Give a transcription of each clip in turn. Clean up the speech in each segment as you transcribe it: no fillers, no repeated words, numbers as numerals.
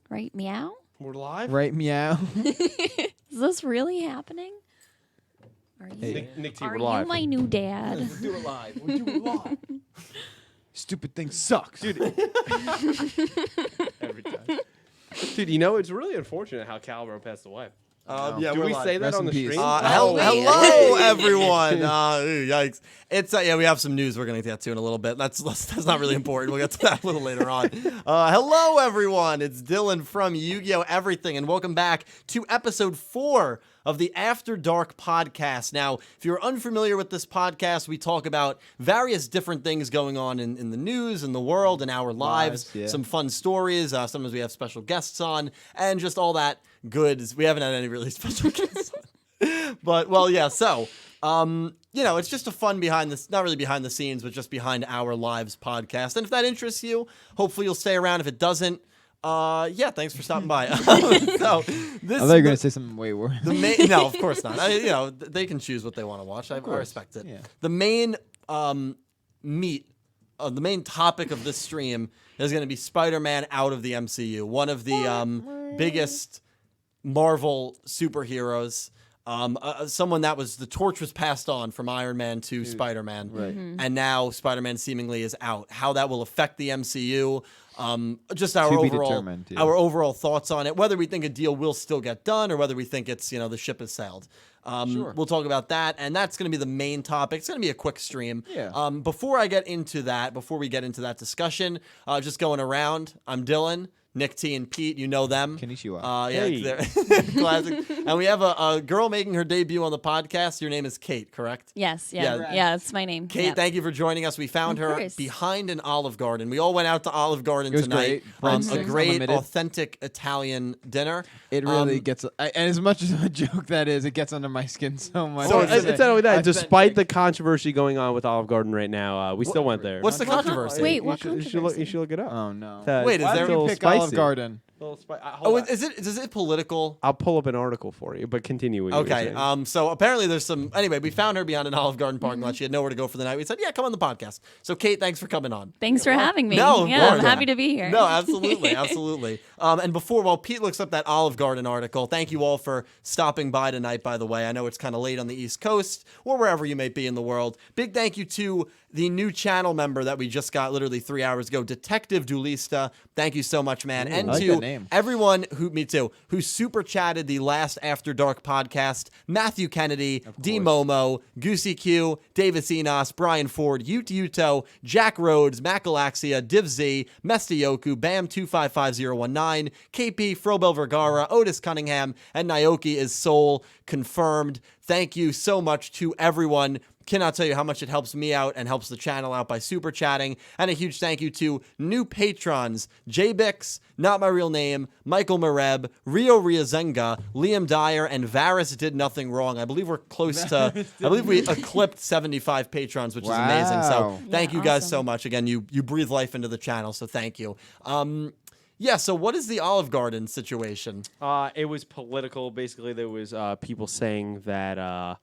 Right, meow? We're live? Right, meow. Is this really happening? Are you, Hey. Nick T, are we're you live. my new dad? do it live. We'll do it live. Stupid thing sucks. Dude. Every time. Dude, you know, it's really unfortunate how Calvaro passed away. Yeah, Do we're we live. say that Rest on in the peace. stream? Hello, everyone. Yikes! It's yeah, we have some news we're gonna get to in a little bit. That's not really important. We'll get to that a little later on. Hello, everyone. It's Dylan from Yu-Gi-Oh! Everything, and welcome back to episode 4 of the After Dark podcast. Now, if you're unfamiliar with this podcast, we talk about various different things going on in the news, in the world, in our lives. Yeah. Some fun stories. Sometimes we have special guests on, and just all that good. We haven't had any really special guests on. But, well, yeah, so, you know, it's just a fun not really behind the scenes, but just behind our lives podcast. And if that interests you, hopefully you'll stay around. If it doesn't, yeah, thanks for stopping by. So, this I thought you were going to say something way worse. no, of course not. You know, they can choose what they want to watch. I respect it. Yeah. The main the main topic of this stream is going to be Spider-Man out of the MCU, one of the biggest Marvel superheroes. Someone that the torch was passed on from Iron Man to Spider-Man, Right. and now Spider-Man seemingly is out. How that will affect the MCU, just our To be overall determined, yeah. our overall thoughts on it. Whether we think a deal will still get done, or whether we think it's the ship has sailed. Sure. We'll talk about that, and that's going to be the main topic. It's going to be a quick stream. Yeah. Before we get into that discussion, just going around. I'm Dylan. Nick T and Pete, you know them. Konnichiwa. Yeah, Hey. they're classic. And we have a girl making her debut on the podcast. Your name is Kate, correct? Yes, Yeah. yeah, that's my name. Kate, Yep. thank you for joining us. We found Of her course. behind an Olive Garden. We all went out to Olive Garden It was tonight. great. Brand A six, great, unlimited. authentic Italian dinner. It really gets, and as much as a joke that is, it gets under my skin so much. So Well, it's- it's not only that. Authentic. Despite the controversy going on with Olive Garden right now, we still went there. What's the What controversy? Wait, you what should, you should look it up. Oh, no. Wait, is Why there did you little pick spicy? Olive Garden? Oh, is it political? I'll pull up an article for you, but continue. What you were Okay. saying. So apparently there's some. Anyway, we found her behind an Olive Garden parking lot. She had nowhere to go for the night. We said, "Yeah, come on the podcast." So, Kate, thanks for coming on. Thanks for having me. No, of yeah, I'm course. happy to be here. No, absolutely, absolutely. And while Pete looks up that Olive Garden article, thank you all for stopping by tonight. By the way, I know it's kind of late on the East Coast or wherever you may be in the world. Big thank you to the new channel member that we just got literally 3 hours ago, Detective Dulista. Thank you so much, man. And I like to that name. everyone who super chatted the last After Dark podcast: Matthew Kennedy, D Momo, Goosey Q, Davis Enos, Brian Ford, Yuto, Jack Rhodes, Macalaxia, Div Z, Mestayoku, Bam255019, KP, Frobel Vergara, Otis Cunningham, and Naoki is Soul confirmed. Thank you so much to everyone. Cannot tell you how much it helps me out and helps the channel out by super chatting. And a huge thank you to new patrons: J-Bix, Not My Real Name, Michael Mareb, Rio Riazenga, Liam Dyer, and Varys Did Nothing Wrong. I believe we're close to, I believe we eclipsed 75 patrons, which is amazing. So Wow. thank Yeah, you guys awesome. so much. Again, you breathe life into the channel, so thank you. Yeah, so what is the Olive Garden situation? It was political. Basically, there was people saying that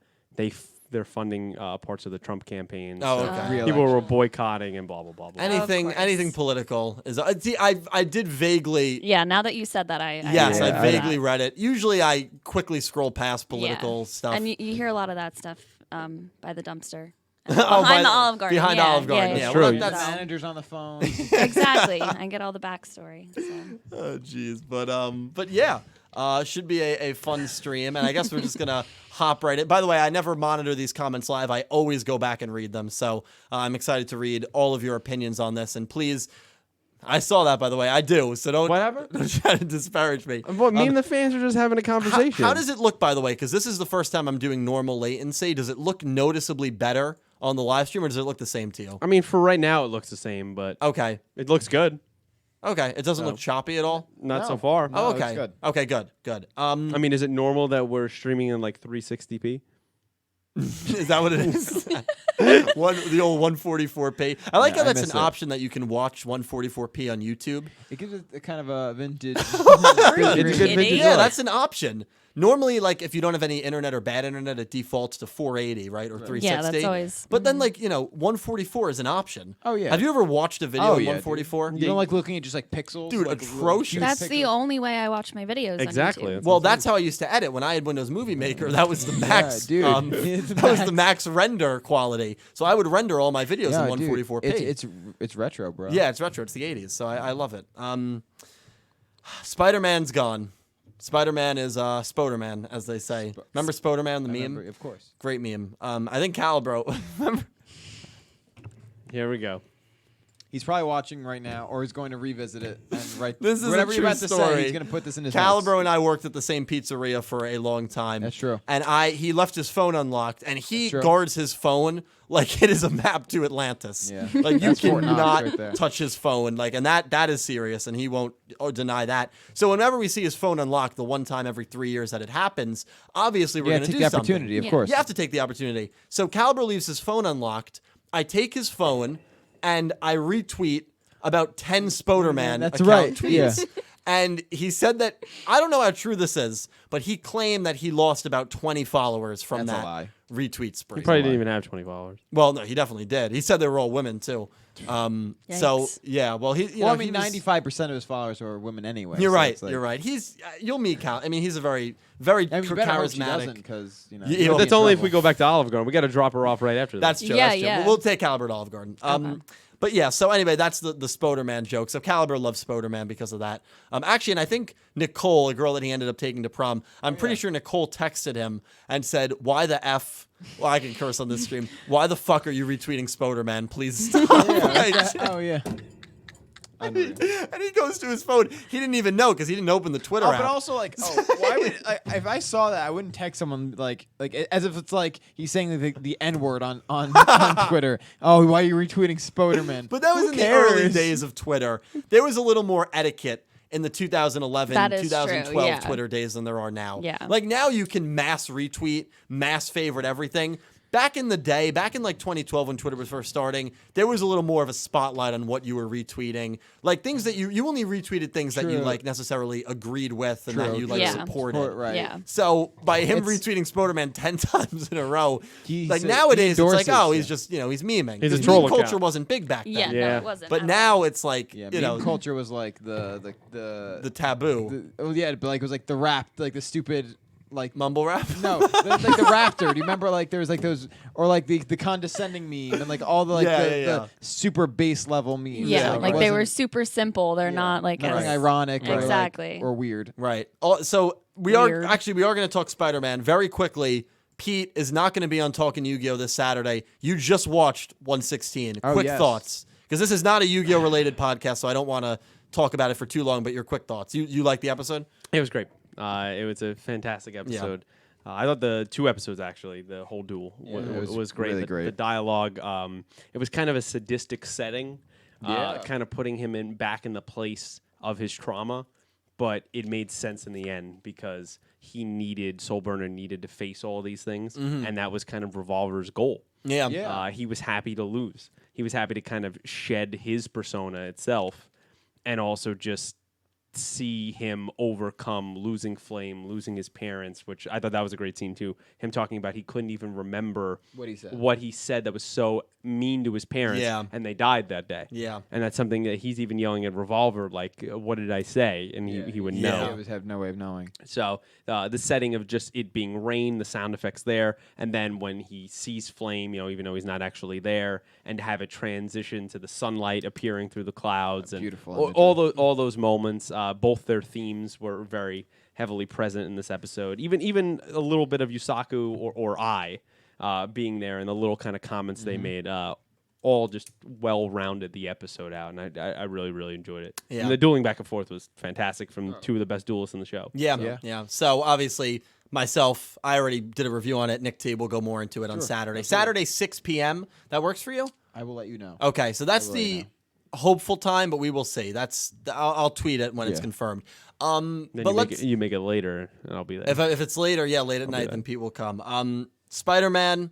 they're funding parts of the Trump campaign. Oh, so okay. Real people were election. boycotting and blah blah blah blah. Anything course. political is. See, I did vaguely. Yeah, now that you said that, I Yes, Yeah, I I vaguely read it. Usually, I quickly scroll past political stuff. And you hear a lot of that stuff by the dumpster. Oh, Behind the Olive Garden. Behind yeah, Olive Garden. Yeah, Yeah, true. well, The that's manager's on the phone. exactly. I get all the backstory. So. oh, jeez, but yeah, should be a fun stream, and I guess we're just gonna hop right in. By the way, I never monitor these comments live. I always go back and read them, so I'm excited to read all of your opinions on this. And please, I saw that, by the way. I do, so don't Whatever. don't try to disparage me. What, me and the fans are just having a conversation. How does it look, by the way? Because this is the first time I'm doing normal latency. Does it look noticeably better on the live stream, or does it look the same to you? I mean, for right now, it looks the same, but Okay. it looks good. Okay. It doesn't No. look choppy at all? Not so No. far. No. Oh, it's okay. good. Okay, good. I mean, is it normal that we're streaming in like 360p? Is that what it is? The old 144p. I like Yeah, how I that's miss an it. option that you can watch 144p on YouTube. It gives it a kind of a vintage. It's a good Kidding? vintage Yeah, look. that's an option. Normally, like if you don't have any internet or bad internet, it defaults to 480, right, or 360. Yeah, that's always. But then, like 144 is an option. Oh, yeah. Have you ever watched a video Oh, in yeah, 144? You don't like looking at just like pixels, Dude, like, atrocious. huge That's pixels? the only way I watch my videos. Exactly. On YouTube. That's Well, what I'm that's how I used to edit when I had Windows Movie Maker. That was the max. dude. It's that was the max. max render quality. So I would render all my videos Yeah, in dude, 144p. It's retro, bro. Yeah, it's retro. It's the 80s, so I love it. Spider-Man's gone. Spider-Man is Spoderman, as they say. Remember Spoderman, the I meme? remember, of course. Great meme. I think Calibro. Remember? Here we go. He's probably watching right now, or he's going to revisit it and write This is a whatever you're true about to story. say. He's going to put this in his Calibro notes. and I worked at the same pizzeria for a long time. That's true. And he left his phone unlocked, and he True. guards his phone like it is a map to Atlantis. Yeah. Like you That's Fort Knox cannot right there. touch his phone, and that is serious, and he won't deny that. So whenever we see his phone unlocked, the one time every 3 years that it happens, obviously we're Yeah, going to take do the something. opportunity, of Yeah. course. You have to take the opportunity. So Calibro leaves his phone unlocked. I take his phone and I retweet about 10 Spoderman That's account right, tweets. yeah. And he said that, I don't know how true this is, but he claimed that he lost about 20 followers from That's a that lie. retweet spree. He probably didn't even have 20 followers. Well, no, he definitely did. He said they were all women too. So Yikes. yeah, well, he. Well, I he mean, was- 95% of his followers are women anyway. You're so right. it's like- You're right. He's you'll meet Cal. I mean, he's a very, very I mean, you better hope she charismatic. doesn't, because you know. Yeah, you'll well, be But that's in only if trouble. we go back to Olive Garden. We got to drop her off right after that. That's true. Yeah, that's true. yeah. We'll take Caliber at Olive Garden. Okay. But yeah, so anyway, that's the Spoderman joke. So Caliber loves Spoderman because of that. Actually, and I think Nicole, a girl that he ended up taking to prom, I'm pretty sure Nicole texted him and said, "Why the F?" Well, I can curse on this stream. Why the fuck are you retweeting Spoderman? Please stop. Oh, yeah. And he goes to his phone. He didn't even know because he didn't open the Twitter Oh, app. but also like, why would if I saw that, I wouldn't text someone like as if it's like he's saying the N word on Twitter. Oh, why are you retweeting Spoderman? But that was Who in the early cares? days of Twitter. There was a little more etiquette in the 2011, That is true, 2012 yeah. Twitter days than there are now. Yeah. Like now you can mass retweet, mass favorite everything. Back in the day, back in like 2012 when Twitter was first starting, there was a little more of a spotlight on what you were retweeting. Like things that you only retweeted things that you True. like necessarily agreed with and that True. you like Yeah. supported. Support, right. Yeah. So by him It's- retweeting Spoderman 10 times in a row, He like said- nowadays he it's like, endorses, oh, he's yeah. just, he's memeing. He's a 'Cause troll meme culture account. wasn't big back then. Yeah, Yeah. no, it wasn't. But at now it's like, Yeah, you meme know, culture was like the taboo. oh yeah, but like it was like the rap, like the stupid like Mumble rap? no, like the raptor. Do you remember like there was like those or like the condescending meme and like all the like Yeah, the, yeah, yeah. the super base level memes. Yeah, Yeah, like it they were wasn't super simple. They're not like nothing as ironic or, like, Exactly. or weird. Right. So we Weird. are going to talk Spider-Man very quickly. Pete is not going to be on Talking Yu-Gi-Oh this Saturday. You just watched 116. Oh, Quick yes. thoughts, because this is not a Yu-Gi-Oh related podcast, so I don't want to talk about it for too long. But your quick thoughts. You like the episode? It was great. It was a fantastic episode. I thought the 2 episodes, actually, the whole duel it was great. really The great. dialogue, it was kind of a sadistic setting, Yeah. kind of putting him back in the place of his trauma, but it made sense in the end because Soulburner needed to face all these things, and that was kind of Revolver's goal. Yeah. Yeah. He was happy to lose. He was happy to kind of shed his persona itself and also just see him overcome losing Flame, losing his parents, which I thought that was a great scene too. Him talking about he couldn't even remember What he said. what he said that was so mean to his parents, Yeah. and they died that day. Yeah. And that's something that he's even yelling at Revolver, like, what did I say? And he would Yeah. know. He would have no way of knowing. So the setting of just it being rain, the sound effects there, and then when he sees Flame, even though he's not actually there, and have it transition to the sunlight appearing through the clouds, and Beautiful all those moments. Both their themes were very heavily present in this episode. Even a little bit of Yusaku or I being there, and the little kind of comments they made. All just well-rounded the episode out, and I really, really enjoyed it. Yeah. And the dueling back and forth was fantastic from 2 of the best duelists in the show. Yeah. So obviously, myself, I already did a review on it. Nick T will go more into it on Saturday. Saturday, 6 p.m. That works for you? I will let you know. Okay, so that's will let you the hopeful time, but we will see. I'll tweet it when it's Yeah. confirmed. Then But you make it later, and I'll be there. if it's later, late at night, then Pete will come. Spider-Man.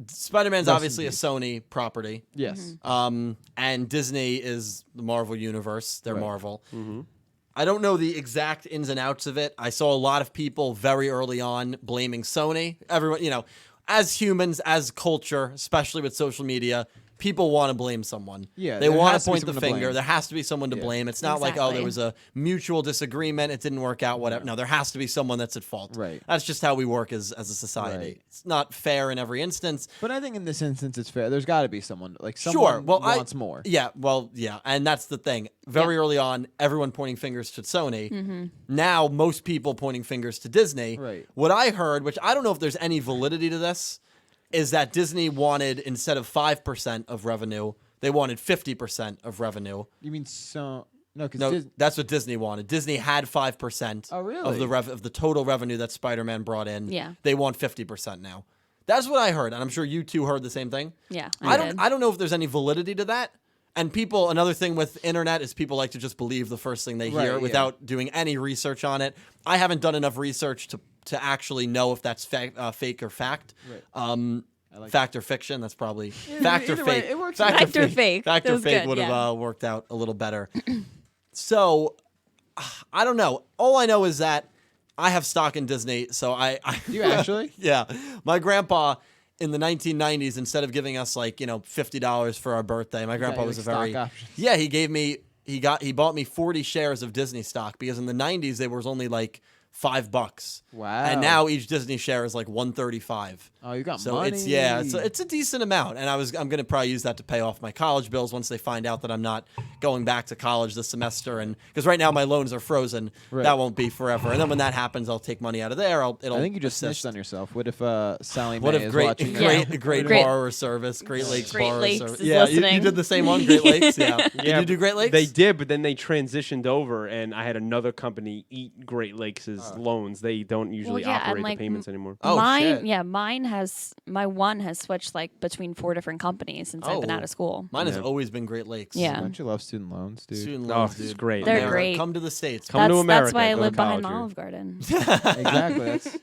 Spider-Man's Rest obviously in a peace. Sony property. Yes. And Disney is the Marvel universe. They're Right. Marvel. I don't know the exact ins and outs of it. I saw a lot of people very early on blaming Sony. Everyone, as humans, as culture, especially with social media, people want to blame someone. Yeah, they there want has to to be point the someone to finger. blame. There has to be someone to Yeah. blame. It's not like, oh, there Exactly. was a mutual disagreement. It didn't work out, whatever. No, there has to be someone that's at fault. Right. That's just how we work as a society. Right. It's not fair in every instance. But I think in this instance, it's fair. There's got to be someone Sure. someone Well, wants more. Yeah. Well, yeah. And that's the thing. Very early on, everyone pointing fingers to Sony. Now, most people pointing fingers to Disney. Right. What I heard, which I don't know if there's any validity to this, is that Disney wanted, instead of 5% of revenue, they wanted 50% of revenue. You mean so? No, because No, that's what Disney wanted. Disney had 5% Oh, really? of the total revenue that Spider-Man brought in. Yeah. They want 50% now. That's what I heard, and I'm sure you two heard the same thing. Yeah, I did. don't know if there's any validity to that. And another thing with internet is people like to just believe the first thing they hear Right, yeah. without doing any research on it. I haven't done enough research to actually know if that's fake or fact. Right. Fact or fiction, that's probably fact or either way, fake. it works Fact Fact or fake. Fact That or was fake good, would have yeah. worked out a little better. So, I don't know. All I know is that I have stock in Disney, so I You actually? yeah. My grandpa in the 1990s, instead of giving us $50 for our birthday, my grandpa you was like a very stock options? yeah. He bought me 40 shares of Disney stock because in the 90s there was only like $5. Wow. And now each Disney share is like $135. Oh, you got So money. it's a decent amount, and I'm gonna probably use that to pay off my college bills once they find out that I'm not going back to college this semester, and because right now my loans are frozen, Right. that won't be forever. And then when that happens, I'll take money out of there. I think you just assist. snitched on yourself. What if Sally What Mae if is great watching? Yeah. great Great. borrower service, Great Lakes Great borrower Lakes service? is Yeah, you listening. did the same one, Great Lakes. Yeah. Did you do Great Lakes? They did, but then they transitioned over, and I had another company eat Great Lakes' loans. They don't usually yeah, and, operate like, the payments anymore. Oh, shit. mine has one has switched between 4 different companies since I've been Oh. out of school. Mine has Yeah. always been Great Lakes. Yeah. Don't you love student loans, dude? Student Oh, loans, it's dude. great. They're America, great. Come to the States. Come to That's America. why I go to live behind college here. Olive Garden. Exactly. That's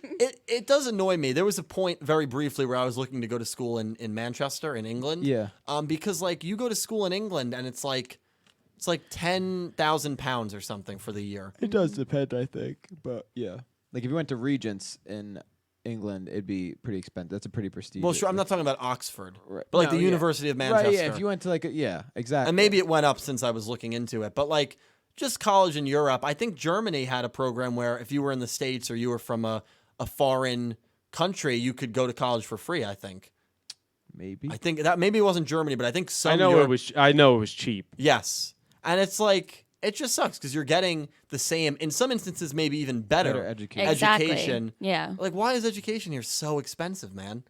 It does annoy me. There was a point very briefly where I was looking to go to school in Manchester, in England. Yeah. Because you go to school in England and it's like £10,000 or something for the year. It does depend, I think, but yeah. Like if you went to Regents in England, it'd be pretty expensive. That's a pretty prestigious. Well, sure, I'm not talking about Oxford, Right. but No, the yeah. University of Manchester. Right, yeah. If you went to exactly. And maybe it went up since I was looking into it, but just college in Europe. I think Germany had a program where if you were in the States or you were from a foreign country, you could go to college for free. I think that maybe it wasn't Germany, but I think some. I know it was cheap. Yes, and it's it just sucks because you're getting the same, in some instances, maybe even better education. Exactly. education. Yeah. Why is education here so expensive, man?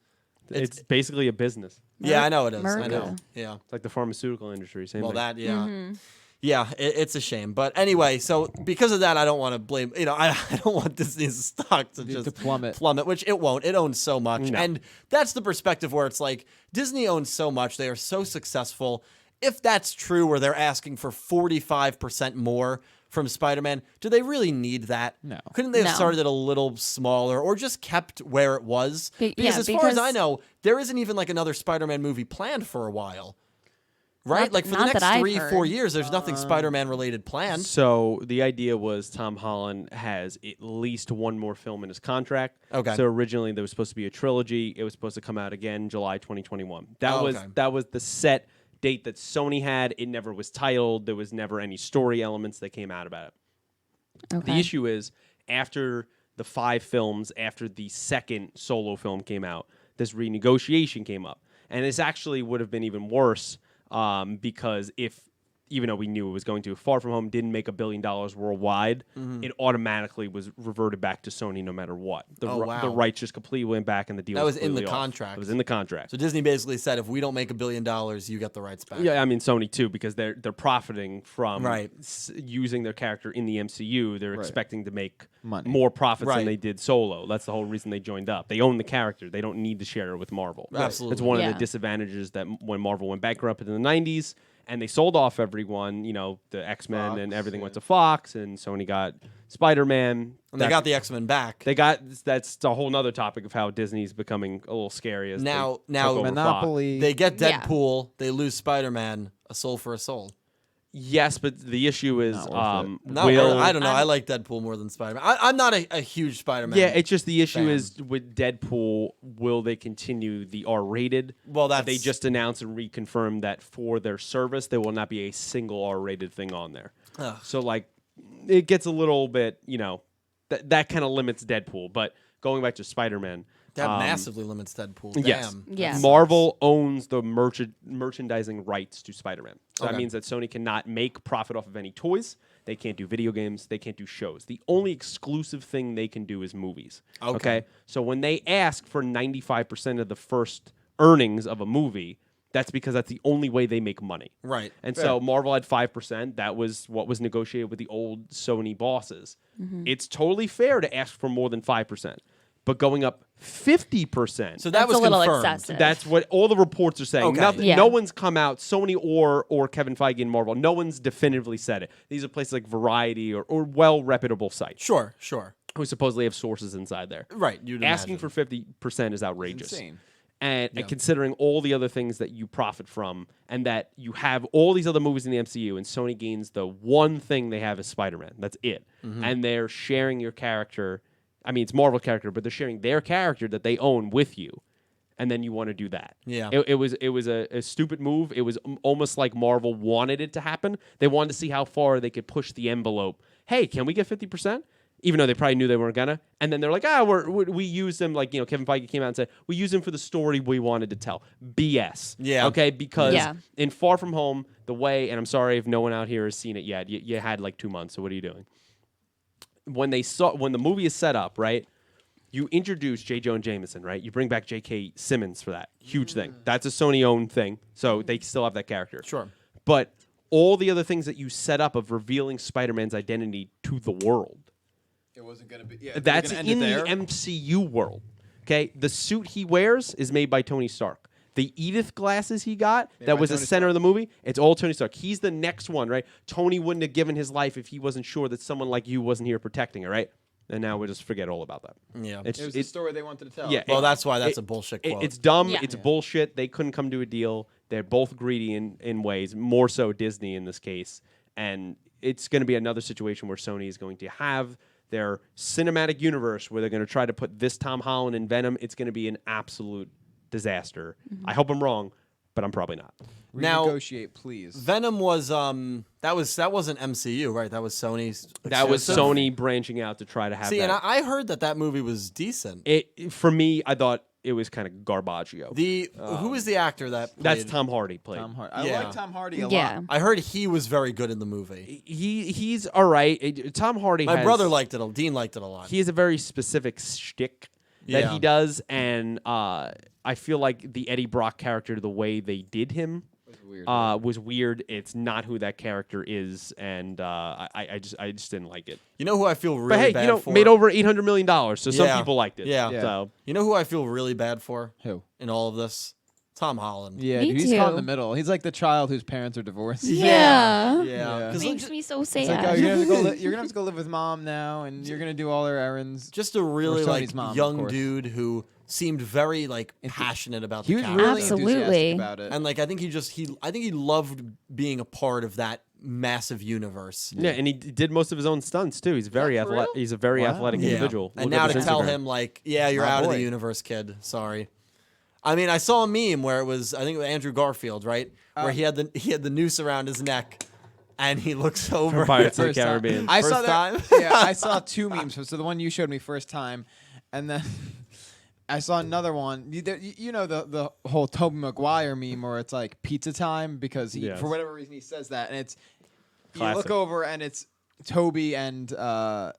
It's basically a business. Yeah, I know it is. I America. know. Yeah. It's like the pharmaceutical industry. Same Well, thing. that, yeah. Mm-hmm. Yeah, it's a shame. But anyway, so because of that, I don't want to blame, I don't want Disney's stock to just plummet. which it won't. It owns so much. No. And that's the perspective where it's Disney owns so much. They are so successful. If that's true, where they're asking for 45% more from Spider-Man, do they really need that? No. Couldn't they have No. started it a little smaller or just kept where it was? Be- Because yeah, as far as because- I know, there isn't even another Spider-Man movie planned for a while. Right? Not- For the not next that I've 3-4 heard. years, there's nothing Spider-Man related planned. So the idea was Tom Holland has at least one more film in his contract. Okay. So originally there was supposed to be a trilogy. It was supposed to come out again July 2021. That was the set date that Sony had. It never was titled. There was never any story elements that came out about it. Okay. The issue is after the 5 films, after the second solo film came out, this renegotiation came up. And this actually would have been even worse because even though we knew it was going to, Far From Home didn't make $1 billion worldwide, it automatically was reverted back to Sony no matter what. The wow. rights just completely went back and the deal That was in completely the off. contract. It was in the contract. So Disney basically said, if we don't make $1 billion, you get the rights back. Yeah, I mean Sony too, because they're profiting from Right. using their character in the MCU. They're expecting to make Money. more profits Right. than they did solo. That's the whole reason they joined up. They own the character. They don't need to share it with Marvel. Absolutely. It's one of Yeah. the disadvantages that when Marvel went bankrupt in the 90s And they sold off everyone. You know, the X-Men Fox, and everything yeah. went to Fox, and Sony got Spider-Man. And they got the X-Men back. That's a whole nother topic of how Disney's becoming a little scary as Now they took over Fox. Monopoly. They get Yeah. Deadpool. They lose Spider-Man. A soul for a soul. Yes, but the issue is, Not worth it. No, I don't know. I like Deadpool more than Spider-Man. I'm not a huge Spider-Man. Yeah, it's just the issue fan. is with Deadpool, will they continue the R-rated? Well, that's They just announced and reconfirmed that for their service, there will not be a single R-rated thing on there. Ugh. So, like, it gets a little bit, that kind of limits Deadpool. But going back to Spider-Man, that massively limits Deadpool. Damn. yes. Yeah. Marvel owns the merchandising rights to Spider-Man. So Okay. that means that Sony cannot make profit off of any toys. They can't do video games. They can't do shows. The only exclusive thing they can do is movies. Okay. So when they ask for 95% of the first earnings of a movie, that's because that's the only way they make money. Right. And so Marvel had 5%. That was what was negotiated with the old Sony bosses. It's totally fair to ask for more than 5%. But going up 50%. So that That's was a little confirmed. excessive. That's what all the reports are saying. Okay. Nothing, Yeah. No one's come out, Sony or Kevin Feige and Marvel, no one's definitively said it. These are places like Variety or well-reputable sites Sure. who supposedly have sources inside there. Right. You'd Asking imagine. for 50% is outrageous. insane. And considering all the other things that you profit from and that you have all these other movies in the MCU and Sony gains the one thing they have is Spider-Man. That's it. And they're sharing your character. I mean, it's Marvel character, but they're sharing their character that they own with you. And then you want to do that. Yeah. It was a stupid move. It was almost like Marvel wanted it to happen. They wanted to see how far they could push the envelope. Hey, can we get 50%? Even though they probably knew they weren't gonna. And then they're like, we used them. Like, Kevin Feige came out and said, we used them for the story we wanted to tell. BS. Yeah. Okay? Because Yeah. in Far From Home, the way, and I'm sorry if no one out here has seen it yet. You had like 2 months, so what are you doing? When the movie is set up, right? You introduce J. Jonah Jameson, right? You bring back J.K. Simmons for that. Huge thing. That's a Sony-owned thing, so they still have that character. Sure. But all the other things that you set up of revealing Spider-Man's identity to the world, It wasn't gonna be. Yeah, that's in the MCU world. Okay? The suit he wears is made by Tony Stark. The Edith glasses he got, Made that by was the Tony center Stark. of the movie, it's all Tony Stark. He's the next one, right? Tony wouldn't have given his life if he wasn't sure that someone like you wasn't here protecting her, right? And now we just forget all about that. Yeah. It's, It was the story they wanted to tell. yeah, Well, it- that's why that's it- a bullshit it- quote. It's dumb. Yeah. It's bullshit. They couldn't come to a deal. They're both greedy in ways, more so Disney in this case. And it's going to be another situation where Sony is going to have their cinematic universe where they're going to try to put this Tom Holland in Venom. It's going to be an absolute disaster. I hope I'm wrong, but I'm probably not. Now- Renegotiate, please. Venom was that wasn't MCU, right? That was Sony's. That was exclusive? Sony branching out to try to have See, that. and I heard that movie was decent. For me, I thought it was kind of garbaggio. Who is the actor that played? That's Tom Hardy played. Tom Hardy. I Yeah. like Tom Hardy a Yeah. lot. I heard he was very good in the movie. He's all right. Tom Hardy. My has, brother liked it. Dean liked it a lot. He has a very specific shtick that Yeah. he does, and I feel like the Eddie Brock character, the way they did him, was weird. It's not who that character is, and I just didn't like it. You know who I feel really But hey, bad for? made over $800 million, so some Yeah. people liked it. Yeah. Yeah. So You know who I feel really bad for Who? in all of this? Tom Holland. Yeah, Me dude, he's caught in too. the middle. He's like the child whose parents are divorced. Yeah. Yeah. 'Cause Makes me so sad. It's like, oh, you're gonna have to go live with mom now, and you're gonna do all her errands. just a really Sony's mom, of young course. dude who seemed very passionate about He the was character. really Absolutely. enthusiastic about it. And I think he loved being a part of that massive universe. yeah, and he did most of his own stunts too. He's very Yeah, for athletic. real? He's a very Wow. athletic Yeah. individual. And Look now up to his tell Instagram. him you're My out of the boy. universe, kid. Sorry. I mean, I saw a meme where it was I think it was Andrew Garfield, right? Where he had the noose around his neck, and he looks over. Pirates of the First time. Caribbean. I First saw that. time? Yeah, I saw two memes. So the one you showed me first time, and then I saw another one. You know the whole Tobey Maguire meme where it's like pizza time because Yes. for whatever reason he says that, and it's you Classic. look over and it's Toby and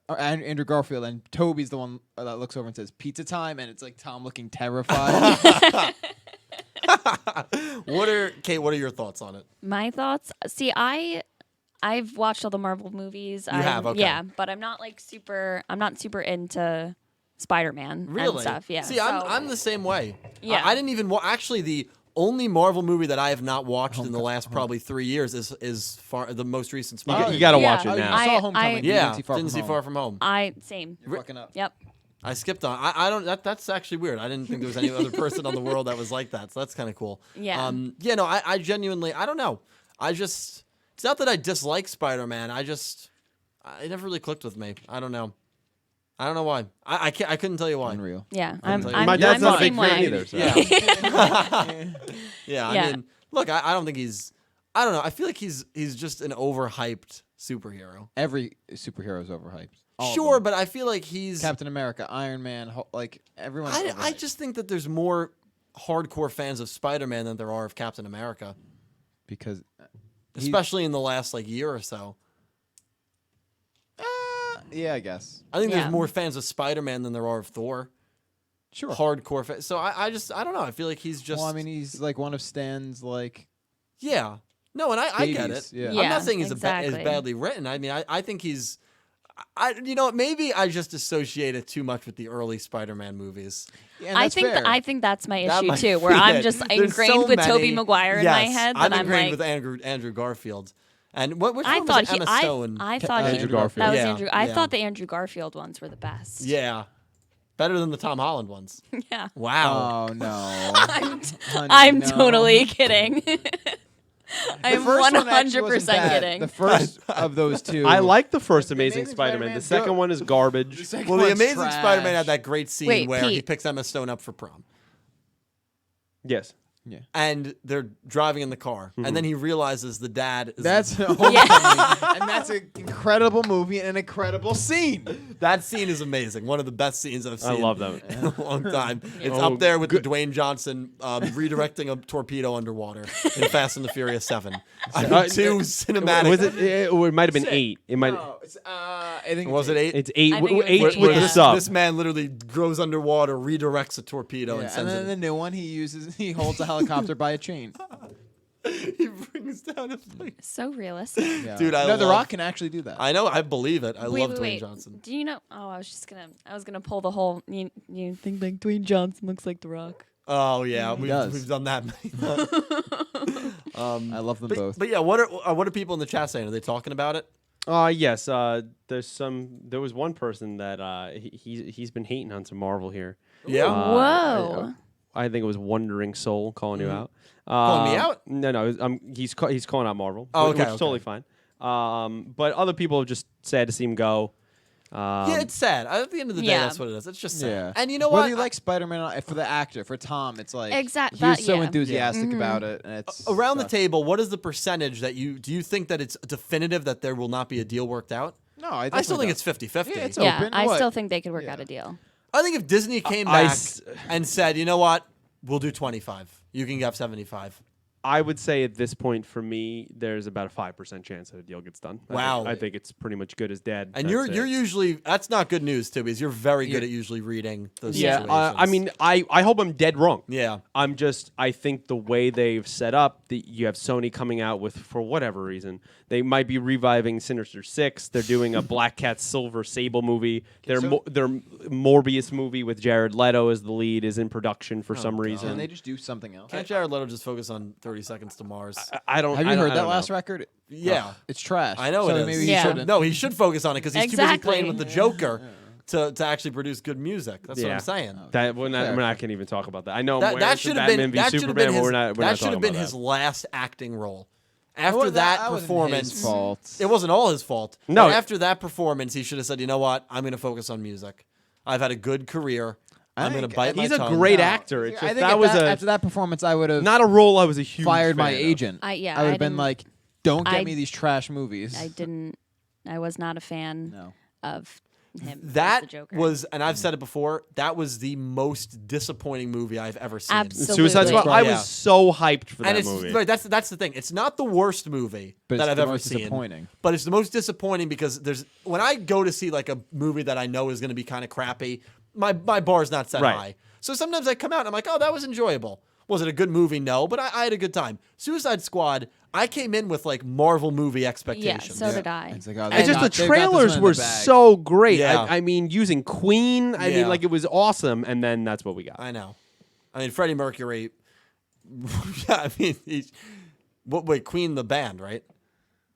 Andrew Garfield, and Toby's the one that looks over and says pizza time, and it's like Tom looking terrified. What are your thoughts on it? My thoughts. See, I've watched all the Marvel movies. You have? Okay. Yeah, but I'm not super into Spider-Man Really? and stuff. Yeah. See, so, I'm the same way. Yeah. I didn't even actually the only Marvel movie that I have not watched in the last probably 3 years is the most recent Spider-Man. You got to Yeah. watch it Oh, you now. saw Homecoming. but you Yeah, didn't see Far From Home. Same. You're fucking up. Yep. I skipped on. I don't. That's actually weird. I didn't think there was any other person on the world that was like that. So that's kind of cool. Yeah. Yeah. No. I genuinely. I don't know. It's not that I dislike Spider-Man. It never really clicked with me. I don't know. I don't know why. I can't. I couldn't tell you why. Unreal. Yeah. I'm- My dad's I'm not a the big same fan way. either. So. Yeah. I Yeah. mean, look. I don't think he's. I don't know. I feel like he's just an overhyped superhero. Every superhero is overhyped. All of Sure, them. but I feel like he's. Captain America, Iron Man, like everyone. I just think that there's more hardcore fans of Spider-Man than there are of Captain America, because especially in the last year or so. yeah, I guess. I think Yeah. there's more fans of Spider-Man than there are of Thor. Sure. Hardcore fans. So I don't know. I feel like he's just. Well, I mean, he's like one of Stan's yeah. No, and I get it. babies, yeah. I'm Yeah, not saying he's exactly. is badly written. I mean, I think he's. Maybe I just associate it too much with the early Spider-Man movies. Yeah, and I that's think fair. I think that's my That issue might too, where be I'm it. just There's ingrained so with Tobey many- Maguire in my Yes, head I'm that I'm ingrained like. with Andrew Garfield, and which I one thought was it? he. Emma Stone? I thought he. Andrew Garfield. That was Yeah, Andrew. I yeah. thought the Andrew Garfield ones were the best. Yeah, better than the Tom Holland ones. Yeah. Wow. Oh no. Honey, I'm no. totally kidding. I'm The first one actually 100% wasn't bad. kidding. The first of those two. I like the first The Amazing Amazing Spider-Man. Spider-Man, The second good. one is garbage. The second Well, the one's Amazing trash. Spider-Man had that great scene Wait, where he Pete. picks Emma Stone up for prom. Yes. Yeah. And they're driving in the car, and then he realizes the dad is. That's Homecoming, and that's an incredible movie and an incredible scene. That scene is amazing. One of the best scenes I've seen. I love that. in a long time. It's Oh, up there with the Dwayne Johnson redirecting a torpedo underwater in Fast and the Furious 7. I think two cinematic. Was it? Or it might have been 8. It might. Oh, it's, I think Was it 8? It's 8. I think it was 8 8, with yeah. the sub. This man literally goes underwater, redirects a torpedo, Yeah, and and sends then the it. new one he holds a helicopter by a chain. He brings down a plane. So realistic. Yeah. Dude, I no, The love- Rock can actually do that. I know, I believe it. I Wait, love wait, Dwayne wait. Johnson. Do you know? Oh, I was gonna pull the whole. You think like Dwayne Johnson looks like The Rock? Oh yeah, does. we've done that many times. I love them both. But yeah, what are people in the chat saying? Are they talking about it? Yes. There was one person that he's been hating on some Marvel here. Yeah. Whoa. I think it was Wondering Soul calling you out. Calling me out? No. He's calling out Marvel. Oh, which okay, is totally fine. But other people are just sad to see him go. Yeah, it's sad. At the end of the day, Yeah. that's what it is. It's just sad. yeah. And you know Whether what? you like Spider-Man for the actor, for Tom, it's like Exact- he was that- so yeah. enthusiastic about it, and it's Around the sucks. table, what is the percentage that do you think that it's definitive that there will not be a deal worked out? No, I still think it's 50-50. Yeah, it's Yeah, open. I What? still think they could work Yeah. out a deal. I think if Disney came I back s- and said, you know what, we'll do 25. You can have 75. I would say at this point for me, there's about a 5% chance that a deal gets done. Wow. I think it's pretty much good as dead. And That's you're it. usually that's not good news too, because you're very good at usually reading those Yeah, situations. I mean, I hope I'm dead wrong. yeah. I think the way they've set up, you have Sony coming out with, for whatever reason, they might be reviving Sinister Six. They're doing a Black Cat Silver Sable movie. Their Morbius movie with Jared Leto as the lead is in production for some reason. Can they just do something else? Can't Jared Leto just focus on 30 Seconds to Mars? I don't. Have I you don't- heard I that don't last know. record? Yeah. Ugh, it's trash. I know so it is. Maybe Yeah. he shouldn't. No, he should focus on it because he's too busy Exactly. playing with the Joker to actually produce good music. That's what Yeah. I'm saying. That we're not. Fair. We're not going to even talk about that. I know That should have been Batman v Superman, but we're not. We're that not should have talking been about his that. last acting role. After Well, that wasn't performance, his fault. it wasn't all his fault. No. But after that performance, he should have said, "You know what? I'm going to focus on music. I've had a good career. I'm going to think- bite my He's a tongue." great No. actor. It's I just think that was after that performance, I would have not a role I was a huge fired my fan of. agent. I would have been didn't- like, "Don't get I- me these trash movies." I was not a fan No. of him. as the That Joker. was, and I've said it before, that was the most disappointing movie I've ever seen. Absolutely. Suicide Squad. I Yeah. was so hyped for And that it's movie. right, that's the thing. It's not the worst movie But that it's I've the ever most seen. disappointing. But it's the most disappointing because when I go to see like a movie that I know is going to be kind of crappy, my bar's not set Right. high. So sometimes I come out and I'm like, oh, that was enjoyable. Was it a good movie? No, but I had a good time. Suicide Squad, I came in with like Marvel movie expectations. so did I. It's like, oh, And they've just got- the they've got this trailers one in were the bag. so great. Yeah. I mean, using Queen. I Yeah. mean, like it was awesome. And then that's what we got. I know. I mean, Freddie Mercury, Yeah, I mean, wait, Queen the band, right?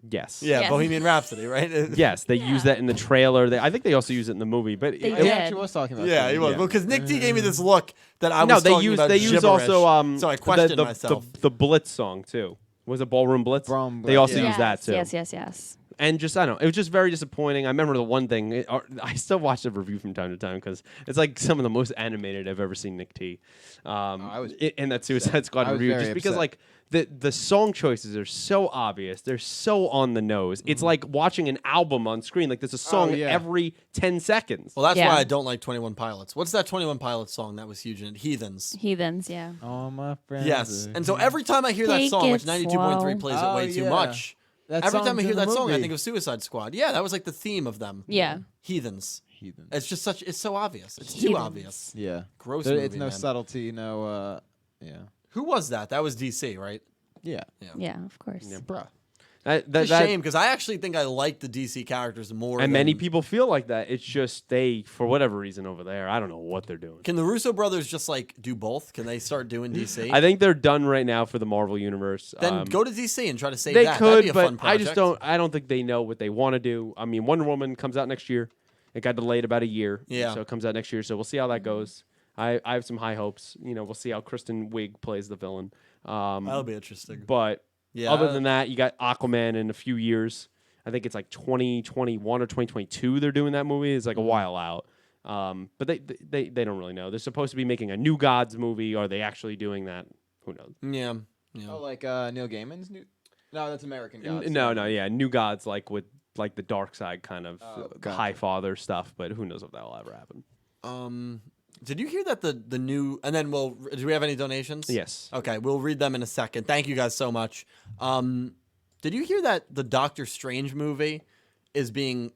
Yes. Yeah, Yes. Bohemian Rhapsody, right? Yes, they use that in the trailer. I think they also use it in the movie. But They He did. actually was talking about Yeah, that. he was. Well, because Nick T gave me this look that I no, was they talking use about they use gibberish, also so I questioned myself. the Blitz song too. Was it Ballroom Blitz? Ballroom They Blitz, also yeah. use that too. Yes. And just I don't know, it was just very disappointing. I remember the one thing. I still watch the review from time to time because it's like some of the most animated I've ever seen Nick T. I was In that Suicide Squad I was review, very just because upset. like the song choices are so obvious, they're so on the nose. It's like watching an album on screen. Like there's a song yeah. every 10 seconds. Well, that's Yeah. why I don't like 21 Pilots. What's that 21 Pilots song that was huge in it? Heathens. Heathens, yeah. All my friends. Yes. are And so here. every time I hear that Take song, which it 92.3 slow. plays it Oh, way too yeah. much, That every time song's I hear in the that song, I movie. think of Suicide Squad. Yeah, that was like the theme of them. Yeah. Heathens. Heathen. It's just it's so obvious. It's too Heathens. obvious. Yeah. Gross There- movie, it's no man. subtlety, no. Yeah. Who was that? That was DC, right? Yeah. Yeah, of course. Yeah. Bruh. It's a shame because I actually think I like the DC characters more. And than, many people feel like that. It's just they, for whatever reason over there, I don't know what they're doing. Can the Russo brothers just like do both? Can they start doing DC? I think they're done right now for the Marvel universe. Then go to DC and try to save They that. That'd could, be a but fun I just project. don't think they know what they want to do. I mean, Wonder Woman comes out next year. It got delayed about a year. Yeah. So it comes out next year. So we'll see how that goes. I have some high hopes. We'll see how Kristen Wiig plays the villain. That'll be interesting. But Yeah. other than that, you got Aquaman in a few years. I think it's like 2021 or 2022 they're doing that movie. It's like a while out. But they don't really know. They're supposed to be making a New Gods movie. Are they actually doing that? Who knows? Yeah. Oh, like Neil Gaiman's new. No, that's American Gods. Yeah, New Gods like with like the dark side kind of gotcha. High Father stuff, but who knows if that'll ever happen. Did you hear that the new? And then do we have any donations? Yes. Okay, we'll read them in a second. Thank you guys so much. Did you hear that the Doctor Strange movie is being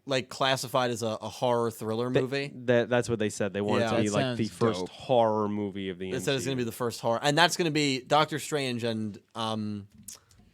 like classified as a horror thriller movie? That's what they said. They want Yeah. it to be That like the sounds first dope. horror movie of the They MCU. said it's going to be the first horror, and that's going to be Doctor Strange and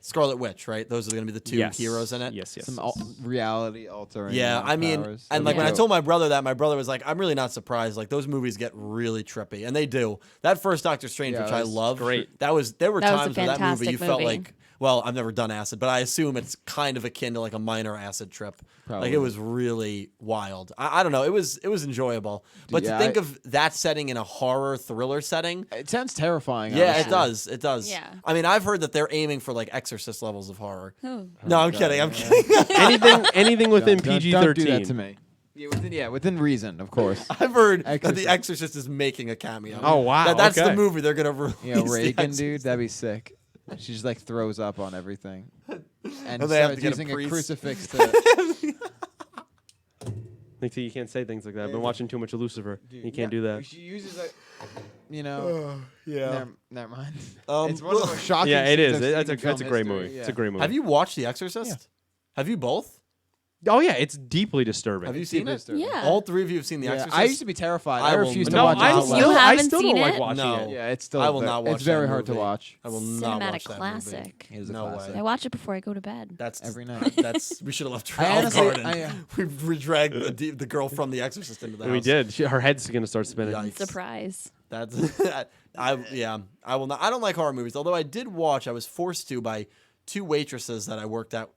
Scarlet Witch, right? Those are going to be the two Yes. heroes in it. Yes. Some reality altering. Yeah, I mean, powers. and like Yeah. when I told my brother that, my brother was like, "I'm really not surprised. Like those movies get really trippy, and they do." That first Doctor Strange, Yeah, which it I was love, great. There were That was a times where that movie you fantastic felt movie. like, well, I've never done acid, but I assume it's kind of akin to like a minor acid trip. Probably. Like it was really wild. I don't know. It was enjoyable, but yeah, to think of that setting in a horror thriller setting. It sounds terrifying. Yeah, honestly. it does. It does. Yeah. I mean, I've heard that they're aiming for like Exorcist levels of horror. Oh. No, I'm kidding. I'm kidding. anything within Don't PG-13. do that to me. Yeah, within reason, of course. I've heard that Exorcist. The Exorcist is making a cameo. Oh, wow, That's the okay. movie they're gonna release. Yeah, The Reagan, Exorcist. dude, that'd be sick. She just like throws up on everything, and they have to starts get a using a priest. crucifix to. Nick T, you can't say things like that. I've been watching too much of Lucifer. You can't do that. She uses a, Yeah. Never mind. well- It's one of the most shocking. Yeah, it scenes is. I've seen That's in a film great history, movie. yeah. It's a great movie. Have you watched The Exorcist? Yeah. Have you both? Oh yeah, it's deeply disturbing. Have you seen it? disturbing. Yeah. All three of you have seen The Yeah, Exorcist? I used to be terrified. I I will refuse to No, watch it. I out still, You loud. I haven't still seen don't like it? watching No. it. Yeah, it's still. I will not watch It's very that hard to movie. watch. I will not Cinematic watch that movie. classic. It is a No classic. way. I watch it before I go to bed. That's Every night. That's we should have left her I out honestly- garden. We dragged the girl from The Exorcist into the house. We did. Her head's gonna start spinning. Yikes. Surprise. That's I will not. I don't like horror movies. Although I did watch. I was forced to by two waitresses that I worked at.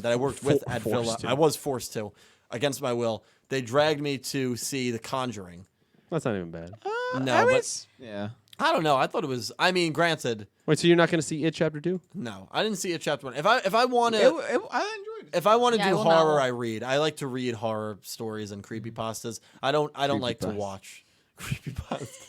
That I worked with at Forced Villa. to. I was forced to, against my will. They dragged me to see The Conjuring. That's not even bad. No, I mean, but it's- yeah. I don't know. I thought it was. I mean, granted, Wait, so you're not gonna see It Chapter 2? no, I didn't see it. Chapter 1. If I want to. I enjoyed it. If I want to Yeah, I do will horror, not. I read. I like to read horror stories and creepypastas. I don't like to Creepypasta. watch creepypastas.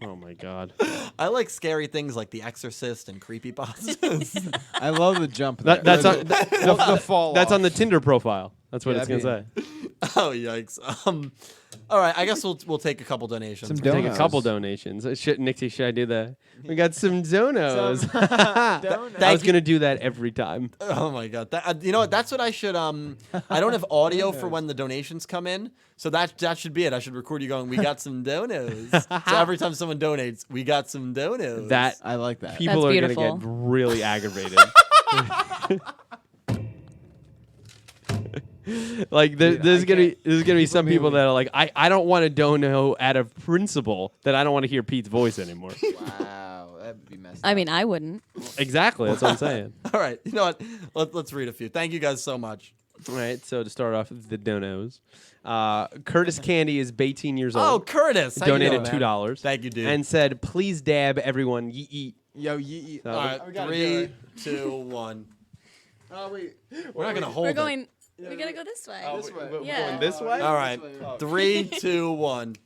Oh my god. I like scary things like The Exorcist and creepypastas. I love the jump. That's there. on the fall. that's off. on the Tinder profile. That's what Yeah, it's gonna say. Oh yikes! All right, I guess we'll take a couple donations. Some Take a Donos. couple donations. Nick T, should I do that? We got some donos. Donos. I was gonna do that every time. Oh my god! You know what? That's what I should. I don't have audio for when the donations come in, so that should be it. I should record you going. We got some donos. So every time someone donates, we got some donos. That I like that. people That's are beautiful. gonna get really aggravated. Like there's gonna be some people that are like, I don't want to dono out of principle that I don't want to hear Pete's voice anymore. Wow. That would be messed I up. mean, I wouldn't. Exactly. That's what I'm saying. All right. You know what? Let's read a few. Thank you guys so much. All right. So to start off, the donos. Curtis Candy is 18 years Oh, old. Curtis. How you Donated doing, man? $2. Thank you, dude. And said, please dab everyone. Yeet. Yo, ye. So- All right. We gotta do 3, 2, 1. Oh wait. We're not gonna hold We're it. going. We gotta go this way. This way. We're Yeah. going this way? All right. Oh. 3, 2, 1.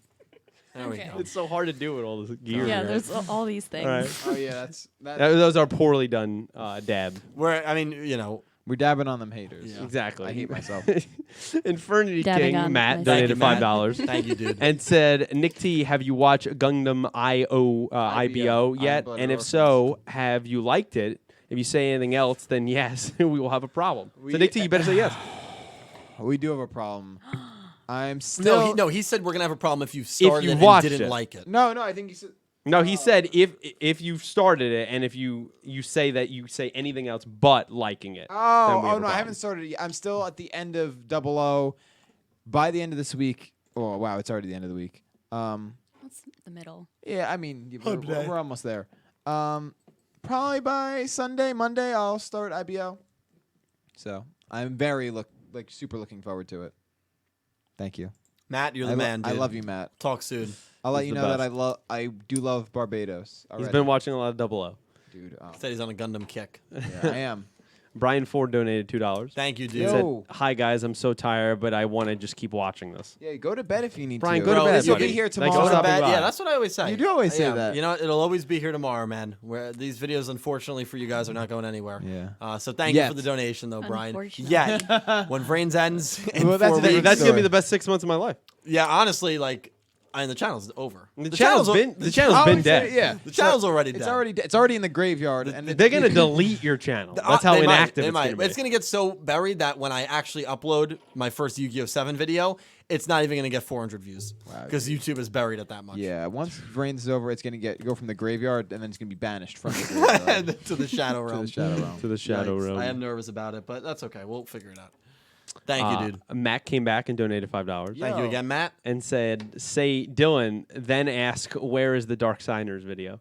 There we Okay. go. It's so hard to do with all this gear. Yeah, right? there's all these things. All right. Oh yeah, that's that. Those are poorly done dab. I mean, you know. We're dabbing on them haters. Yeah. Exactly. I hate myself. Infernity Dabbing King on Matt myself. donated Thank you, $5 Thank you, dude. and said, Nick T, have you watched Gundam IBO yet? Iron-Blooded And if so, have you liked it? If you say anything else, then yes, we will have a problem. So Nick T, you better say yes. We do have a problem. I'm still. He said we're gonna have a problem if you started you it and watched didn't it. like it. No, I think you said. No, he said if you've started it and if you say that you say anything else but liking it. then we Oh have a no, I problem. haven't started it yet. I'm still at the end of 00. By the end of this week. Oh wow, it's already the end of the week. What's the middle? Yeah, I mean we're almost there. Probably by Sunday, Monday, I'll start IBO. So I'm very super looking forward to it. Thank you. Matt, you're the man, dude. I love you, Matt. Talk soon. I'll let He's you the know that best. I do love Barbados. He's Already. been watching a lot of 00. dude. Oh, Said he's on a Gundam kick. yeah, I am. Brian Ford donated $2. Thank you, dude. He Yo. said, hi guys, I'm so tired, but I want to just keep watching this. Yeah, go to bed if you need Brian, to. go to Bro, bed, this You'll buddy. be here Thanks for tomorrow. Go to stopping bed. by. Yeah, that's what I always say. You do always say that. You know, it'll always be here tomorrow, man. Where these videos, unfortunately for you guys, are not going anywhere. Yeah. So thank you Yet. for the donation, though, Brian. Unfortunately. Yeah. When Vrains ends in Well, that's 4 the weeks. That's going to be story. the best 6 months of my life. Yeah, honestly, the channel's over. The channel's been Oh, dead. Yeah. The channel's already dead. It's already in the graveyard. And They're going to delete your channel. That's how They inactive they it's might. going to be. It's going to get so buried that when I actually upload my first Yu-Gi-Oh! 7 video, it's not even going to get 400 views. Wow, Because YouTube is buried at that much. Yeah, once Vrains is over, it's gonna go from the graveyard, and then it's gonna be banished from the graveyard To the Shadow to Realm. the shadow realm. to the shadow Yikes. realm. I am nervous about it, but that's okay. We'll figure it out. Thank you, dude. Matt came back and donated $5 Thank you Yo. again, Matt. and said, say, Dylan, then ask, where is the Dark Signers video?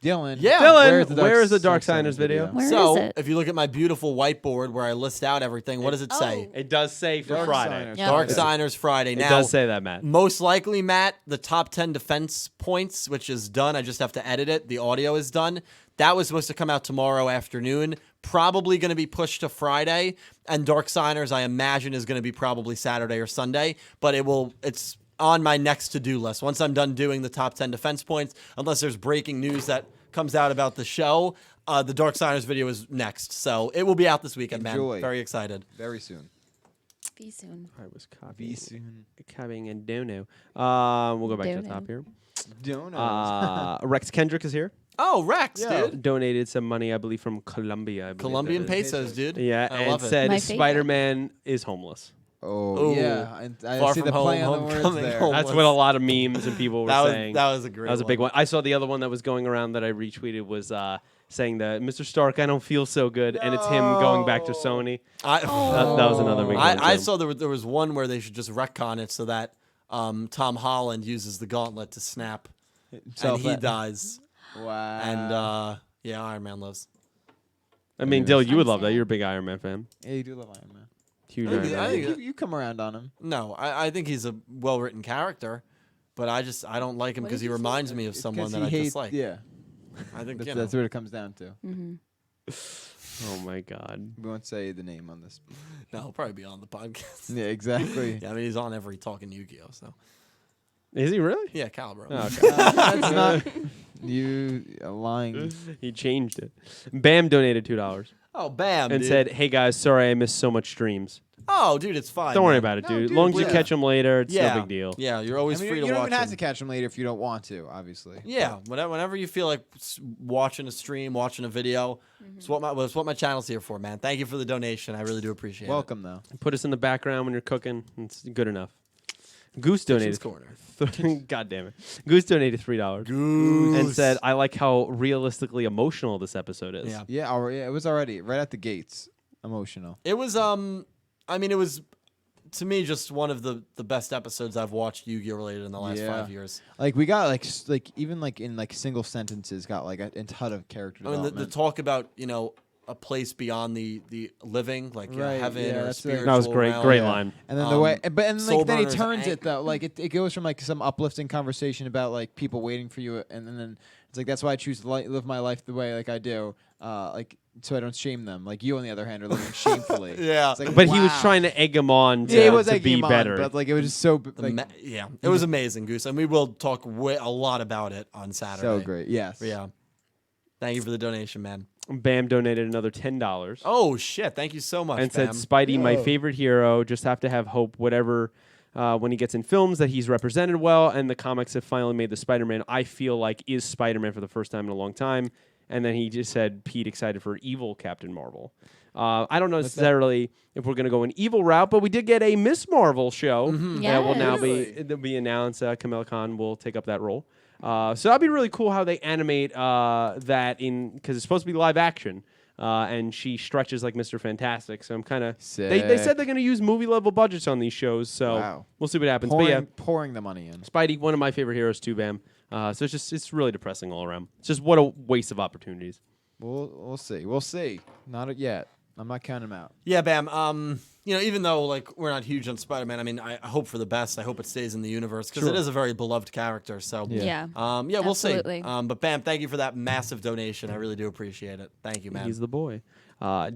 Dylan. Yeah. Dylan, where is the Dark Signers video? Where So, is it? if you look at my beautiful whiteboard where I list out everything, what does it say? Oh. It does say for Dark Friday. Signers. Yeah. Dark It Signers Friday. It Now, does say that, Matt. most likely, Matt, the top 10 defense points, which is done. I just have to edit it. The audio is done. That was supposed to come out tomorrow afternoon. Probably going to be pushed to Friday. And Dark Signers, I imagine, is going to be probably Saturday or Sunday. But it's on my next to-do list. Once I'm done doing the top 10 defense points, unless there's breaking news that comes out about the show, the Dark Signers video is next. So it will be out this weekend, Enjoy. man. Very excited. Very soon. Be soon. I was Be copying, soon. copying a dono. We'll go back to the Dono. top here. Donuts. Rex Kendrick is here. Oh, Rex, Yeah. dude. Donated some money, I believe, from Colombia. I believe Colombian that is. pesos, dude. Yeah, I and love it. said My favorite. Spider-Man is homeless. Oh Ooh. yeah, and I Far see from the home, play on the words homecoming there. home. That's what a lot of memes and people were That saying. was a great That was a big one. I saw the other one that was going around that I retweeted was saying that Mr. Stark, I don't feel so good, and it's him going back to Sony. I, That was another big one. I too. saw there was one where they should just retcon it so that Tom Holland uses the gauntlet to snap and he dies. Wow. And yeah, Iron Man lives. I mean, Dill, you would love that. You're a big Iron Man fan. yeah, you do love Iron Man. Huge I think- Iron Man. I think- You come around on him. No, I think he's a well written character, but I don't like him because he reminds me of It's someone 'cause that he I hates- dislike. Yeah, I think that's what it comes down to. Mm-hmm. Oh my God. We won't say the name on this. no, he'll probably be on the podcast. Yeah, exactly. Yeah, I mean he's on every talking Yu-Gi-Oh. So Is he really? yeah, Calibro. Oh, okay. That's not you lying. He changed it. Bam donated $2 Oh, bam! and dude. said, "Hey guys, sorry I missed so much streams. "Oh, dude, it's fine. Don't worry man. about it, No, dude. As dude, long as you yeah. catch them later, it's Yeah, no big deal." Yeah, you're always I mean, free you to don't watch even have them. to catch them later if you don't want to, obviously. Yeah, whenever you feel like watching a stream, watching a video, it's what my channel's here for, man. Thank you for the donation. I really do appreciate Welcome though. Put us in the background when you're cooking. It's good enough. Goose it. donated. Kitchen's corner. God damn it. Goose donated $3 and said, "I like how realistically emotional this episode is." Yeah. Yeah, it was already right at the gates. Emotional. It was I mean it was to me, just one of the best episodes I've watched Yu-Gi-Oh related in the last 5 years. Like we got like even like in like single sentences got like a ton of character I mean, development. the talk about a place beyond the living, like Right, heaven yeah, or that's spiritual. That was great. realm. Great line. And then the way, Soul like then he Burner's turns it ang- though, like it goes from like some uplifting conversation about like people waiting for you, and then it's like that's why I choose to live my life the way like I do, like so I don't shame them. Like you, on the other hand, are living shamefully. Yeah. It's like, But he was wow. trying to egg him on to, Yeah, he was to egging be him on, better. but like it was just so like It was amazing, Goose, and we will talk a lot about it on Saturday. so great. Yes. Yeah. Thank you for the donation, man. Bam donated another $10. Oh shit! Thank you so much, And Bam. said, Spidey, my favorite hero. Just have to have hope, whatever, when he gets in films, that he's represented well. And the comics have finally made the Spider-Man I feel like is Spider-Man for the first time in a long time. And then he just said, Pete, excited for evil Captain Marvel. I don't know necessarily if we're going to go an evil route, but we did get a Miss Marvel show that will now be announced. Kamala Khan will take up that role. So that'd be really cool how they animate that because it's supposed to be live action. And she stretches like Mr. Fantastic. So I'm kind of... They said they're going to use movie-level budgets on these shows, so Wow. we'll see what happens. But yeah, Pouring the money in. Spidey, one of my favorite heroes too, Bam. So it's really depressing all around. It's just what a waste of opportunities. We'll see. We'll see. Not yet. I'm not counting them out. Yeah, Bam. Even though like we're not huge on Spider-Man, I mean, I hope for the best. I hope it stays in the universe because it is a very beloved character. So Yeah. we'll see. Absolutely. But Bam, thank you for that massive donation. I really do appreciate it. Thank you, man. He's the boy.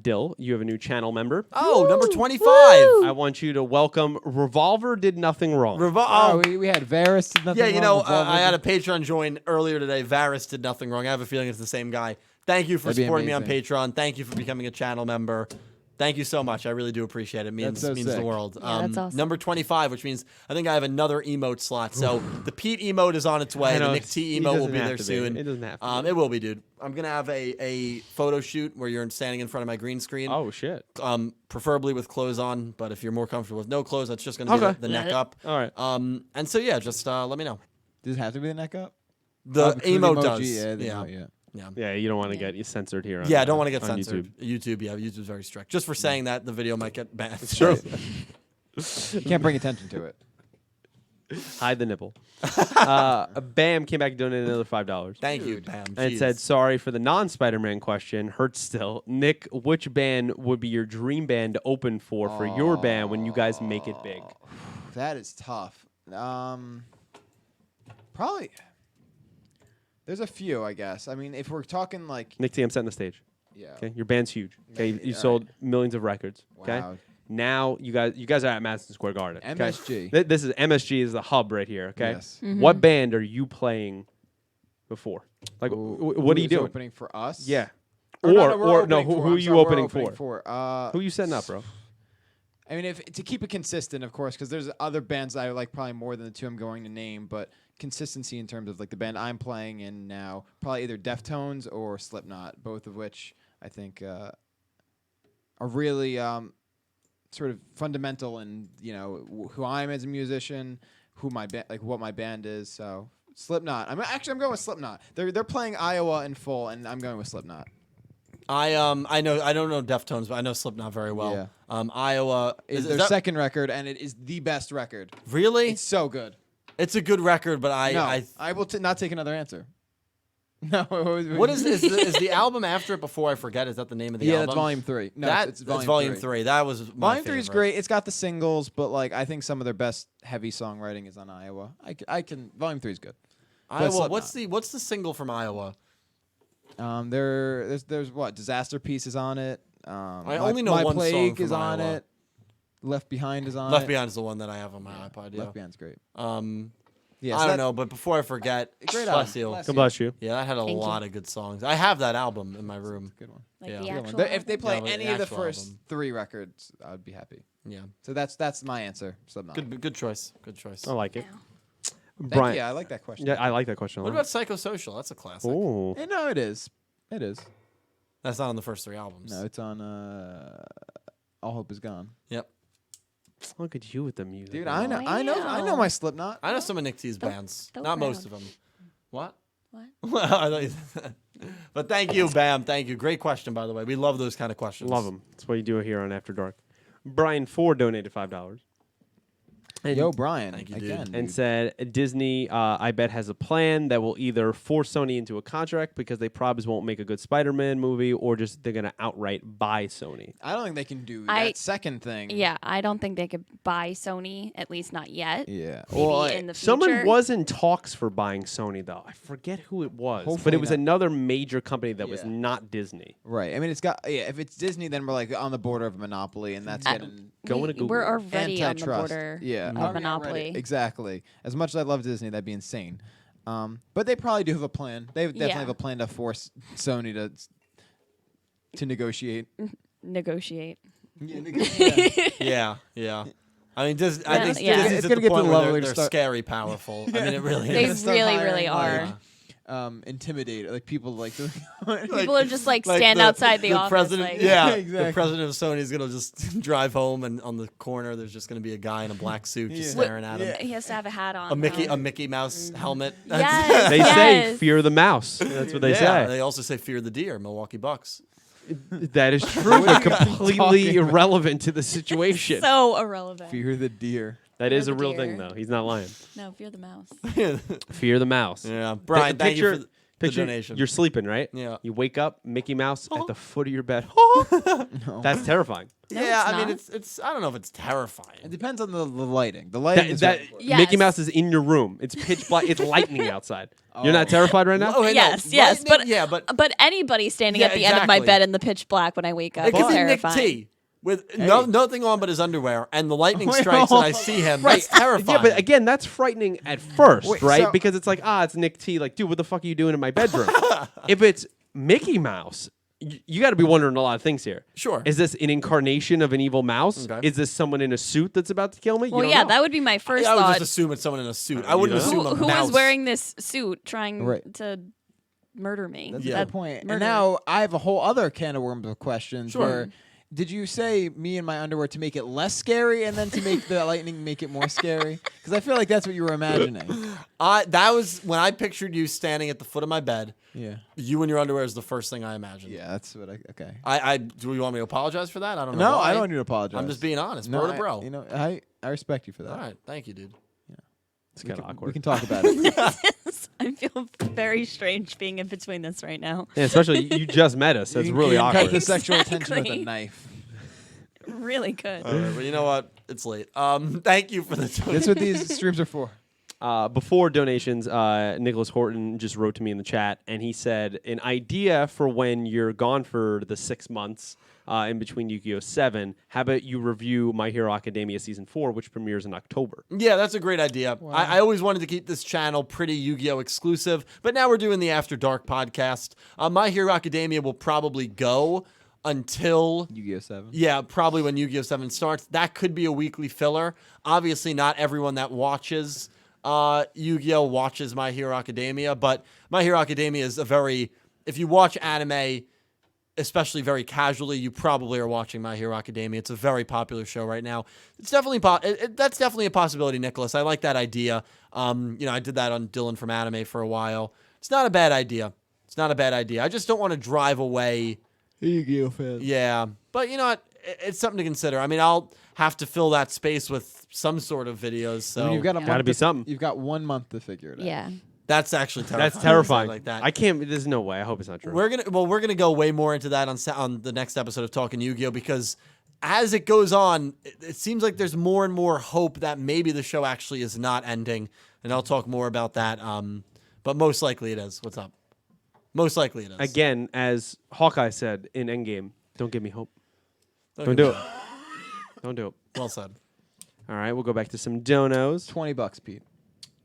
Dill, you have a new channel member. Oh, number 25. I want you to welcome Revolver Did Nothing Wrong. We had Varys did nothing Yeah, wrong. Revolver I had a did- Patreon join earlier today. Varys did nothing wrong. I have a feeling it's the same guy. Thank you for That'd be supporting me on amazing. Patreon. Thank you for becoming a channel member. Thank you so much. I really do appreciate it. It means, That's so means the sick. world. Yeah, that's awesome. Number 25, which means I think I have another emote slot. So the Pete emote is on its way. I know, The Nick T it emote will doesn't be have there to be. soon. It doesn't have to be. It will be, dude. I'm going to have a photo shoot where you're standing in front of my green screen. Oh, shit. Preferably with clothes on, but if you're more comfortable with no clothes, that's just going to be Okay. the neck up. All right. And so, yeah, just let me know. Does it have to be the neck up? The For the emote emoji, does. Yeah. the Yeah. emote, yeah. Yeah. Yeah, you don't want to get censored here. Yeah, I don't want to get on censored. YouTube. YouTube's very strict. Just for saying that, the video might get banned. Sure. You can't bring attention to it. Hide the nipple. Bam came back and donated another $5. Thank you, Bam. And it said, sorry for the non-Spider-Man question. Hurts still. Nick, which band would be your dream band to open for your band when you guys make it big? That is tough. Probably. There's a few, I guess. I mean, if we're talking like, Nick T, I'm setting the stage. yeah. Okay, your band's huge. Okay, Yeah, you all sold millions of records. Okay, Wow. now you guys are at Madison Square Garden. Okay? MSG. This is MSG is the hub right here. Okay, Yes. what band are you playing before? Like, what are you Who's doing? Opening for us? Yeah, Or no, we're or opening no, for- who I'm are you sorry, we're opening opening for? Who you setting up, bro? I mean, if to keep it consistent, of course, because there's other bands I like probably more than the two I'm going to name, but consistency in terms of like the band I'm playing in now, probably either Deftones or Slipknot, both of which I think are really sort of fundamental in who I am as a musician, who my what my band is. So Slipknot. I'm going with Slipknot. They're playing Iowa in full, and I'm going with Slipknot. I don't know Deftones, but I know Slipknot very well. Yeah. Iowa Is their second record, and it is the best record. Really? It's so good. It's a good record, but I will not take another answer. No. What is the album after it? Before I forget, is that the name of the album? Yeah, that's Volume 3. No, That's Volume 3. That was my Volume 3 is favorite. great. It's got the singles, but like I think some of their best heavy songwriting is on Iowa. Volume 3 is good. Iowa. Slipknot. What's the single from Iowa? There's what Disaster Piece is on it. I only know My one Plague song from is on Iowa. it. Left Behind is on Left it. Behind is the one that I have on my iPod. Yeah. Left Behind's great. Yeah, I don't know, but before I forget, Great bless album. you. Bless God bless you. Yeah, that had a Thank you. lot of good songs. I have that album in my room. Good one. Like Yeah. the Good Good one. actual. If they play Yeah, but any the of the actual first album. 3 records, I'd be happy. Yeah, So that's my answer. Slipknot. good choice. Good choice. I like it. Thank Brian, you. I like that question. yeah, I like that question. a What lot. about Psychosocial? That's a classic. Ooh. No, it is. It is. That's not on the first 3 albums. No, it's on All Hope Is Gone. Yep. Look at you with the music. Dude, man. I know my Slipknot. I know some of Nick T's bands. don't Not most crowd. of them. What? What? Well, I thought you- but thank you, Bam. Thank you. Great question, by the way. We love those kind of questions. Love them. That's what you do here on After Dark. Brian Ford donated $5. And, Yo, Brian, Thank you, dude. again. and said Disney, I bet, has a plan that will either force Sony into a contract because they probably won't make a good Spider-Man movie, or just they're going to outright buy Sony. I don't think they can do I- that second thing. Yeah, I don't think they could buy Sony, at least not yet. Yeah. Maybe Well, in the future. Someone was in talks for buying Sony, though. I forget who it was, but Hopefully it was not. another major company that was Yeah. not Disney. right. I mean, it's got. Yeah. If it's Disney, then we're like on the border of monopoly, and that's getting Going to Google. We're already on the antitrust. border Yeah. of Already. monopoly. Exactly. As much as I love Disney, that'd be insane. But they probably do have a plan. They definitely Yeah. have a plan to force Sony to negotiate. Negotiate. Yeah. I mean, I Yeah, think yeah. Disney's It's at gonna the get to point the where level they're, to they're start- scary powerful. I mean, it really They is. Start really, hiring, really are. Intimidate like people like People are just like stand the- outside the office. president, like, yeah, Exactly. the president of Sony is gonna just drive home, and on the corner there's just gonna be a guy in a black suit just Yeah. staring at him. He has to have a hat on. A Mickey Mouse helmet. Yes. They say fear the mouse. That's what they yeah, say. they also say fear the deer. Milwaukee Bucks. That is true, but completely talking about? irrelevant to the situation. So irrelevant. fear the deer. That is Fear a the real thing, deer. though. He's not lying. No, fear the mouse. Fear the mouse. Yeah, Brian, thank you for the Picture donation. you're sleeping, right? Yeah. You wake up, Mickey Mouse at the foot of your bed. That's terrifying. No, yeah, it's I mean, not. it's. I don't know if it's terrifying. It depends on the lighting. The lighting is That what- Yes. Mickey Mouse is in your room. It's pitch black. It's lightning outside. You're not terrified right now? Oh, wait, no, Yes, lightning- but but anybody standing Yeah, at the end of my exactly. bed in the pitch black when I wake up It is could be Nick terrifying. T with nothing on but his underwear, and the lightning Wait, strikes, and I hold see him. Right. That's terrifying. Yeah, but again, that's frightening at first, Wait, right? so- Because it's like, it's Nick T. Like, dude, what the fuck are you doing in my bedroom? If it's Mickey Mouse, you got to be wondering a lot of things here. Sure. Is this an incarnation of an evil mouse? Okay. Is this someone in a suit that's about to kill me? You Well, don't yeah, know. that would be my first I would thought. just assume it's someone in a suit. I wouldn't know? assume a Who mouse. was wearing this suit trying Right. to murder me? That's Yeah. a good point. And murder. now I have a whole other can of worms of questions. Sure. Where did you say me and my underwear to make it less scary, and then to make the lightning make it more scary? Because I feel like that's what you were imagining. That was when I pictured you standing at the foot of my bed. Yeah. You in your underwear is the first thing I imagined. Yeah, that's what I. Okay. I do you want me to apologize for that? I don't know. No, why. I don't need to apologize. I'm just being honest, No, bro to bro. You know, I respect you for that. All right, thank you, dude. It's kind of awkward. We can talk about it. I feel very strange being in between this right now. Yeah, especially you just met us. So it's You really can cut awkward. the sexual tension with a Exactly. knife. Really good. All right, well, you know what? It's late. Thank you for the That's what these streams are for. Before donations, Nicholas Horton just wrote to me in the chat, and he said, an idea for when you're gone for the 6 months in between Yu-Gi-Oh! 7, how about you review My Hero Academia Season 4, which premieres in October? Yeah, that's a great idea. I always wanted to keep this channel pretty Yu-Gi-Oh! Exclusive, but now we're doing the After Dark podcast. My Hero Academia will probably go until Yu-Gi-Oh! 7. yeah, probably when Yu-Gi-Oh! 7 starts. That could be a weekly filler. Obviously, not everyone that watches Yu-Gi-Oh! Watches My Hero Academia, but My Hero Academia is if you watch anime, especially very casually, you probably are watching My Hero Academia. It's a very popular show right now. It's definitely that's definitely a possibility, Nicholas. I like that idea. I did that on Dylan from Anime for a while. It's not a bad idea. I just don't want to drive away. Yu-Gi-Oh! fans. Yeah, but you know what? It's something to consider. I mean, I'll have to fill that space with some sort of videos. So I mean, you've got a Gotta month be to- something. You've got 1 month to figure it out. Yeah. that's actually terrifying. That's terrifying. Like that. I can't. There's no way. I hope it's not true. We're gonna go way more into that on the next episode of Talking Yu-Gi-Oh! Because as it goes on, it seems like there's more and more hope that maybe the show actually is not ending, and I'll talk more about that. But most likely it is. What's up? Most likely it is. Again, as Hawkeye said in Endgame, don't give me hope. Don't do it. Don't do it. Well said. All right, we'll go back to some donos. $20, Pete.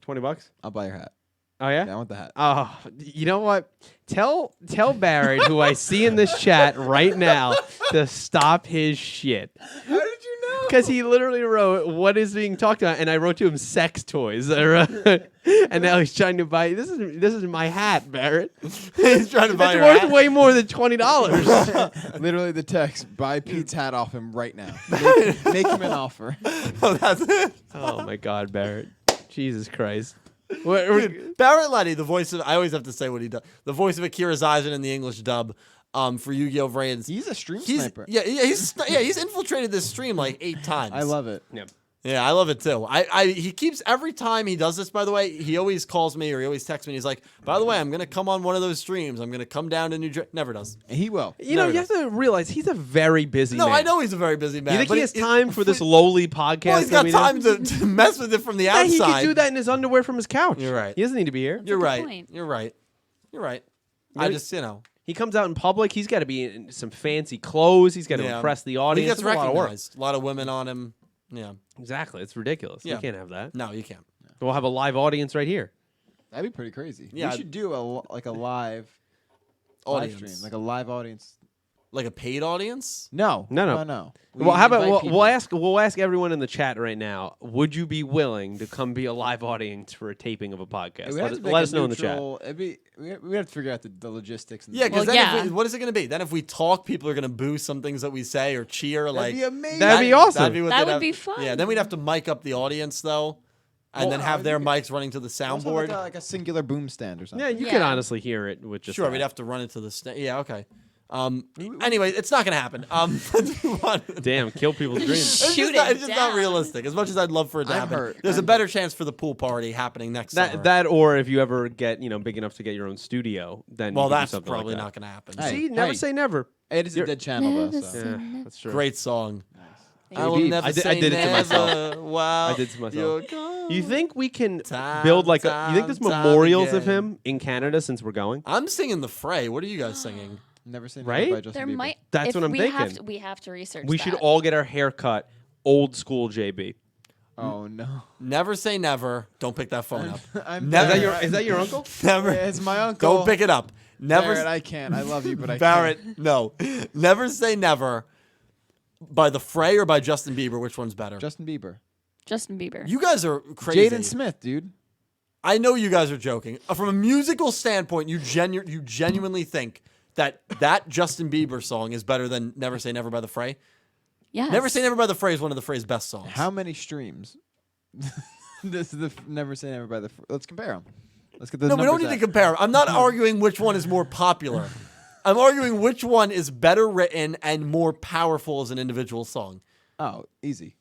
$20. I'll buy your hat. Oh yeah. Yeah, I want the hat. Oh, you know what? Tell Barrett, who I see in this chat right now, to stop his shit. How did you know? Because he literally wrote, "What is being talked about?" And I wrote to him, "Sex toys." And now he's trying to buy. This is my hat, Barrett. He's trying to buy It's your worth hat. way more than $20. Literally the text, buy Pete's hat off him right now. Make him an offer. Oh, that's it. Oh my God, Barrett! Jesus Christ! Dude, Barrett Letty, the voice of I always have to say what he does. The voice of Akira Zazen in the English dub for Yu-Gi-Oh! Vrains. He's a stream He's sniper. he's infiltrated this stream like 8 times. I love it. Yeah. Yeah, I love it too. He keeps every time he does this. By the way, he always calls me or he always texts me. He's like, "By the way, I'm gonna come on one of those streams. I'm gonna come down to New Jersey." Never does. He will. You know, Never you have to realize he's a very busy No, man. I know he's a very busy man. You think but he has time for this lowly podcast? Well, he's got that we time do? to mess with it from the Yeah, he outside. could do that in his underwear from his couch. You're right. He doesn't need to be here. You're good right. point. You're right. You're right. Yeah. I just, you know. He comes out in public. He's got to be in some fancy clothes. He's got to Yeah. impress the He audience. gets It's a lot of work. recognized. A lot of women on him. Yeah. Exactly. It's ridiculous. Yeah. You can't have that. No, you can't. We'll have a live audience right here. That'd be pretty crazy. Yeah. We should do a live Audience. stream, like a live audience. Like a paid audience? No. No. We Well, how about invite people. we'll ask everyone in the chat right now. Would you be willing to come be a live audience for a taping of a podcast? It would have to be Let like us know in the chat. neutral- we have to figure out the logistics. And Yeah, because Well, then yeah. what is it going to be? Then if we talk, people are going to boo some things that we say or cheer. that'd Like be amazing. That'd be awesome. That'd be what That they'd would have- be fun. Yeah, then we'd have to mic up the audience though, and Well, then have their you mics running to the Also soundboard. like a singular boom stand or something. Yeah, you Yeah. can honestly hear it with just Sure, that. we'd have to run it to the Yeah, okay. Anyway, it's not going to happen. Let's move on. Damn, kill people's dreams. It's Shoot just, not, it it's just not down. realistic. As much as I'd love for it to I'm happen, hurt. there's a I'm better chance for the pool party happening next summer. That or if you ever get big enough to get your own studio, then well, you could do that's something probably like not going to happen. Hey. See, never say never. It is a dead channel though. Never So. say- Yeah, that's true. Great song. Thank I you. will Beeps. never I did- say I did it to never. myself. Wow. I did it to myself. You're gone. You think we can Time, build like a? You think there's time memorials of again. him in Canada since we're going? I'm singing The Fray. What are you guys singing? Never seen Right? by Justin There Bieber. might. That's if what I'm we thinking. Have to, we have to research. We that. should all get our hair cut old school JB. Oh no. Never say never. Don't pick that phone up. I'm Never- Is that your uncle? Never. It's my uncle. Don't pick it up. Never. Barrett, I can't. I love you, but I Barrett, can't. no. Never say never. By The Fray or by Justin Bieber? Which one's better? Justin Bieber. Justin Bieber. You guys are crazy. Jaden Smith, dude. I know you guys are joking. From a musical standpoint, you genuinely think that Justin Bieber song is better than Never Say Never by The Fray? Yes. Never Say Never by The Fray is one of The Fray's best songs. How many streams? This is the Never Say Never by the. Let's compare them. Let's get the No, we don't numbers need to out. compare. I'm not arguing which one is more popular. I'm arguing which one is better written and more powerful as an individual song. Oh, easy.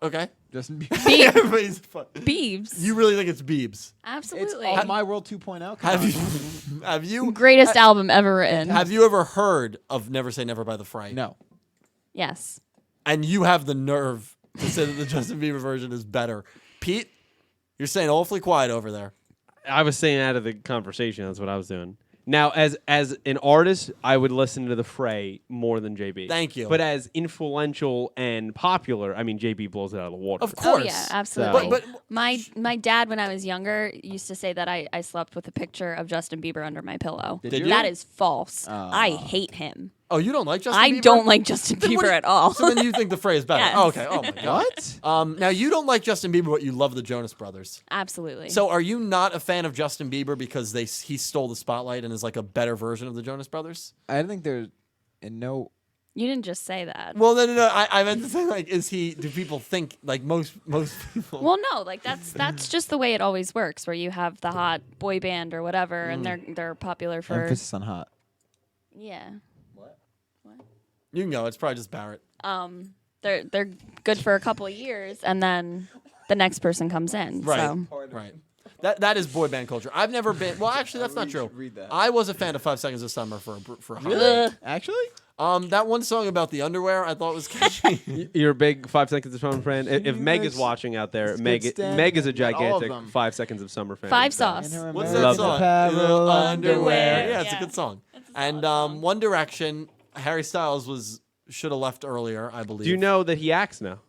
Okay. Justin Bieber. Beebs. Everybody's fun. Beebs. You really think it's Biebs? It's Absolutely. all My World 2.0. Come Have on. you? Have you? Greatest album ever written. Have you ever heard of Never Say Never by The Fray? No. Yes. And you have the nerve to say that the Justin Bieber version is better. Pete, you're saying awfully quiet over there. I was saying out of the conversation. That's what I was doing. Now, as an artist, I would listen to The Fray more than JB. Thank you. But as influential and popular, I mean, JB blows it out of the water. Of course. Oh yeah, absolutely. But my dad, when I was younger, used to say that I slept with a picture of Justin Bieber under my pillow. Did you? That is false. Oh. I hate him. oh, you don't like Justin Bieber? I don't like Justin Then what Bieber do you- at all. So then you think The Fray is better? Yes. Oh, okay. Oh my god. What? Now you don't like Justin Bieber, but you love the Jonas Brothers. Absolutely. So are you not a fan of Justin Bieber because he stole the spotlight and is like a better version of the Jonas Brothers? I think there's no. you didn't just say that. Well, no. I meant to say like, do people think like most people? Well, no, like that's just the way it always works, where you have the hot boy band or whatever, and they're popular for Emphasis on hot. yeah. You can go. It's probably just Barrett. They're good for a couple of years, and then the next person comes in. Right. So. Right. That is boy band culture. I've never been. Well, actually, that's not true. read that. I was a fan of 5 Seconds of Summer for a hot Ugh. Actually? That one song about the underwear I thought was catchy. You're a big 5 Seconds of Summer fan. If Meg is That's- watching out there, that's Meg good stuff. Meg is a Not all of gigantic them. 5 Seconds of Summer fan. Five So- sauce. What's Love that song? Apparel Underwear. Yeah, it's a Yeah. good song. It's a And solid song. One Direction, Harry Styles should have left earlier, I believe. Do you know that he acts now?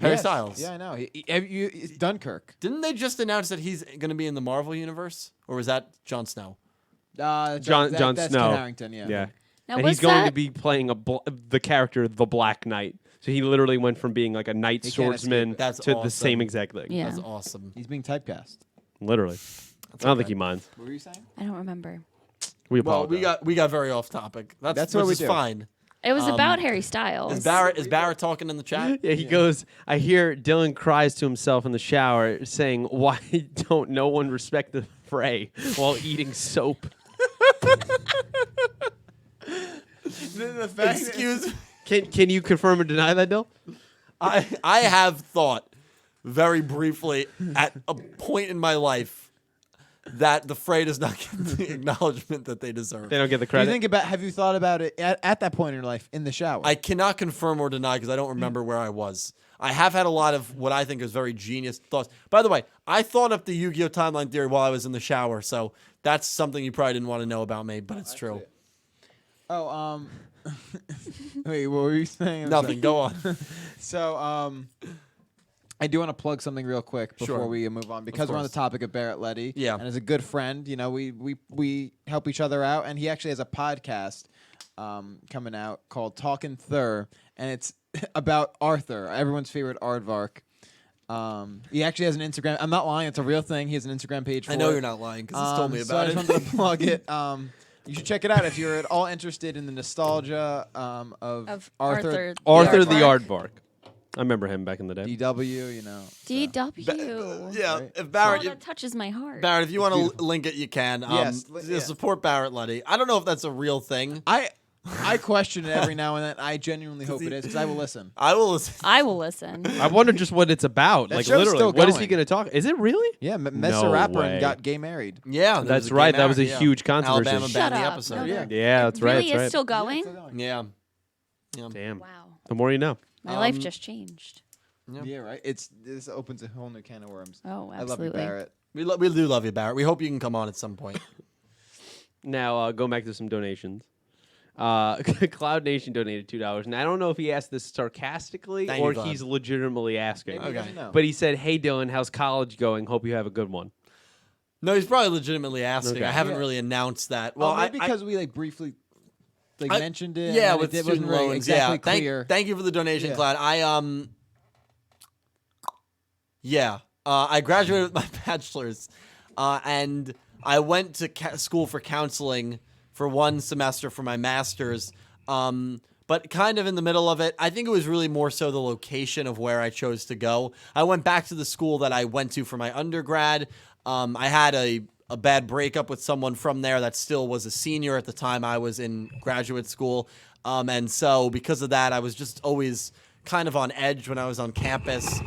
Harry Yes. Styles? Yeah, I know. It's Dunkirk. Didn't they just announce that he's going to be in the Marvel universe, or was that Jon Snow? Jon that's Snow. Kit Harington, yeah. Yeah. Now, And was he's going that to be playing the character, the Black Knight. So he literally went from being like a knight He can't swordsman escape it. That's to the awesome. same exact thing. Yeah. That's awesome. He's being typecast. Literally. I don't think he minds. What were you saying? I don't remember. We Well, apologize. we got very off topic. That's which what we is do. fine. It was about Harry Styles. Is Barrett talking in the chat? Yeah, he goes, I hear Dylan cries to himself in the shower saying, why don't no one respect the Fray while eating soap? Excuse me. Can you confirm or deny that, Dill? I have thought very briefly at a point in my life that the fray does not get the acknowledgement that they deserve. They don't get the Do credit. have you thought about it at that point in your life in the shower? I cannot confirm or deny because I don't remember where I was. I have had a lot of what I think is very genius thoughts. By the way, I thought up the Yu-Gi-Oh! Timeline theory while I was in the shower, so that's something you probably didn't want to know about me, but it's true. Oh, wait, what were you saying? I'm Nothing. Go on. So, I do want to plug something real quick before Sure. we move on because we're on the course. topic of Barrett Letty. Yeah. And as a good friend, you know, we help each other out, and he actually has a podcast coming out called Talkin' Thur, and it's about Arthur, everyone's favorite aardvark. He actually has an Instagram. I'm not lying; it's a real thing. He has an Instagram page. I know you're not lying because he's told me So I about just it. wanted to plug it. You should check it out if you're at all interested in the nostalgia of Arthur Arthur the Aardvark. Aardvark. I remember him back in the day. DW. You know, DW. Yeah, Right. if Barrett, Oh, that touches my heart. Barrett, if you want to link it, you can. Yes, to support Barrett Letty. I don't know if that's a real thing. I question it every now and then. I genuinely hope it is because I will listen. I will listen. I will listen. I wonder just what it's about. That Like show's literally, still what is he going. going to talk? Is it really? Yeah, met No a rapper way. and got gay married. Yeah, there That's was a right. gay That was a marriage, yeah. huge controversy. Alabama Shut banned the up. episode. No, Yeah. Yeah, that's right. Really That's is right. still going? Still going. Yeah. Damn. Wow. The more you know. My life just changed. Yeah, right. This opens a whole new can of worms. Oh, I love you, absolutely. Barrett. We do love you, Barrett. We hope you can come on at some point. Now, go back to some donations. Cloud Nation donated $2, and I don't know if he asked this sarcastically Thank you, or Cloud. he's legitimately asking. Maybe he Okay. doesn't know. But he said, "Hey Dylan, how's college going? Hope you have a good one." No, he's probably legitimately asking. Okay. I haven't Yeah. really announced that. Well, maybe I- because we like briefly I- mentioned it. yeah, and with it student wasn't really loans. exactly Yeah, clear. thank you for the donation, Yeah. Cloud. I graduated with my bachelor's, and I went to school for counseling for one semester for my master's. But kind of in the middle of it, I think it was really more so the location of where I chose to go. I went back to the school that I went to for my undergrad. I had a bad breakup with someone from there that still was a senior at the time I was in graduate school. And so because of that, I was just always kind of on edge when I was on campus.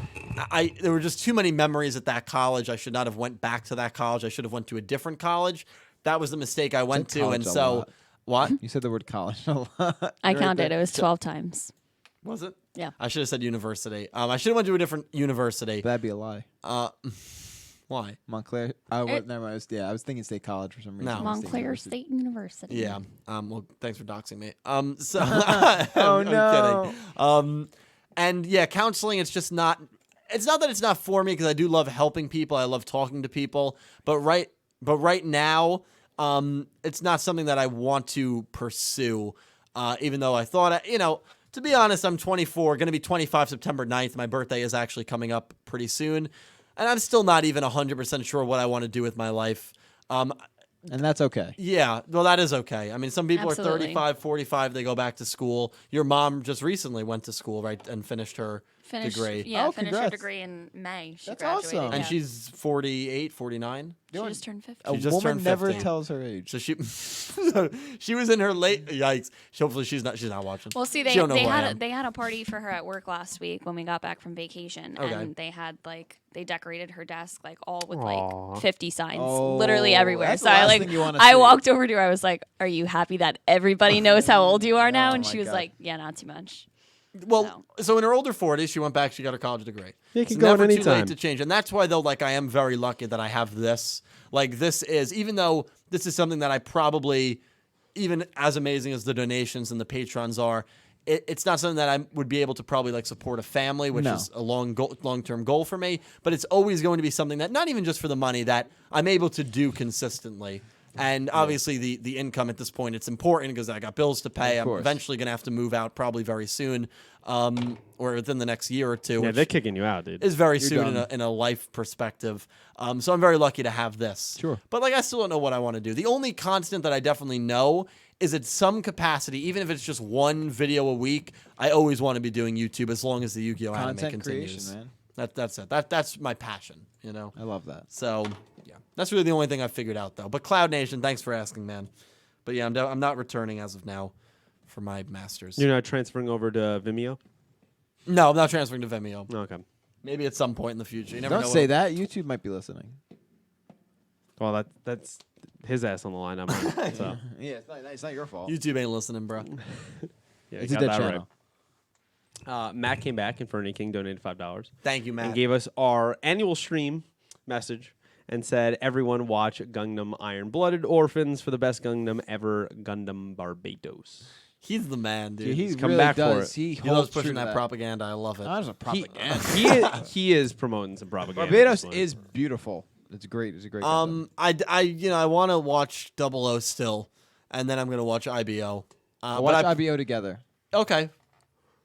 There were just too many memories at that college. I should not have went back to that college. I should have went to a different college. That was the mistake I went to. college And a so lot. what? You said the word college a lot. I Right counted. there. It was 12 times. Was it? Yeah. I should have said university. I should have went to a different university. That'd be a lie. Why? Montclair. Never mind. I was thinking State College for some reason. No. State Montclair University. State University. Yeah. Well, thanks for doxing me. So Oh, I'm no. kidding. And yeah, counseling. It's just not. It's not that it's not for me because I do love helping people. I love talking to people. But right now, it's not something that I want to pursue. Even though I thought, to be honest, I'm 24, going to be 25 September 9th. My birthday is actually coming up pretty soon. And I'm still not even 100% sure what I want to do with my life. And that's okay. Yeah, well, that is okay. I mean, some people Absolutely. are 35, 45, they go back to school. Your mom just recently went to school, right, and finished her degree. Yeah, Oh, finished her congrats. degree in May. She That's graduated. awesome. And yeah. she's 48, 49. She just turned 50. A She just woman turned never 50. tells her age. So she was in her late yikes. Hopefully she's not watching. Well, see, She don't know who I am. they had a party for her at work last week when we got back from vacation, Okay. and they had they decorated her desk all with Aw. 50 signs, Oh, literally everywhere. that's So the I last thing you wanna I see. walked over to her. I was like, "Are you happy that everybody knows how old you are now?" Oh And my she was God. like, "Yeah, not too much." Well, so in her older 40s, she went back. She got her college degree. You It's can go at never any too time. late to change, and that's why though. I am very lucky that I have this. This is even though this is something that I probably, even as amazing as the donations and the patrons are, it's not something that I would be able to probably support a family, which No. is a long-term goal for me. But it's always going to be something that not even just for the money that I'm able to do consistently. And obviously the income at this point, it's important because I got bills to pay. Of I'm course. eventually going to have to move out probably very soon, or within the next year or two. Yeah, which they're kicking you out, dude. is very You're soon done. in a life perspective. So I'm very lucky to have this. Sure. But I still don't know what I want to do. The only constant that I definitely know is at some capacity, even if it's just one video a week, I always want to be doing YouTube as long as the Yu-Gi-Oh anime Content continues. creation, man. That's it. That's my passion, I love that. So, yeah. That's really the only thing I've figured out, though. But Cloud Nation, thanks for asking, man. But yeah, I'm not returning as of now for my master's. You're not transferring over to Vimeo? No, I'm not transferring to Vimeo. Okay. Maybe at some point in the future. You never Don't know say that. YouTube might be listening. Well, that's his ass on the line, not mine. So Yeah, it's not your fault. YouTube ain't listening, bro. yeah, It's you a got dead that channel. right. Matt came back, Inferno King donated $5 Thank you, and Matt. gave us our annual stream message and said, "Everyone watch Gundam Iron Blooded Orphans for the best Gundam ever, Gundam Barbados." He's the man, dude. Dude, he He's come really back for does. it. He He loves holds pushing true to that propaganda. I love it. That was a propaganda. He is promoting some propaganda. Barbados at this point. is beautiful. It's great. It's a great. I want to watch 00 still, and then I'm gonna watch IBO. We'll watch IBO together. Okay.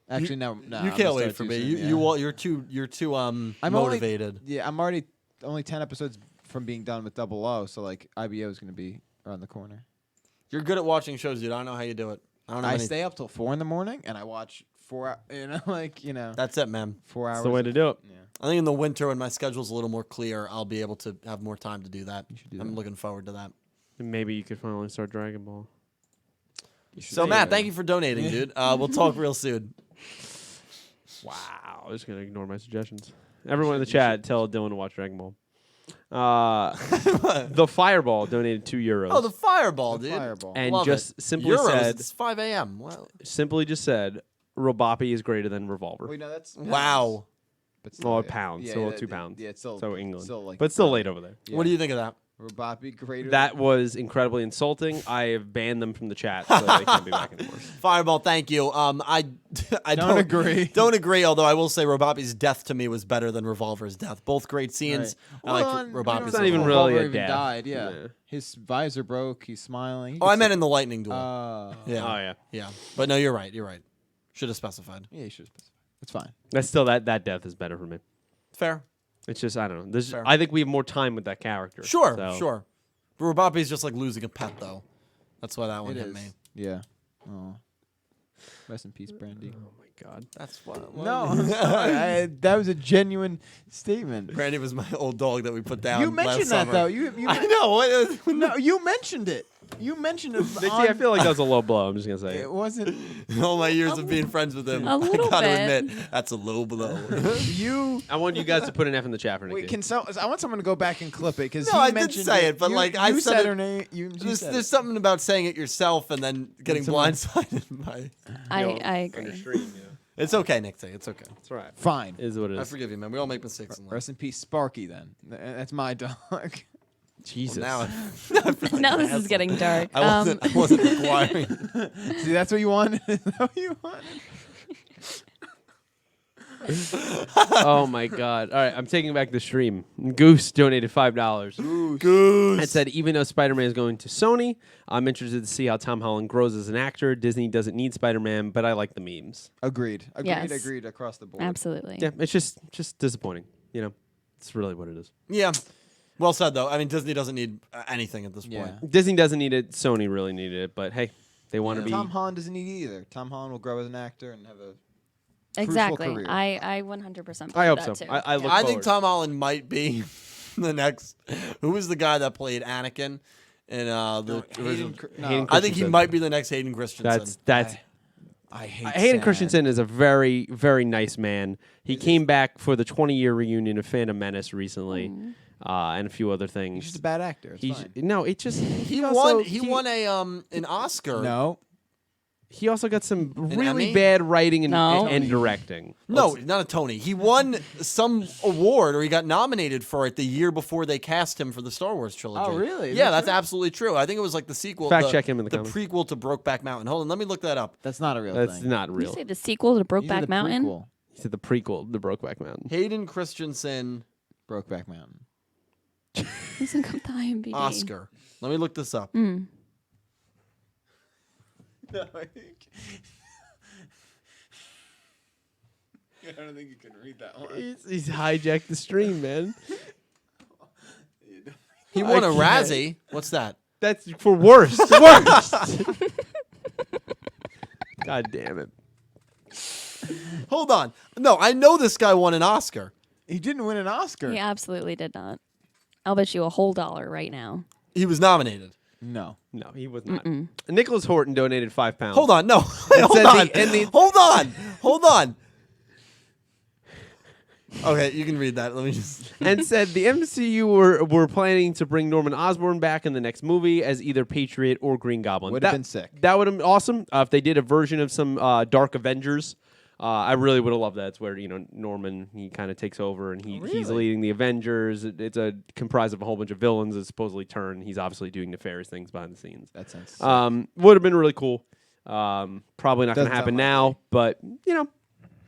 Actually, no. You I'm can't gonna wait start for too me. soon, You're too I'm motivated. I'm already only 10 episodes from being done with 00, so like IBO is gonna be around the corner. You're good at watching shows, dude. I don't know how you do it. I don't know. I stay up till 4 a.m. and I watch 4 hours. That's it, man. 4 hours. That's the way to do it. Yeah. I think in the winter when my schedule's a little more clear, I'll be able to have more time to do that. You should do I'm that. looking forward to that. And maybe you could finally start Dragon Ball. So Matt, thank you for donating, dude. We'll talk real soon. Wow, I'm just gonna ignore my suggestions. Everyone in the chat, tell Dylan to watch Dragon Ball. The Fireball donated €2. Oh, the fireball, dude. Fireball. and Love just it. simply Euros, said, it's 5 a.m. Wow. simply just said, Robopi is greater than Revolver. Wait, no, that's Wow. But Oh, yeah. pounds. Yeah, So yeah, 2 pounds. Yeah, it's still So England. Still like but still late over there. Yeah. What do you think of that? Robopi greater. That was incredibly insulting. I have banned them from the chat, so they can't be back anymore. Fireball, thank you. I Don't agree. Don't agree. Although I will say, Robopi's death to me was better than Revolver's death. Both great scenes. Right. I Well, like and Robopi's. It's not even Revolver really a even death. died. Yeah. Yeah. His visor broke. He's smiling. Oh, I meant in the lightning duel. Yeah. Oh yeah, Yeah, but no, you're right. You're right. Should have specified. Yeah, you should specify. It's fine. that's still that death is better for me. Fair. It's just I don't know. Fair. I think we have more time with that character. Sure. so. Sure. But Robopi's just like losing a pet, though. That's why that one It hit is. me. Yeah. Oh. Rest in peace, Brandy. Oh my god. That's why. No, I'm sorry. That was a genuine statement. Brandy was my old dog that we put down. You mentioned last that summer. though. You I know. no, you mentioned it. You mentioned it. Nikki, I feel like that was a low blow. I'm just gonna say. it wasn't All my years of being friends with him, A little I gotta bit. admit, that's a low blow. you. I want you guys to put an F in the chat for Nikki. Wait, I want someone to go back and clip it because No, I did mentioned say it, but, you, like, you I said said it- her name. You said There's it. something about saying it yourself and then getting Someone- blindsided by. I Under agree. stream, yeah. It's okay, Nick. It's okay. That's right. Fine. Is what it I is. forgive you, man. We all make mistakes in life. Rest in peace, Sparky. Then that's my dog. Jesus. Now, I feel like Now an this is asshole. getting dark. I wasn't requiring. See, that's what you wanted. Is that what you wanted? Oh my god. All right, I'm taking back the stream. Goose donated $5. Goose. It said, even though Spider-Man is going to Sony, I'm interested to see how Tom Holland grows as an actor. Disney doesn't need Spider-Man, but I like the memes. Agreed. Yes. Agreed across the board. Absolutely. Yeah, it's just disappointing. You know, it's really what it is. Yeah. Well said, though. I mean, Disney doesn't need anything at this Yeah. point. Disney doesn't need it. Sony really needed it. But hey, they want to Yeah. be. Tom Holland doesn't need it either. Tom Holland will grow as an actor and have a Exactly. career. I 100% I hope that so. too. I look I forward. think Tom Holland might be the next. Who was the guy that played Anakin in the original? Hayden I think he Christensen. might be the next Hayden Christensen. That's. I hate Hayden Sam. Christensen is a very, very nice man. He came back for the 20-year reunion of Phantom Menace recently, and a few other He's things. just a bad actor. It's fine. No, it just he also- won. He won a an Oscar. No. He also got some really Emmy? bad writing and, No. and directing. No, not a Tony. He won some award, or he got nominated for it the year before they cast him for the Star Wars trilogy. Oh, really? Is Yeah, that that's true? absolutely true. I think it was like the sequel. Fact the, check him in the the comments. prequel to Brokeback Mountain. Hold on, let me look that up. That's not a real That's thing. not You real. say the sequel to These are Brokeback the Mountain? prequel. He said the prequel, the Brokeback Mountain. Hayden Christensen Brokeback Mountain. Doesn't come to IMDb. Oscar. Let me look this up. Mm. I don't think you can read that one. He's hijacked the stream, man. He won a can't. Razzie. What's that? That's for worst. Worst. God damn it. Hold on. No, I know this guy won an Oscar. He didn't win an Oscar. He absolutely did not. I'll bet you a whole $1 right now. He was nominated. No. No, he was not. Nicholas Horton donated £5. Hold on. No. Hold said on. the- and the- Hold on. Hold on. Okay, you can read that. Let me just. And said the MCU were planning to bring Norman Osborn back in the next movie as either Patriot or Green Goblin. Would have been sick. That would have been awesome if they did a version of some Dark Avengers. I really would have loved that. It's where Norman he kind of takes over and he's leading the Avengers. It's comprised of a whole bunch of villains that supposedly turn. He's obviously doing nefarious things behind the scenes. That sounds. Would have been really cool. Probably not going to happen now, likely. but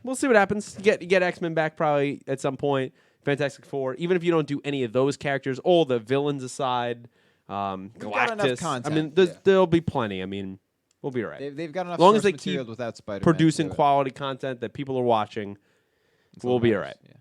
we'll see what happens. You get X-Men back probably at some point. Fantastic Four. Even if you don't do any of those characters, all the villains aside, Galactus. Content, there'll be plenty. I mean, we'll be all right. They've got enough. As long as they material keep without Spider-Man producing quality content that people are watching, we'll be all right. Yeah.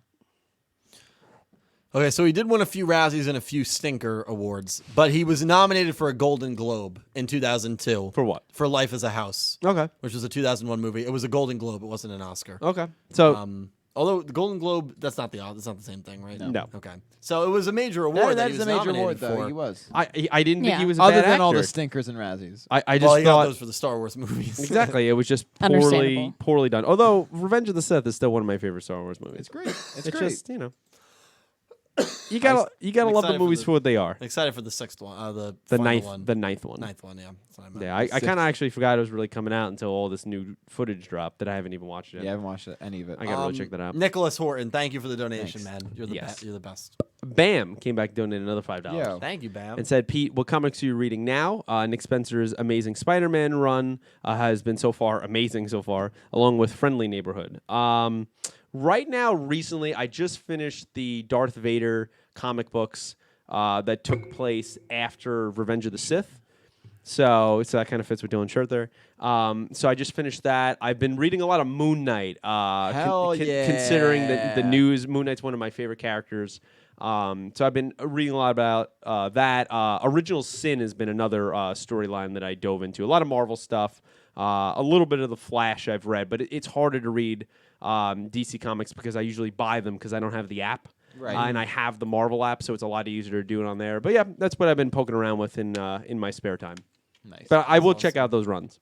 Okay, so he did win a few Razzies and a few Stinker awards, but he was nominated for a Golden Globe in 2002. For what? For Life as a House. Okay. Which was a 2001 movie. It was a Golden Globe. It wasn't an Oscar. Okay. So although the Golden Globe, that's not the same thing, right? No. Okay. So it was a major award. That he is was a major nominated award, though. for. He was. I didn't think he was a Other bad than all the actor. stinkers and Razzies. I just Well, he got thought those for the Star Wars movies. exactly. It was just Understandable. poorly done. Although Revenge of the Sith is still one of my favorite Star Wars movies. It's great. It's It's great. just you gotta I'm love the excited movies for for what they are. I'm excited for the sixth one. The final ninth one. the ninth one. Ninth one, yeah. That's what I meant. Yeah, I kind of actually forgot it was really coming out until all this new footage dropped that I haven't even watched yet. Yeah, I haven't watched any of it. I gotta really check that out. Nicholas Horton, thank you for the donation, Thanks. man. You're the Yes. best. You're the best. Bam came back donated another $5. Yeah. Thank you, Bam. And said, Pete, what comics are you reading now? Nick Spencer's Amazing Spider-Man run has been amazing so far, along with Friendly Neighborhood. Right now, recently, I just finished the Darth Vader comic books that took place after Revenge of the Sith. So that kind of fits with Dylan's shirt there. So I just finished that. I've been reading a lot of Moon Knight. Considering the news, Moon Knight's one of my favorite characters. So I've been reading a lot about that. Original Sin has been another storyline that I dove into. A lot of Marvel stuff. A little bit of The Flash I've read, but it's harder to read DC Comics because I usually buy them because I don't have the app. Right. And I have the Marvel app, so it's a lot easier to do it on there. But yeah, that's what I've been poking around with in my spare time. Nice. But I will check out those runs.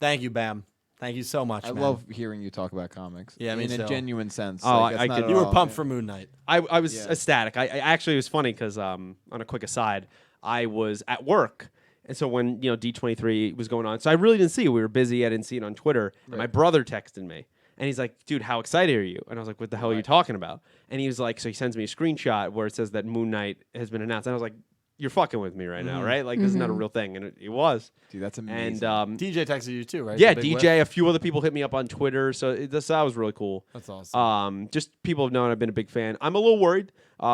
Thank you, Bam. Thank you so much, I man. love hearing you talk about comics. Yeah, me in too. a genuine sense. Oh, like, I it's not could- at You were all- pumped for Moon Knight. I was Yeah. ecstatic. I actually, it was funny because on a quick aside, I was at work. And so when D23 was going on, so I really didn't see it. We were busy. I didn't see it on Twitter. And my brother texted me. And he's like, dude, how excited are you? And I was like, what the hell are you talking about? And he was like, so he sends me a screenshot where it says that Moon Knight has been announced. And I was like, you're fucking with me right now, right? Like, this is not a real thing. And it was. Dude, that's amazing. And DJ texted you too, right? yeah, The big DJ, whiff? a few other people hit me up on Twitter. So that was really cool. That's awesome. Just people have known I've been a big fan. I'm a little worried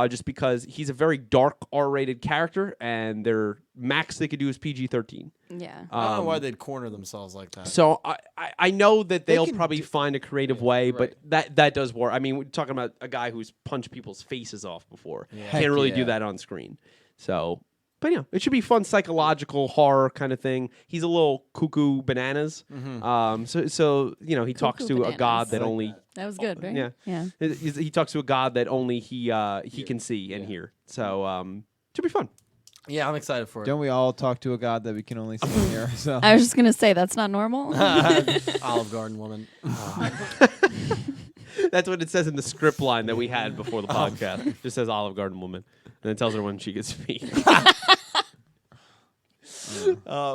just because he's a very dark R-rated character. And their max they could do is PG-13. Yeah. I don't know why they'd corner themselves like that. So I know that they'll can probably do- find a creative way, but that does work. I mean, we're talking about a guy who's punched people's faces off before. Heck Can't really do yeah. that on screen. So, but yeah, it should be fun psychological horror kind of thing. He's a little cuckoo bananas. So he talks to a god bananas. that only That was good, right? yeah. Yeah. he talks to a god that only he can see and hear. So should be fun. Yeah, I'm excited for it. Don't we all talk to a god that we can only see and hear ourselves? I was just gonna say that's not normal. Olive Garden woman. That's what it says in the script line that we had before the podcast. It just says Olive Garden woman. And it tells her when she can speak.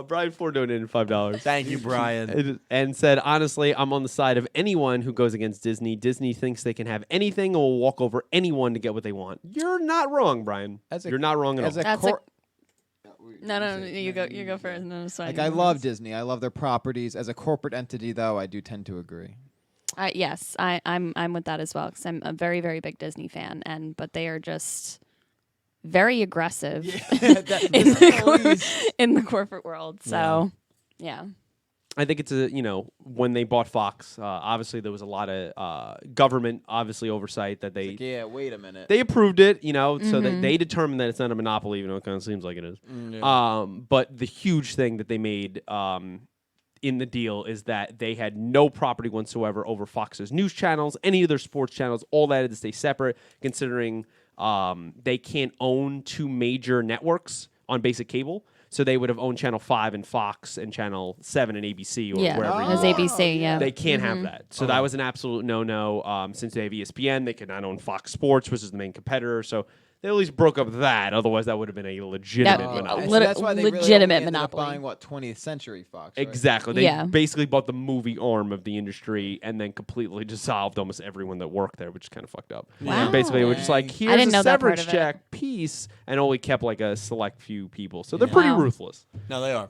Brian Ford donated $5. Thank you, Brian. And said, honestly, I'm on the side of anyone who goes against Disney. Disney thinks they can have anything and will walk over anyone to get what they want. You're not wrong, Brian. You're not wrong at all. That's No, you go first. No, it's fine. Like, I love Disney. I love their properties. As a corporate entity, though, I do tend to agree. Yes, I'm with that as well because I'm a very, very big Disney fan, but they are just very aggressive in the corporate world. So, yeah. I think it's when they bought Fox, obviously there was a lot of government, obviously, oversight that they Yeah, wait a minute. they approved it, so that they determined that it's not a monopoly, even though it kind of seems like it is. But the huge thing that they made in the deal is that they had no property whatsoever over Fox's news channels, any of their sports channels. All that had to stay separate, considering they can't own two major networks on basic cable. So they would have owned Channel 5 and Fox and Channel 7 and ABC or Yeah, wherever. it was ABC. Yeah, They can't have that. So that was an absolute no-no. Since they have ESPN, they could not own Fox Sports, which is the main competitor. So they at least broke up that. Otherwise, that would have been a legitimate monopoly. So that's why they legitimate really only ended up monopoly. buying 20th Century Fox. Right? Exactly. They Yeah. basically bought the movie arm of the industry and then completely dissolved almost everyone that worked there, which is kind of fucked up. Wow. And basically, we're just like, Dang. here's didn't a know that part severance of it. check piece, and only kept like a select few people. So they're pretty Wow. ruthless. No, they are.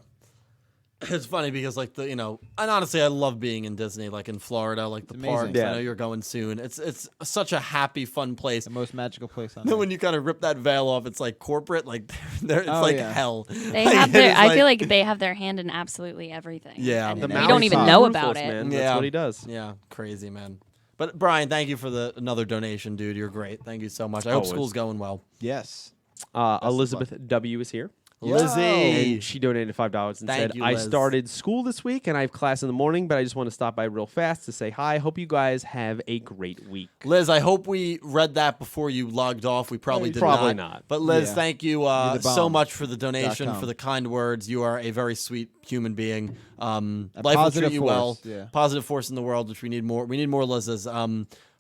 It's funny because and honestly, I love being in Disney, like in Florida, like the It's amazing. parks. Yeah. I know you're going soon. It's such a happy, fun place. The most magical place on Then earth. when you kind of rip that veil off, it's like corporate, like it's Oh, like yeah. hell. They Like, have it their. is I like- feel like they have their hand in absolutely everything. Yeah. and The we Maui don't even sauce. know Ruthless, about it. man. Yeah. That's what he does. Yeah, crazy, man. But Brian, thank you for another donation, dude. You're great. Thank you so much. I hope Always. school's going well. Yes. Elizabeth W. is here. Lizzie. And she donated $5 and Thank said, you, I Liz. started school this week and I have class in the morning, but I just want to stop by real fast to say hi. Hope you guys have a great week. Liz, I hope we read that before you logged off. We probably did Probably not. But Liz, Yeah. thank you You're the so bomb. much for the donation, .com. for the kind words. You are a very sweet human being. Life will positive treat you well. force, yeah. Positive force in the world, which we need more. We need more Liz's.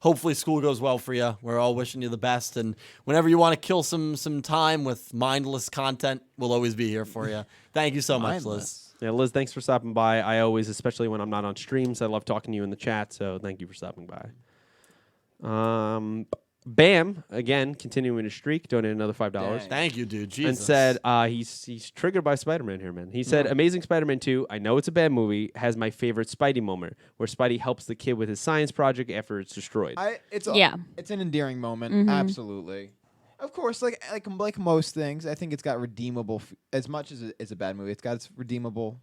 Hopefully school goes well for you. We're all wishing you the best. And whenever you want to kill some time with mindless content, we'll always be here for you. Thank you so much, Liz. Mindless. Yeah, Liz, thanks for stopping by. I always, especially when I'm not on streams, I love talking to you in the chat, so thank you for stopping by. Bam, again, continuing his streak, donated another $5. Dang. Thank you, dude. Jesus. And said he's triggered by Spider-Man here, man. He said, Amazing Spider-Man 2, I know it's a bad movie, has my favorite Spidey moment, where Spidey helps the kid with his science project after it's destroyed. It's Yeah. It's an endearing moment. Absolutely. Of course, like most things, I think it's got redeemable. As much as it's a bad movie, it's got its redeemable.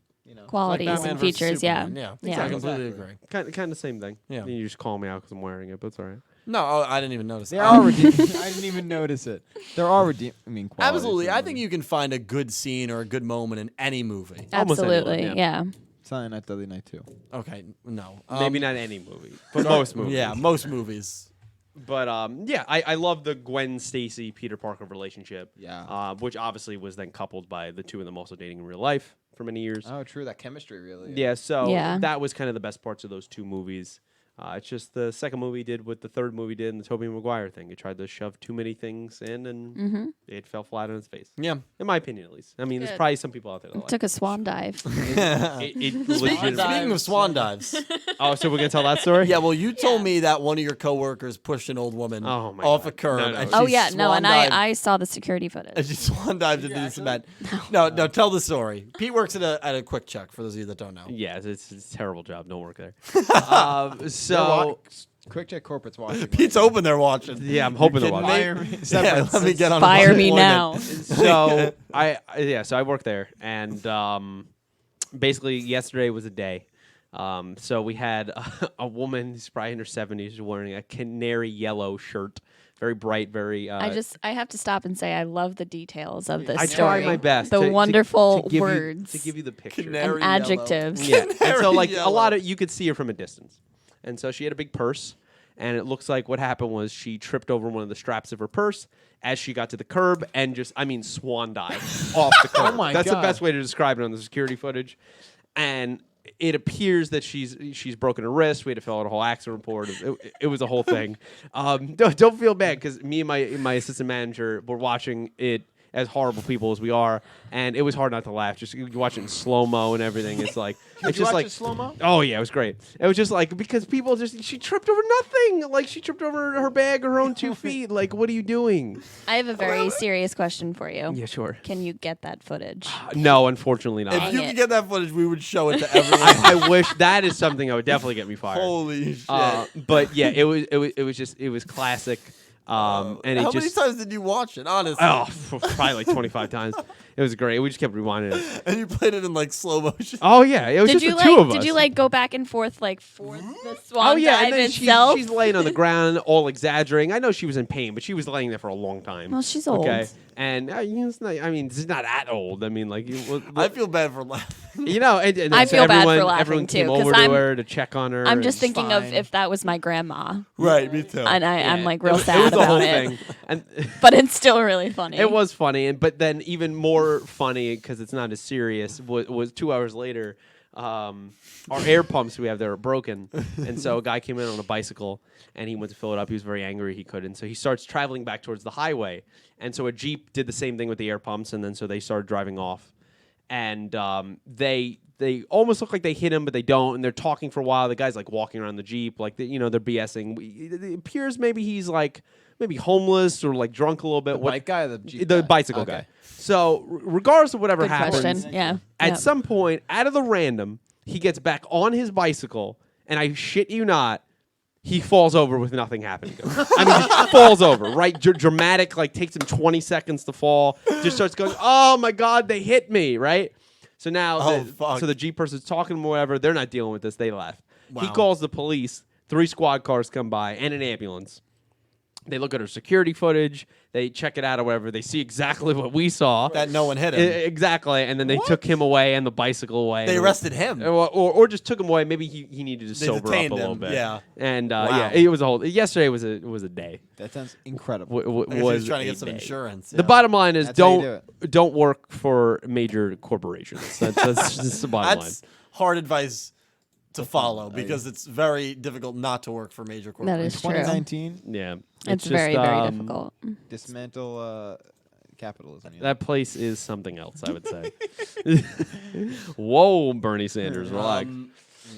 Qualities Batman and versus features. Yeah. Superman. Yeah. I completely Exactly. agree. Kind of same thing. Yeah. You just call me out because I'm wearing it, but it's all right. No, I didn't even notice. There are redeeming. I didn't even notice it. There are redeeming qualities. Absolutely. to the I think movie. you can find a good scene or a good moment in any movie. Almost Absolutely. anyone, Yeah. Silent Night, Deadly Night 2. Okay, no. Maybe not any movie, but most movies. Yeah, most movies. But yeah, I love the Gwen Stacy Peter Parker relationship. Yeah. Which obviously was then coupled by the two of them also dating in real life for many years. Oh, true. That chemistry really. Yeah, so Yeah. that was kind of the best parts of those two movies. It's just the second movie did what the third movie did in the Tobey Maguire thing. It tried to shove too many things in, and it fell flat on its face. Yeah. In my opinion, at least. I mean, there's Good. probably some people out there that like Took a swan dive. it legitimately- Speaking of swan dives. Oh, so we're going to tell that story? Yeah, well, you told me that one of your coworkers pushed an old woman Oh, my off God. a curb. No, no. And Oh she yeah. No, swan and dived- I saw the security footage. And she swan dived into this event. No, tell the story. Pete works at a Quick Check, for those of you that don't know. Yeah, it's a terrible job. Don't work there. So So, Quick Check Corporate's watching. Pete's hoping they're watching. yeah, I'm hoping they're kidding watching. me? Yeah, let me get on Fire me unemployment. now. So so I work there, and basically yesterday was a day. So we had a woman who's probably in her 70s wearing a canary yellow shirt, very bright, very. I have to stop and say I love the details of this I story. tried my best. The to wonderful give you- words to give you the picture. Canary and yellow. adjectives. Yeah, and so Canary like a yellow. lot of you could see her from a distance, and so she had a big purse, and it looks like what happened was she tripped over one of the straps of her purse as she got to the curb and swan dive off the curb. Oh my That's the God. best way to describe it on the security footage, and it appears that she's broken her wrist. We had to fill out a whole accident report. It was a whole thing. Don't feel bad because me and my assistant manager were watching it as horrible people as we are, and it was hard not to laugh. Just you watch it in slow mo and everything. It's like it's just like slow mo. oh yeah, it was great. It was just like because people she tripped over nothing. Like she tripped over her bag or her own 2 feet. Like what are you doing? I have a very serious question for you. Yeah, sure. Can you get that footage? No, unfortunately not. If Dang you it. could get that footage, we would show it to everyone. I wish that is something that would definitely get me fired. Holy shit. But yeah, it was classic. And it How just many times did you watch it, honestly? oh probably like 25 times. It was great. We just kept rewinding it. And you played it in like slow motion. Oh yeah, it was Did just you the two of us. Did you go back and forth for the swan Oh yeah, dive and then itself? she's laying on the ground, all exaggerating. I know she was in pain, but she was laying there for a long time. Well, she's old. Okay, and it's not, I mean, this is not that old. I mean, like, I feel bad for laughing. You know, and I so feel bad for everyone laughing, came too, 'cause over to I'm- her to check on her. I'm just and- thinking of fine. if that was my grandma, Right, me too. and I'm like real it was sad the about whole it. thing. And But it's still really funny. it was funny, but then even more funny because it's not as serious was 2 hours later. Our air pumps we have there are broken, and so a guy came in on a bicycle and he went to fill it up. He was very angry he couldn't, so he starts traveling back towards the highway. And so a Jeep did the same thing with the air pumps, and then so they started driving off. And they almost look like they hit him, but they don't. And they're talking for a while. The guy's like walking around the Jeep, like they're BSing. It appears maybe he's like maybe homeless or like drunk a little bit. The bike guy or the Jeep the guy? bicycle Okay. guy. So regardless of whatever Good happens, question. Yeah. at Yep. some point, out of the random, he gets back on his bicycle, and I shit you not, he falls over with nothing happening to him. I mean, just falls over, right? Dramatic, like takes him 20 seconds to fall. Just starts going, oh my God, they hit me, right? So now, fuck. so the Jeep person's talking to him, whatever. They're not dealing with this. They left. He Wow. calls the police. 3 squad cars come by and an ambulance. They look at her security footage. They check it out or whatever. They see exactly what we saw. That no one hit him. Exactly. And then they took him away and the bicycle away. They arrested him. Or just took him away. Maybe he needed to They sober up a detained little him, bit. yeah. And Wow. yeah, it was a whole. Yesterday was a day. That sounds incredible. I guess he Was was trying to a get some day. insurance. The yeah. bottom line is That's how you don't work for major corporations. That's just the bottom line. That's hard advice to follow because it's very difficult not to work for major That corporations. is true. 2019, Yeah, It's just, very, very difficult. dismantle capitalism. That place is something else, I would say. Whoa, Bernie Sanders, relax.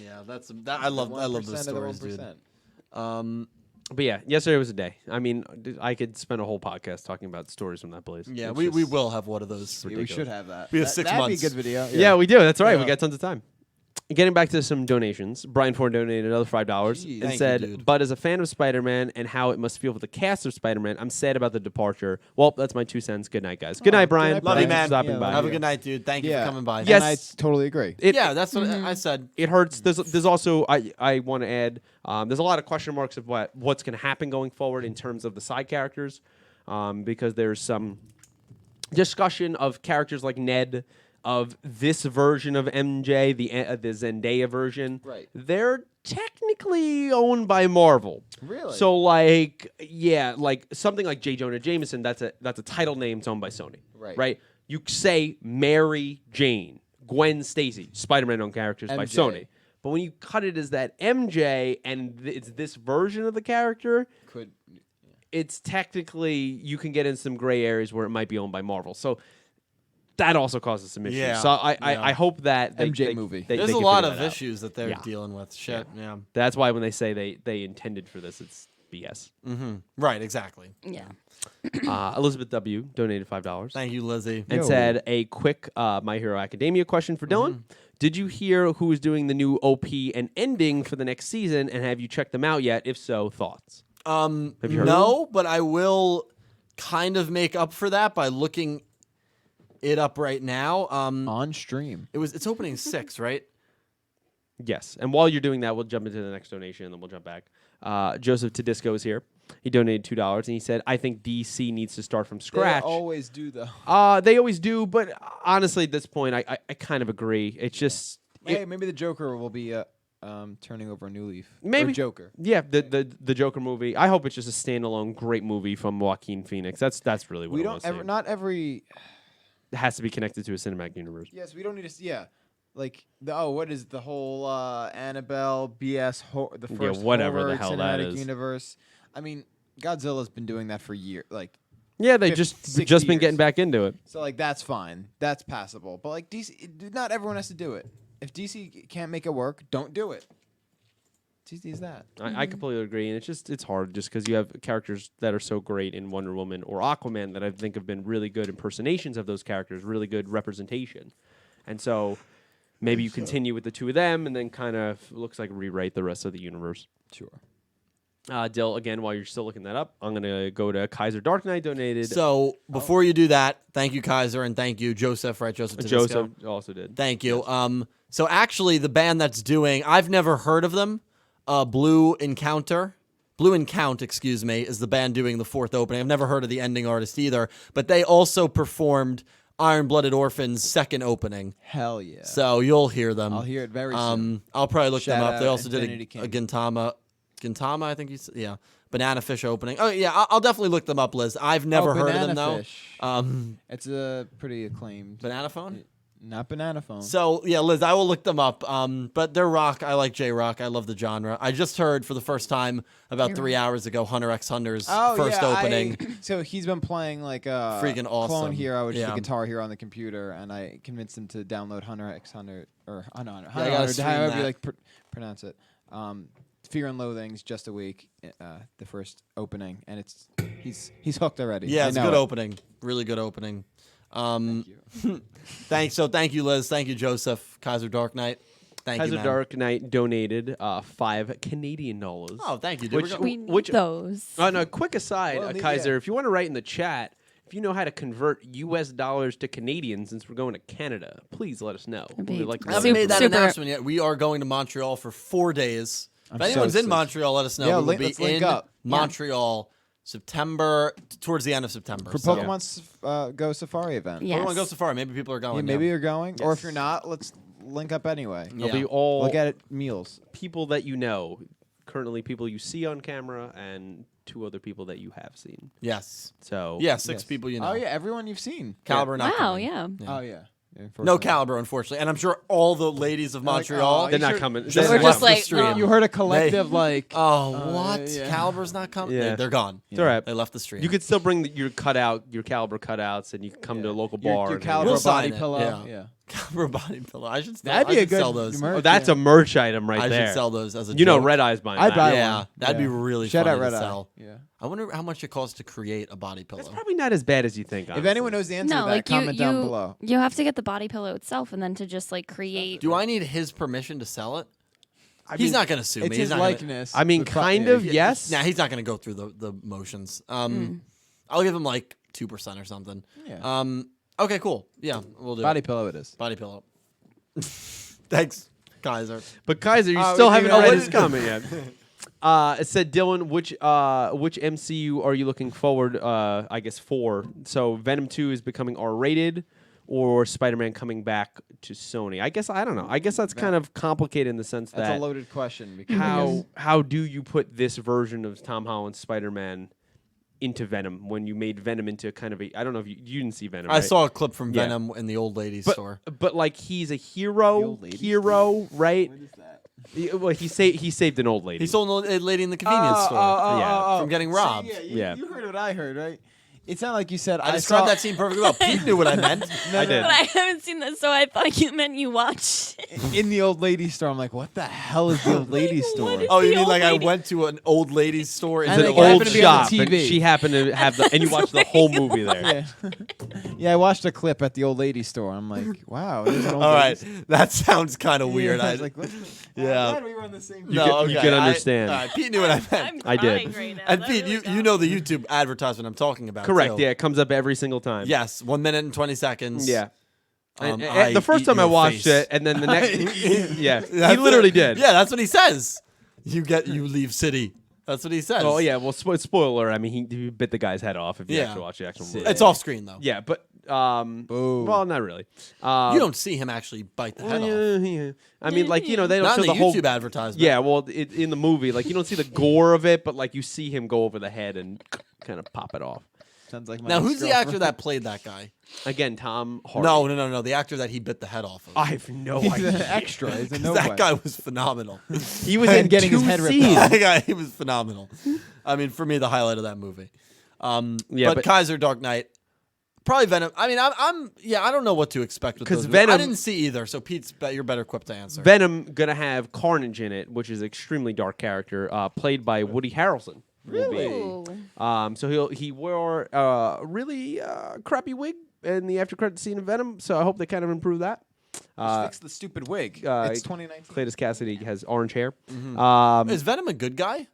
Yeah, I love those 1% of the stories, dude. 1%. But yeah, yesterday was a day. I mean, I could spend a whole podcast talking about stories from that place. Yeah, It's we just- will have one of those. Yeah, we should have that. We have That- 6 that'd months. be a good video. Yeah, we do. That's right. We Yeah. got tons of time. Getting back to some donations, Brian Ford donated another $5 Jeez. and Thank you, said, dude. "But as a fan of Spider-Man and how it must feel for the cast of Spider-Man, I'm sad about the departure." Well, that's my 2 cents. Good night, guys. Good night, Brian. night, Love you, Thanks for man. stopping Yeah, by. Have a good night, dude. Thank you for coming by. Yes. And I totally agree. Yeah, that's what I said. It hurts. There's also I want to add. There's a lot of question marks of what's going to happen going forward in terms of the side characters, because there's some discussion of characters like Ned, of this version of MJ, the Zendaya version. Right. They're technically owned by Marvel. Really? So like like something like J. Jonah Jameson, that's a title name. It's owned by Sony. Right. Right. You say Mary Jane, Gwen Stacy, Spider-Man owned characters by MJ. Sony. But when you cut it as that MJ and it's this version of the character, Could it's technically you can get in some gray areas where it might be owned by Marvel. So that also causes some issues. Yeah. So I hope that MJ movie. they There's can a lot figure of that out. issues that they're Yeah. dealing with. Shit, yeah. That's why when they say they intended for this, it's BS. Right, exactly. Yeah. Elizabeth W. donated $5 Thank you, Lizzie. and Yo. said a quick My Hero Academia question for Dylan. Did you hear who is doing the new OP and ending for the next season, and have you checked them out yet? If so, thoughts? Have you heard of No, but I will kind of make up for that by looking it up right now. on stream. It's opening 6, right? Yes. And while you're doing that, we'll jump into the next donation, and then we'll jump back. Joseph Tedisco is here. He donated $2, and he said, "I think DC needs to start from scratch." They always do though. They always do, but honestly, at this point, I kind of agree. It's just Hey, maybe the Joker will be turning over a new leaf. Maybe. Or Joker. yeah, the Joker movie. I hope it's just a standalone great movie from Joaquin Phoenix. That's really what We I don't want to ever. see. Not every. It has to be connected to a cinematic universe. Yes, we don't need to. Yeah. Like what is the whole Annabelle BS? The first whatever the horror hell that cinematic is. universe. I mean, Godzilla's been doing that for years. Like Yeah, they 60 just been years. getting back into it. so, like that's fine. That's passable. But like DC, not everyone has to do it. If DC can't make it work, don't do it. It's easy as that. I completely agree, and it's hard just because you have characters that are so great in Wonder Woman or Aquaman that I think have been really good impersonations of those characters, really good representation, and so maybe you continue with the 2 of them, and then kind of looks like rewrite the rest of the universe. Sure. Dill, again, while you're still looking that up, I'm gonna go to Kaiser Dark Knight donated. So before you do that, thank you, Kaiser, and thank you, Joseph. Right, Joseph. Tedesco. Joseph also did. Thank you. So actually, the band that's doing, I've never heard of them. Blue Encount, excuse me, is the band doing the 4th opening. I've never heard of the ending artist either, but they also performed Iron-Blooded Orphans second opening. Hell yeah. So you'll hear them. I'll hear it very soon. I'll probably look them Shout up. They out also did Infinity a King. Gintama, I think Banana Fish opening. Oh yeah, I'll definitely look them up, Liz. I've never heard of them though. Fish. It's a pretty acclaimed. Banana Phone? Not Banana Phone. So yeah, Liz, I will look them up. But they're rock. I like J-rock. I love the genre. I just heard for the first time about 3 hours ago Hunter x Hunter's first opening. So he's been playing like a Freaking awesome. Clone Hero, which is Yeah. the Guitar Hero on the computer, and I convinced him to download Hunter x Hunter or Hunter I gotta Hunter, stream however that. you like pronounce it. Fear and Loathing's just a week, the first opening, and he's hooked already. Yeah, I it's a know good it. opening. Really good opening. Thank you. Thank you, Liz. Thank you, Joseph. Kaiser Dark Knight. Thank you, Kaiser man. Dark Knight donated $5 Canadian. Oh, thank you. Which- We need Which- those. Oh no! Quick aside, Well, Kaiser, yeah. if you want to write in the chat, if you know how to convert U.S. dollars to Canadian, since we're going to Canada, please let us know. That'd be We'd like to I know. haven't made that Super- announcement yet. We are going to Montreal for 4 days. I'm If anyone's so in stoked. Montreal, let us know. Yeah, we will be let's link in up. Montreal September, towards the end of September. For So- Pokemon Go Safari event. Yeah. Pokemon Go Safari. Maybe people are going. Yeah, maybe you're going, or if Yes. you're not, let's link up anyway. Yeah. It'll be all We'll get it meals. people that you know, currently people you see on camera, and 2 other people that you have seen. Yes. So Yeah, 6 Yes. people you know. Oh yeah, everyone you've seen. Caliber not Wow, coming. yeah. Oh yeah. No Unfortunately. Caliber, unfortunately. And I'm sure all the ladies of They're like, Montreal. oh, they're you not should- coming. just They're We're not just left the like, stream. oh. You heard a collective like. Oh, what? yeah. Caliber's not coming? Yeah. They're gone. It's all right. They left the stream. You could still bring your Caliber cutouts, and you can come to a local bar. Your and Caliber We'll body sign it, pillow. yeah. Caliber body pillow. I should, That'd I be a should good sell those. merch. Oh, that's a merch item right I there. should sell those as a You know, joke. RedEye's buying I'd that. buy Yeah, one. that'd be Yeah. really Shout funny out to RedEye. sell. Yeah. I wonder how much it costs to create a body pillow. That's probably not as bad as you think. If honestly. anyone knows the answer No, to that, like comment down below. you have to get the body pillow itself, and then to just like create. Do I need his permission to sell it? I He's mean, not going to sue me. It's He's his not gonna- likeness. I mean, with pro- kind yeah, of, yes. Nah, he's not going to go through the motions. I'll give him like 2% or something. Yeah. Okay, cool. Yeah, we'll do Body it. pillow it is. Body pillow. Thanks, Kaiser. But Kaiser, you Oh, still we haven't didn't read know his comment yet. It said, Dylan, which MCU are you looking forward, I guess, for? So Venom 2 is becoming R-rated, or Spider-Man coming back to Sony? I guess, I don't know. I guess that's kind of complicated in the sense That's that a loaded question. Because I guess- how do you put this version of Tom Holland's Spider-Man into Venom when you made Venom into kind of a, I don't know if you didn't see Venom, I right? saw a clip from Yeah. Venom in the old ladies but, store. but like he's a The hero, old ladies right? What is that? Well, he saved an old lady. He sold a lady in the convenience store. Yeah. From getting See, robbed. Yeah. You heard what I heard, right? It's not like you said. I described saw that scene perfectly well. Pete knew what I meant. I did. But I haven't seen this, so I thought you meant you watched it. in the old lady store. I'm like, what the hell is the old lady What store? is- Oh, you The mean old like I lady. went to an old lady's store? It's And an it old happened to be on shop, the and TV. she happened to have the, and you watched the whole movie there. Yeah, yeah. I watched a clip at the old lady store. I'm like, wow. There's an old All right, lady that sounds kind of store. weird. Yeah, I I was like, what? Yeah. Glad we were on the same. You no, can- okay. you can understand. All right, Pete knew what I meant. I'm I did. crying right now. And That Pete, really you got know me. the YouTube advertisement I'm talking about. Correct. too. Yeah, it comes up every single time. Yes, 1 minute and 20 seconds. Yeah. And I the first eat time I your watched face. it, and then the next, yeah, he That's literally what- did. Yeah, that's what he says. You leave city. That's what he says. Oh yeah. Well, spoiler. I mean, he bit the guy's head off if you Yeah. actually watch the actual movie. It's off screen though. Yeah, but Boo. well, not really. You don't see him actually bite the head off. Yeah. I mean, like they don't Not show in the the whole. YouTube advertisement. Yeah, well, in the movie, like you don't see the gore of it, but like you see him go over the head and kind of pop it off. Sounds like my Now, who's the ex-girlfriend. actor that played that guy? Again, Tom Hardy. No. The actor that he bit the head off of. I have no He's idea. an extra. He's a 'Cause nobody. that guy was phenomenal. He was And in getting his 2 head ripped scenes. off. That guy, he was phenomenal. I mean, for me, the highlight of that movie. Yeah, but- Kaiser Dark Knight, probably Venom. I mean, I don't know what to expect with 'Cause those movies. I Venom- didn't see either, so you're better equipped to answer. Venom gonna have Carnage in it, which is an extremely dark character, played by Woody Harrelson. Really? Ooh. So he wore a really crappy wig in the after credit scene of Venom. So I hope they kind of improve that. Just fix the stupid wig. It's 2019. Cletus Cassidy has orange hair. Is Venom a good guy?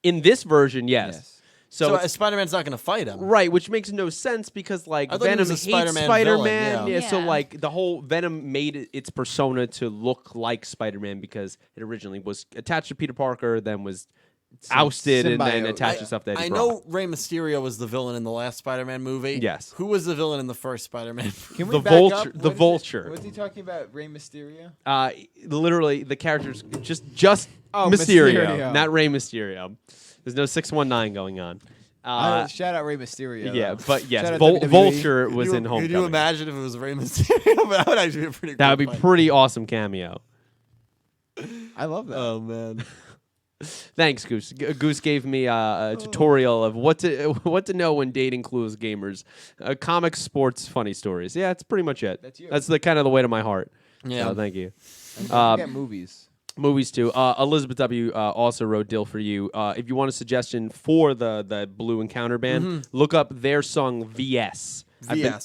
In this version, yes. Yes. So, it's- Spider-Man's not going to fight him. right, which makes no sense because like I thought he Venom was a hates Spider-Man Spider-Man. villain, Yeah. So Yeah. like the whole Venom made its persona to look like Spider-Man because it originally was attached to Peter Parker, then was ousted and then symbiote. attached to stuff that he I brought. know Rey Mysterio was the villain in the last Spider-Man movie. Yes. Who was the villain in the first Spider-Man? Can we The back Vulture- up? the What is Vulture. What's he talking about? Rey Mysterio? Literally, the character's just Oh, Mysterio, Mysterio. not Rey Mysterio. There's no 619 going on. Shout out Rey Mysterio. Yeah, though. but yes, Shout out WWE. Vulture was in Could Homecoming. you imagine if it was Rey Mysterio? That would actually be a pretty. That would cool be fight. pretty awesome cameo. I love that. Oh man. Thanks, Goose. Goose gave me a tutorial of what to know when dating clueless gamers. Comics, sports, funny stories. Yeah, that's pretty much it. That's you. That's the kind of the way to my heart. Yeah. So, thank you. And don't forget movies. Movies too. Elizabeth W. Also wrote Dill for you. If you want a suggestion for the Blue Encounter band, look up their song VS.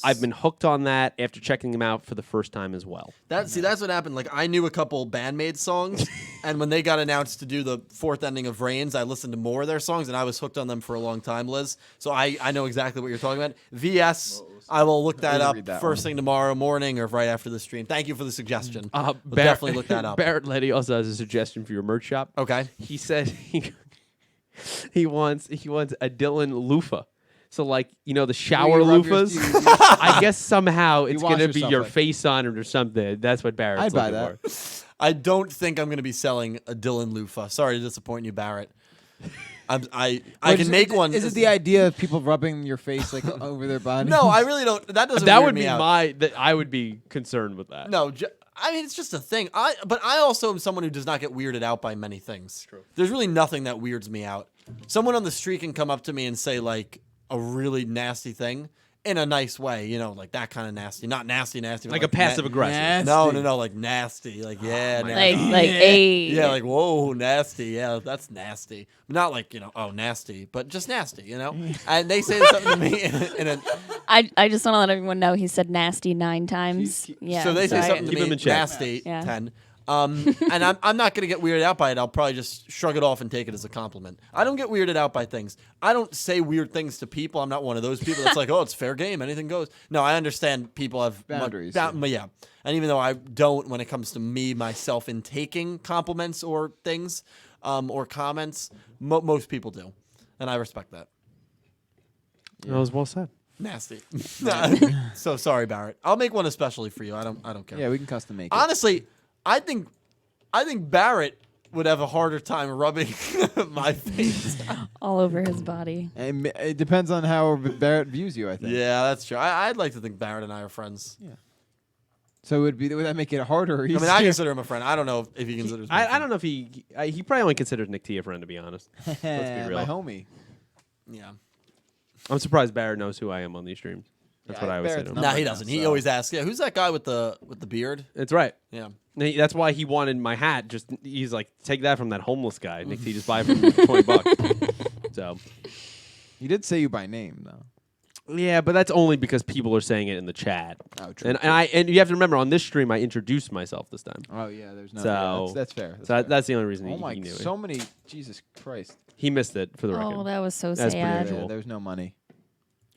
I've been hooked on that after checking them out for the first time as well. That's what happened. Like I knew a couple Bandmaid songs, and when they got announced to do the fourth ending of Vrains, I listened to more of their songs, and I was hooked on them for a long time, Liz. So I know exactly what you're talking about. VS. I will look that up first thing tomorrow morning or right after the stream. Thank you for the suggestion. We'll definitely look that up. Barrett Letty also has a suggestion for your merch shop. Okay. He said he wants a Dylan loofah. So like the shower loofahs. I guess somehow it's wash gonna be yourself your like- face on it or something. That's what Barrett's I'd buy looking that. for. I don't think I'm going to be selling a Dylan loofah. Sorry to disappoint you, Barrett. I can make one. Is it the idea of people rubbing your face like over their body? No, I really don't. That doesn't. That weird would me be out. that I would be concerned with that. No, I mean it's just a thing. But I also am someone who does not get weirded out by many things. True. There's really nothing that weirds me out. Someone on the street can come up to me and say like a really nasty thing in a nice way, like that kind of nasty, not nasty, but Like a passive aggressive. No, like nasty, like yeah, my nasty. Like a Yeah, like whoa, nasty. Yeah, that's nasty. Not like oh, nasty, but just nasty. And they say something to me in a. I just want to let everyone know he said nasty 9 times. Yeah. So they say I- something to Keep him me in check. nasty Yeah. 10. And I'm not gonna get weirded out by it. I'll probably just shrug it off and take it as a compliment. I don't get weirded out by things. I don't say weird things to people. I'm not one of those people that's like, oh, it's fair game, anything goes. No, I understand people have Boundaries. Yeah. And even though I don't, when it comes to me myself in taking compliments or things or comments, most people do, and I respect that. That was well said. Nasty. So sorry, Barrett. I'll make one especially for you. I don't care. Yeah, we can custom make it. Honestly, I think Barrett would have a harder time rubbing my face. all over his body. And it depends on how Barrett views you, I think. Yeah, that's true. I'd like to think Barrett and I are friends. So would that make it harder or I easier? mean, I consider him a friend. I don't know if he considers me a I friend. don't know if he probably only considers Nick T a friend, to be honest. Let's be real. My homie. Yeah. I'm surprised Barrett knows who I am on these streams. That's Yeah, what I always say to Barrett's him. number No, he now, doesn't. He so- always asks, who's that guy with the beard? It's right. Yeah. That's why he wanted my hat. He's like, take that from that homeless guy. Nick T, just buy it for $20. So, He did say you by name, though. yeah, but that's only because people are saying it in the chat. Oh, true. And you have to remember, on this stream, I introduced myself this time. Oh, yeah, there's no. So- that's fair. So that's the only reason Oh, my. he knew it. So many. Jesus Christ. He missed it, for the record. Oh, that was so That's pretty sad. unusual. Yeah, there's no money.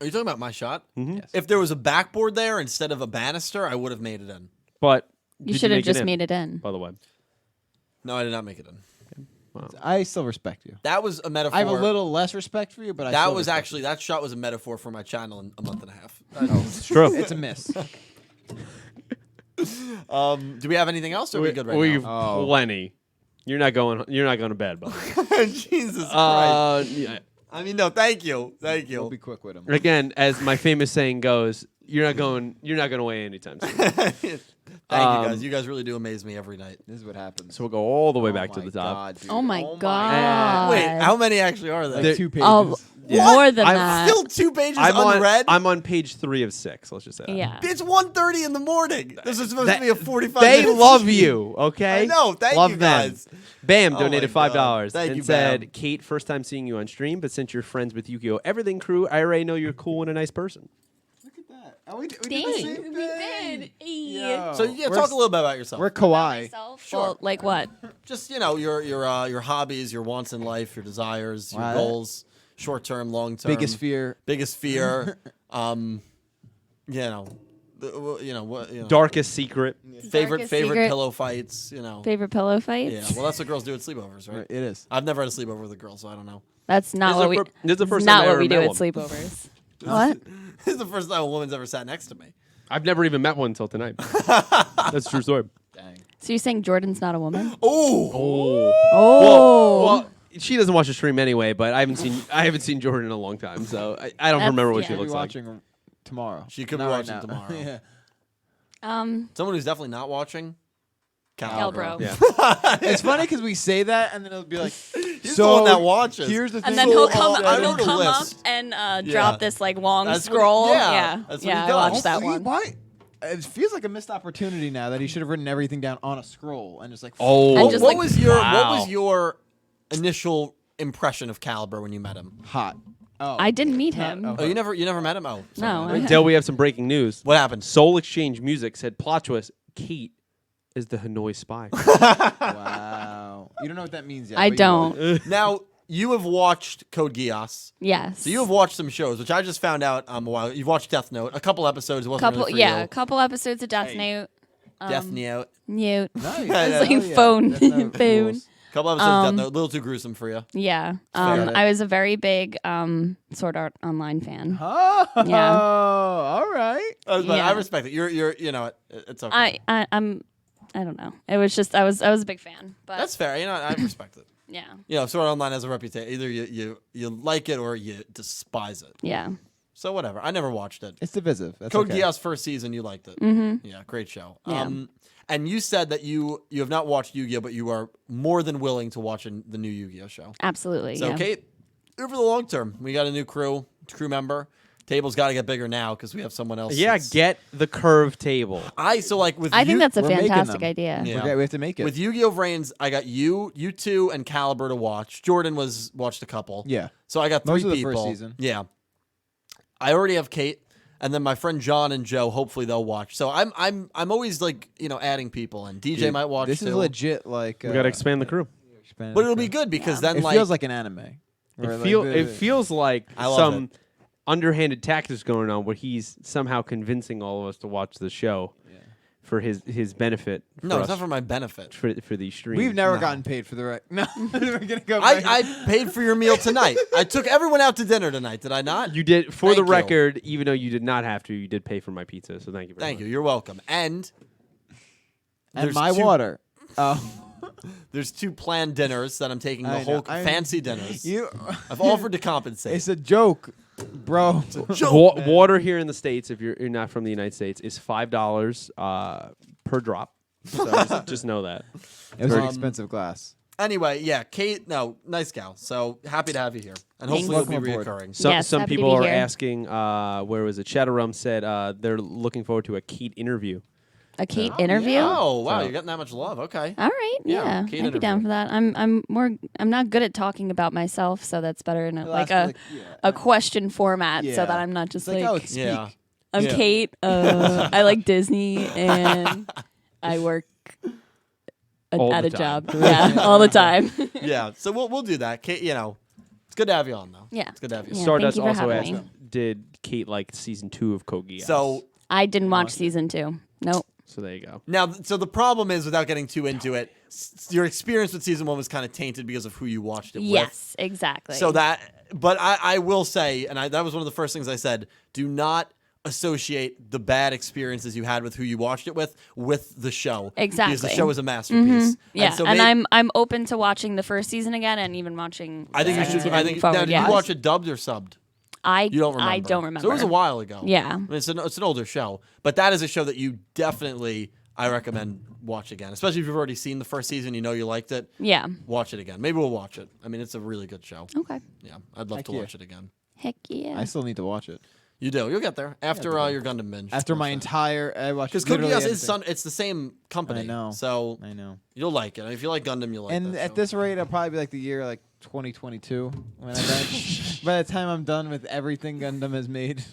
Are you talking about my shot? Mhm. Yes. If there was a backboard there instead of a banister, I would have made it in. But You did should have make just in, made it in. by the way. No, I did not make it in. Wow. I still respect you. That was a metaphor. I have a little less respect for you, but That was actually, that shot was a metaphor for my channel in a month and a half. It's true. It's a miss. Do we have anything else? Or are we good right We've Oh. plenty. You're not going to bed, buddy. now? Jesus Christ. Yeah. I mean, no, thank you. Thank you. We'll be quick with him. Again, as my famous saying goes, you're not going away anytime soon. Thank you, Um, guys. You guys really do amaze me every night. This is what happens. So we'll go all the way Oh back to my the top. God, dude. Oh my God. God. Wait, how many actually are there? Like There- 2 pages. Oh, Yeah. more than I'm that. Still 2 pages unread? I'm on page 3 of 6. Let's just say that. Yeah. It's 1:30 in the morning. This is supposed That- to be a 45 They minutes. love you, okay? I know. Thank love you, them. guys. Bam Oh donated my God. $5 Thank and you, said, Bam. Kate, first time seeing you on stream, but since you're friends with Yugioh Everything crew, I already know you're cool and a nice person. Look at that. Oh, we did the Dang, same we thing. did. Yo. So yeah, We're talk s- a little bit about yourself. We're Kawhi. Well, like what? Just your hobbies, your wants in life, your desires, your Wow. goals, short term, long term. Biggest fear. Biggest fear. Darkest secret. favorite secret. pillow fights. Favorite pillow fights? Yeah, well, that's what girls do at sleepovers, right? It is. I've never had a sleepover with a girl, so I don't know. That's not what we. This is the first not time I what ever we do met at one. sleepovers. What? This is the first time a woman's ever sat next to me. I've never even met one until tonight. That's a true story. Dang. So you're saying Jordan's not a woman? Oh, Well, she doesn't watch the stream anyway, but I haven't seen Jordan in a long time, so I don't That's- remember what yeah. she She'll be looks like. watching tomorrow. she could be Not right watching now. tomorrow. Yeah. Someone who's definitely not watching. Calbro. Yeah. It's funny because we say that and then it'll be like, He's so the one that watches. Here's the thing. And then So, he'll come, I he'll wrote a come up list. and Yeah. drop this like long That's what he- scroll. yeah, that's what he I does. watched that one. Why? It feels like a missed opportunity now that he should have written everything down on a scroll and just like. Oh, And What, just, what like, was your wow. What was your initial impression of Caliber when you met him? Hot. Oh. I didn't meet him. Oh. Oh, you never met him? Oh, No. sorry. Dale, we have some breaking news. What happened? Soul Exchange Music said plot twist: Kate is the Hanoi spy. Wow. You don't know what that means yet. I but you will. don't. Now you have watched Code Geass, Yes. so you have watched some shows, which I just found out a while. You've watched Death Note, a couple episodes. It wasn't really for a you. couple episodes of Death Note. Death Note. Newt. Nice. Yeah, It's like Hell yeah. phone. Death Note Phone. rules. Couple episodes of Death Note, a little too gruesome for you. Yeah. Got it. I was a very big Sword Art Online fan. Oh, Yeah. all right. But Yeah. I respect it. You're it's okay. I don't know. It was just I was a big fan. But That's fair. I respect it. yeah. Sword Art Online has a reputation. Either you like it or you despise it. Yeah. So whatever. I never watched it. It's divisive. That's Code okay. Geass first season, you liked it. Mm-hmm. Yeah, great show. Yeah. And you said that you have not watched Yu-Gi-Oh, but you are more than willing to watch the new Yu-Gi-Oh show. Absolutely. So, yeah. Kate, over the long term, we got a new crew member. Table's got to get bigger now because we have someone else. Yeah, get the curved table. With I think that's a we're making fantastic them. idea. Yeah. Okay, we have to make it. with Yu-Gi-Oh Vrains, I got you two, and Caliber to watch. Jordan watched a couple. yeah. So I got three Most of the people. first season. Yeah. I already have Kate, and then my friend John and Joe. Hopefully they'll watch. So I'm always adding people, and DJ Dude, might watch. This too. is legit. Like We got to expand the crew. But it'll be good because then It feels like an anime. Or It, like it feels like I love some underhanded tactics going on where he's somehow convincing all of us to watch the show for his benefit. No, for it's us, not for my benefit. for these streams. We've never No. gotten paid for the right. No, we're gonna go. back. I paid for your meal tonight. I took everyone out to dinner tonight. Did I not? You did, for Thank the you. record, even though you did not have to, you did pay for my pizza. So thank you very Thank much. you. You're welcome. And and there's my two- water. Oh, there's 2 planned dinners that I'm taking. The I whole know. I- fancy dinners. you. I've offered to compensate. It's a joke, bro. Water here in the States, if you're not from the United States, is $5 per drop. So just know that. It was an Um, expensive glass. Anyway, yeah, Kate. No, nice gal. So happy to have you here, and Thanks. hopefully it'll be Welcome aboard. reoccurring. Yes, Some happy to people be are here. asking, where was it? Shadowrum said Oh, they're looking forward to a Kate interview. A Kate interview. Oh wow, So- you're getting that much love. Okay. All right. Yeah, Yeah. Kate I'd be down interview. for that. I'm not good at talking about myself, so that's better in like a yeah. a question format, so Yeah. that I'm not just It's like, like, oh, speak. Yeah. I'm Yeah. Kate. I like Disney and I work All at the a time. job. Yeah, all the time. Yeah. So we'll do that. Kate, it's good to have you on though. Yeah. It's good to have you. Yeah. on. Stardust thank you for also having asked, me. did Kate like season 2 of Code Geass? So I didn't watch season 2. Nope. So there you go. now, so the problem is, without getting too into it, your experience with season 1 was kind of tainted because of who you watched it with. Yes, exactly. So but I will say, and that was one of the first things I said, do not associate the bad experiences you had with who you watched it with the show. Because the Exactly. show is a masterpiece. yeah, so and I'm open to watching the first season again and even watching. I think the you second should. season I think. forward, Now, did yeah. you watch it dubbed or subbed? You don't remember. I don't remember. So it was a while ago. Yeah. I mean, it's an older show, but that is a show that you definitely, I recommend watch again, especially if you've already seen the first season. You know you liked it. Yeah. Watch it again. Maybe we'll watch it. I mean, it's a really good show. Okay. Yeah, I'd love Heck to yeah. watch it again. Heck yeah. I still need to watch it. You do. You'll get there after your Gundam binge. After my entire, I watched because Code literally Geass is everything. it's the same company. I know. So I know. you'll like it. If you like Gundam, you'll like And that at show. this rate, I'll probably be like the year 2022 when I'm done. By the time I'm done with everything Gundam has made.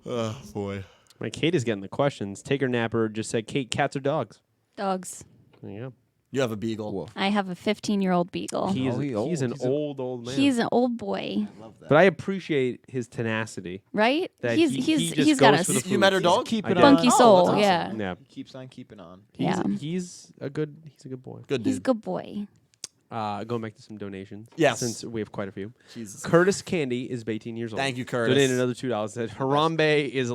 Oh boy. My Kate is getting the questions. Taker Napper just said, Kate, cats or dogs? Dogs. There you go. You have a beagle. Woof. I have a 15-year-old beagle. He's He's an old. old man. He's an old boy, I love that. But I appreciate his tenacity. right? That He's he just he's got goes a for the You met her food. dog? Keeping I did. spunky on. soul. that's awesome. Yeah, Yeah. He keeps on keeping on. yeah. He's a good boy. Good He's a dude. good boy. Going back to some donations. Yes. Since we have quite a few. Jesus. Curtis Candy is 18 years old. Thank you, Curtis. Donated another $2. Said Harambe is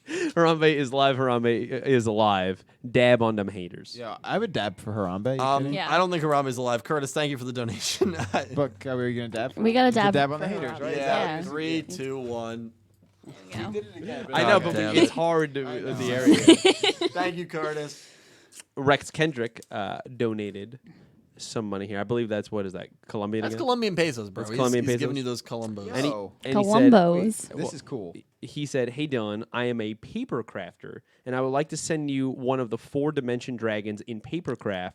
Harambe is live. Harambe is alive. Dab on them haters. Yeah, I would dab for Harambe. You kidding? Yeah. I don't think Harambe's alive. Curtis, thank you for the donation. But are we gonna dab? For We gotta You dab. dab on for the haters, Harambe. right? Yeah. 3, 2, 1. There you go. I know, but damn it's it. hard to I know. the area. Thank you, Curtis. Rex Kendrick donated some money here. I believe that's what is that Colombian? That's again? Colombian pesos, bro. That's He's Colombian giving pesos? you those Colombos. Yeah. And he, Oh. and he said, Columbos. This is cool. he said, "Hey Dylan, I am a paper crafter, and I would like to send you one of the 4-dimension dragons in papercraft.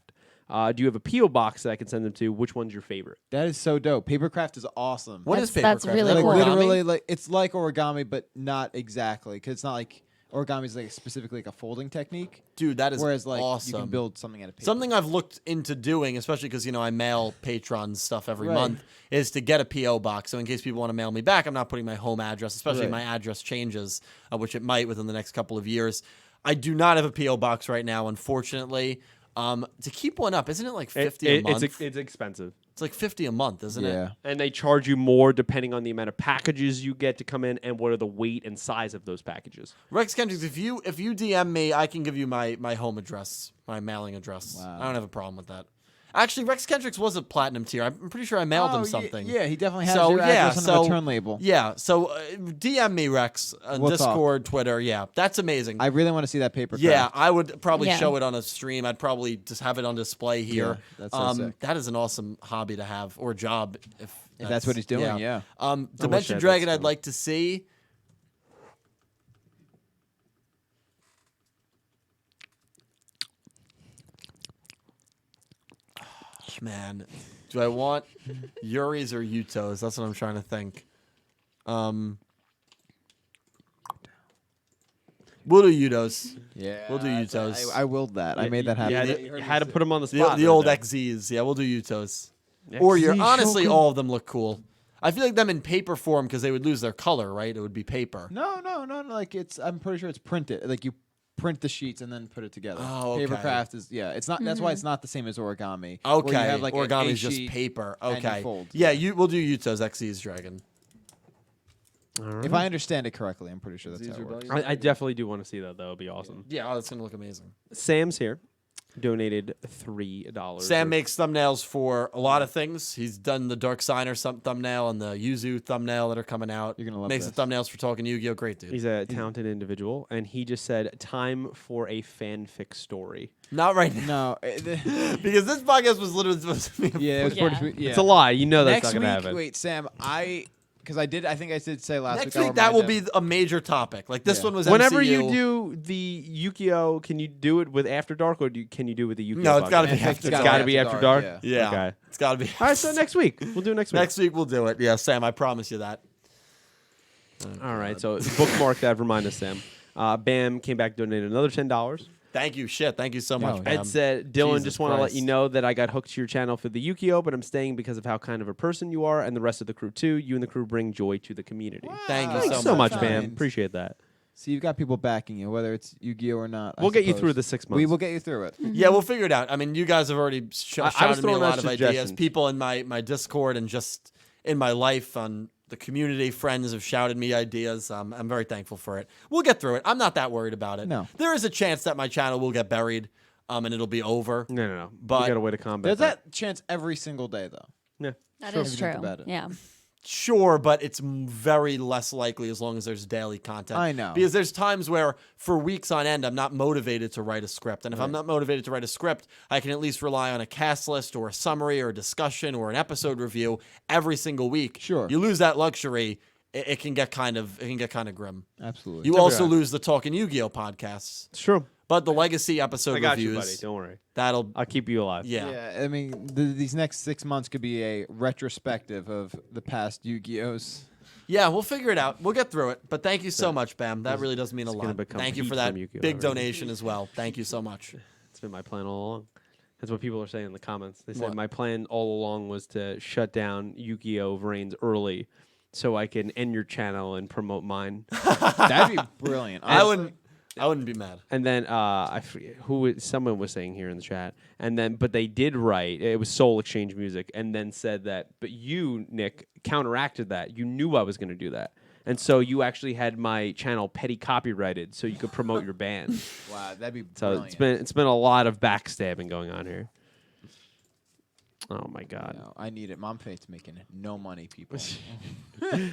Do you have a PO box that I can send them to? Which one's your favorite?" That is so dope. Papercraft is awesome. What is That's papercraft? really Like cool. literally, like it's like origami, but not exactly. Because it's not like origami is like specifically like a folding technique. Dude, that is Whereas like awesome. you can build something out of paper. Something I've looked into doing, especially because I mail patrons stuff every Right. month, is to get a PO box. So in case people want to mail me back, I'm not putting my home address, especially if Right. my address changes, which it might within the next couple of years. I do not have a PO box right now, unfortunately. To keep one up, isn't it like 50 a month? It's expensive. It's like 50 a month, isn't Yeah. it? And they charge you more depending on the amount of packages you get to come in and what are the weight and size of those packages. Rex Kendricks, if you DM me, I can give you my home address, my mailing address. Wow. I don't have a problem with that. Actually, Rex Kendricks was a platinum tier. I'm pretty sure I mailed him Oh, something. Yeah, he definitely has So, your yeah, address on the return label. Yeah, so DM me, Rex, on We'll talk. Discord, Twitter. Yeah, that's amazing. I really want to see that paper. Yeah, I would probably Yeah. show it on a stream. I'd probably just have it on display here. Yeah, that's so sick. That is an awesome hobby to have or job if that's what he's doing, yeah. I Dimension wish I had Dragon, that I'd skill. like to see. Man, do I want Yuri's or Yuto's? That's what I'm trying to think. We'll do Yuto's. Yeah, We'll do Yuto's. I willed that. I made that happen. You had to put them on the The, spot. the there, old though. XZs. Yeah, we'll do Yuto's. Or your XZ honestly, Shogun. all of them look cool. I feel like them in paper form because they would lose their color, right? It would be paper. No. Like it's. I'm pretty sure it's printed. Like you print the sheets and then put it together. Oh, okay. Papercraft is. Yeah, it's not. That's why it's not the same as origami. Okay, where you have like origami a is just sheet paper. and you Okay, fold. yeah, we'll do Yuto's XZ's Dragon. If I understand it correctly, I'm pretty sure that's how it works. I definitely do want to see that. That would be awesome. Yeah, that's gonna look amazing. Sam's here. Donated $3. Sam makes thumbnails for a lot of things. He's done the Dark Signer thumbnail and the Yuzu thumbnail that are coming out. You're gonna love makes this. the thumbnails for Talking Yu-Gi-Oh! Great dude. He's a talented individual, and he just said, "Time for a fanfic story." Not right now No. because this podcast was literally supposed to be. Yeah, it was Yeah. pretty. Yeah. It's a lie. You know that's Next not week, gonna happen. wait, Sam. Because I think I did say last Next week. I'll week that will remind be a major topic. Like this Yeah. one was. Whenever MCU. you do the Yukio, can you do it with After Dark, or can you do it with the Yukio? No, it's gotta podcast? be them. After It's Dark. got to be After Dark. Yeah. Yeah, Okay. it's got to be. All right. So next week we'll do it next week. Next week we'll do it. Yeah, Sam, I promise you that. All right. So bookmark that. Remind us, Sam. Bam came back, donated another $10. Thank you. Shit. Thank you so much, Yo, Bam. Ed said, Dylan, Jesus just want to let you Christ. know that I got hooked to your channel for the Yukio, but I'm staying because of how kind of a person you are and the rest of the crew, too. You and the crew bring joy to the community. Thank you Thanks so so much, much, Bam. Kind. Appreciate that. So you've got people backing you, whether it's Yu-Gi-Oh or not. I We'll get you suppose. through the 6 months. We will get you through it. Yeah, we'll figure it out. I mean, you guys have already I was shouted me a throwing lot out of ideas. suggestions. People in my Discord and just in my life on the community, friends have shouted me ideas. I'm very thankful for it. We'll get through it. I'm not that worried about it. No. There is a chance that my channel will get buried, and it'll be over. No. But- we got a way to combat There's that. that chance every single day, though. Yeah. That Sure. is If you think true. about it. Yeah. Sure, but it's very less likely as long as there's daily content. I know. Because there's times where for weeks on end, I'm not motivated to write a script. And if I'm not motivated to write a script, I can at least rely on a cast list or a summary or a discussion or an episode review every single week. Sure. You lose that luxury, it can get kind of grim. Absolutely. You also lose the Talking Yu-Gi-Oh podcasts. It's true. But the legacy episode I got reviews, you, buddy. Don't worry. that'll I'll keep you alive. yeah. I mean, these next 6 months could be a retrospective of the past Yu-Gi-Ohs. Yeah, we'll figure it out. We'll get through it. But thank you so much, Bam. That really does mean a it's gonna lot. become Thank you heat for that from Yu-Gi-Oh! big already. donation as well. Thank you so much. It's been my plan all along. That's what people are saying in the comments. They said What? my plan all along was to shut down Yugioh Vrains early, so I can end your channel and promote mine. That'd be brilliant. I Honestly. wouldn't be mad. And then I forget someone was saying here in the chat, and then but they did write it was Soul Exchange Music, and then said that, but you, Nick, counteracted that. You knew I was going to do that, and so you actually had my channel petty copyrighted, so you could promote your band. Wow, that'd be So brilliant. it's been a lot of backstabbing going on here. Oh my God! No, I need it. Mom Fate's making no money, people.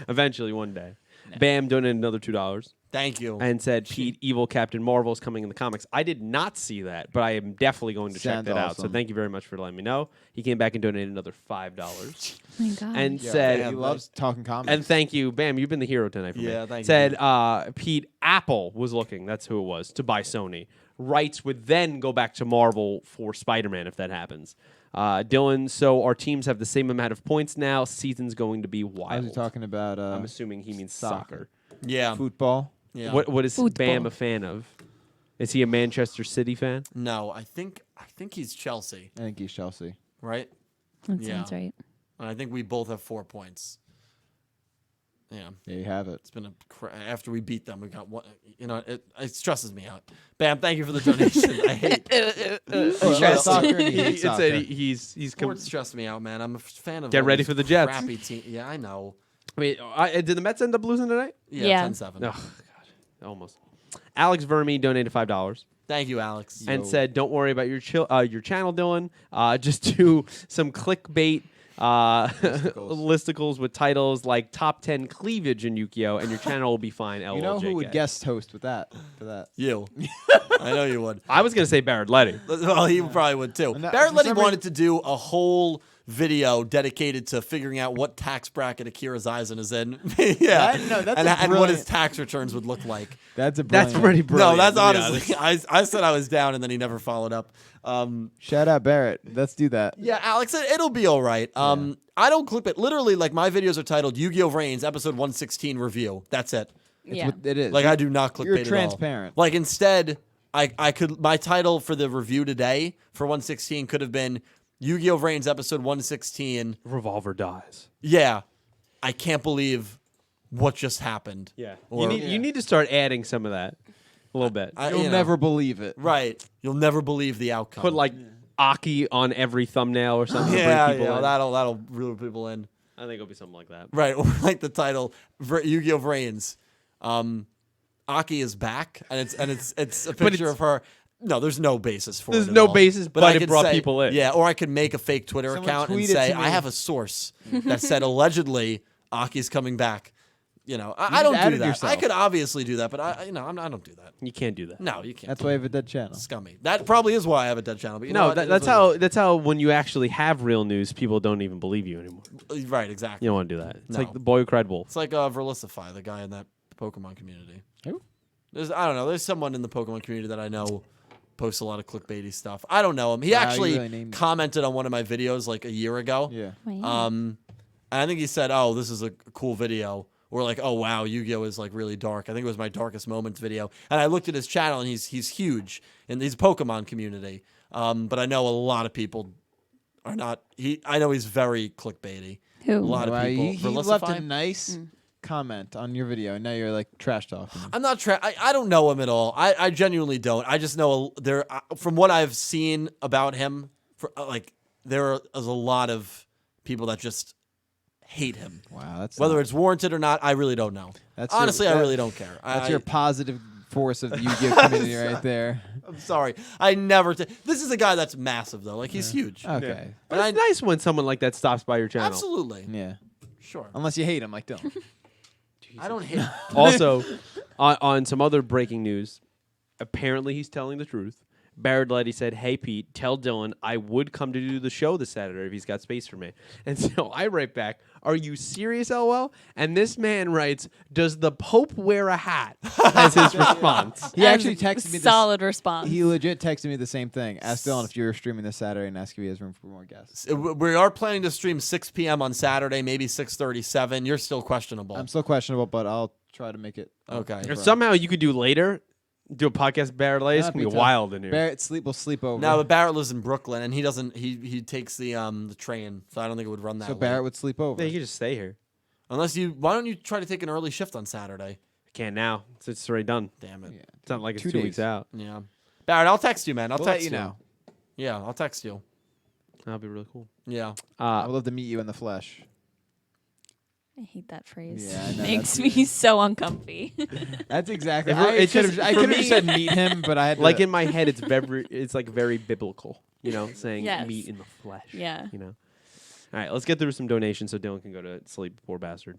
Eventually, one day, Bam donated another $2. Thank you. And said, Pete, Evil Captain Marvel is coming in the comics. I did not see that, but I am definitely going to check Sounds that out. So awesome. thank you very much for letting me know. He came back and donated another $5. Oh my God. And Yeah, said, he loves talking comics. and thank you, Bam, you've been the hero tonight for me. Yeah, thank you. Said, Pete, Apple was looking, that's who it was, to buy Sony. Rights would then go back to Marvel for Spider-Man if that happens. Dylan, so our teams have the same amount of points now. Season's going to be I wild. was talking about I'm assuming he means soccer. Yeah. football. Yeah. What is Football. Bam a fan of? Is he a Manchester City fan? No, I think he's Chelsea, I think he's Chelsea. right? That Yeah. sounds right. And I think we both have 4 points. Yeah. There you have it. It's been after we beat them, we got one. You know, it stresses me out. Bam, thank you for the donation. I hate Oh, he loves soccer and he hates It soccer. said he's sports. Stress me out, man. I'm a fan of. Get all ready these for the Jets. Crappy team. Yeah, I know. Wait, did the Mets end up losing tonight? Yeah, Yeah. 10-7. Oh God, almost. Alex Verme donated $5 Thank you, Alex. and said, "Don't worry about your channel, Dylan. Just do some clickbait." Listicles with titles like top 10 cleavage in Yukio, and your channel will be fine. You know who would LLJK. guest host with that? For that. You. I know you would. I was gonna say Barrett Letty. Well, he probably would too. And that- Barrett for Letty some wanted to do a whole video dedicated to figuring out what tax bracket Akira Eisen is in. Yeah. That's and a what brilliant- his tax returns would look like. That's a That's brilliant. pretty brilliant. No, that's to be honestly. honest. I said I was down, and then he never followed up. Shout out Barrett. Let's do that. Yeah, Alex, it'll be all right. I don't clip it. Literally, like my videos are titled Yu-Gi-Oh! Vrains Episode 116 Review. That's it. It's Yeah. what it is. Like I do not clickbait You're at all. transparent. Like instead, I could my title for the review today for 116 could have been Yu-Gi-Oh! Vrains Episode 116. Revolver dies. Yeah, I can't believe what just happened. Yeah, Or- you need to start adding some of that a little bit. I- You'll you know, never believe it. right. You'll never believe the outcome. Put like Aki on every thumbnail or something. yeah, to bring people in. that'll reel people in. I think it'll be something like that. Right, or like the title Yu-Gi-Oh! Vrains. Aki is back, and it's a picture of her. No, there's no basis for it. There's at no all. basis, but I it could brought say- people in. Yeah, or I could make a fake Twitter Someone account and tweet it say to I me. have a source that said allegedly Aki's coming back. You know, I just don't do added that. yourself. I could obviously do that, but I don't do that. You can't do that. No, you can't. That's why I have a dead channel. Scummy. That probably is why I have a dead channel. But you know No, what? It is that's what that's how when you actually have real news, people don't even believe you anymore. it is. Right, exactly. You don't want to do that. It's No. like the boy who cried wolf. It's like Verlicify, the guy in that Pokemon community. Who? I don't know. There's someone in the Pokemon community that I know posts a lot of clickbaity stuff. I don't know him. He Wow, you actually really named it. commented on one of my videos like a year ago. Yeah. Wow. And I think he said, "Oh, this is a cool video." Or like, "Oh wow, Yu-Gi-Oh is like really dark." I think it was my darkest moments video. And I looked at his channel, and he's huge in his Pokemon community. But I know a lot of people are not. I know he's very clickbaity. Who? A lot of Wow, people. he left a Verlicify? nice comment on your video, and now you're like trash talking. I'm not I don't know him at all. I genuinely don't. I just know from what I've seen about him, there is a lot of people that just hate him. Wow, that's Whether not- it's warranted or not, I really don't know. That's Honestly, your, I that- really don't care. That's I, your positive force of the Yu-Gi-Oh community right there. I'm sorry. I never. This is a guy that's massive though. Like he's huge. Okay. But it's nice when someone like that stops by your channel. Absolutely. Yeah. Sure. Unless you hate him, like Dylan. I don't hate. Also, on some other breaking news, apparently he's telling the truth. Barrett Letty said, "Hey Pete, tell Dylan I would come to do the show this Saturday if he's got space for me." And so I write back, "Are you serious, LOL?" And this man writes, "Does the Pope wear a hat?" as his response. He actually texted me this. Solid response. He legit texted me the same thing. Ask Dylan if you're streaming this Saturday and ask if he has room for more guests. We are planning to stream 6 p.m. on Saturday, maybe 6:37. You're still questionable. I'm still questionable, but I'll try to make it. Okay. If somehow you could do later, Do a podcast Barrett Lay. It's That'd gonna be be tough. wild in here. Barrett will sleep over. No, but Barrett lives in Brooklyn, and he doesn't. He takes the train, so I don't think it would run that. so late. Barrett would sleep over. Yeah, you can just stay here. Unless you, why don't you try to take an early shift on Saturday? I can't now. It's already done. Damn it. Yeah. It's not like it's 2 2 weeks days. out. Yeah. Barrett, I'll text you, man. I'll We'll text let you know. Yeah, I'll text you. That'll be really cool. Yeah. I would love to meet you in the flesh. I hate that phrase. Yeah, I know, Makes me so uncomfy. That's exactly. It's just- I for could have me- said meet him, but I had to, Like in my head, it's like very biblical. You know, saying Yes. meet in the flesh. Yeah. You know. All right, let's get through some donations so Dylan can go to sleep. Poor bastard.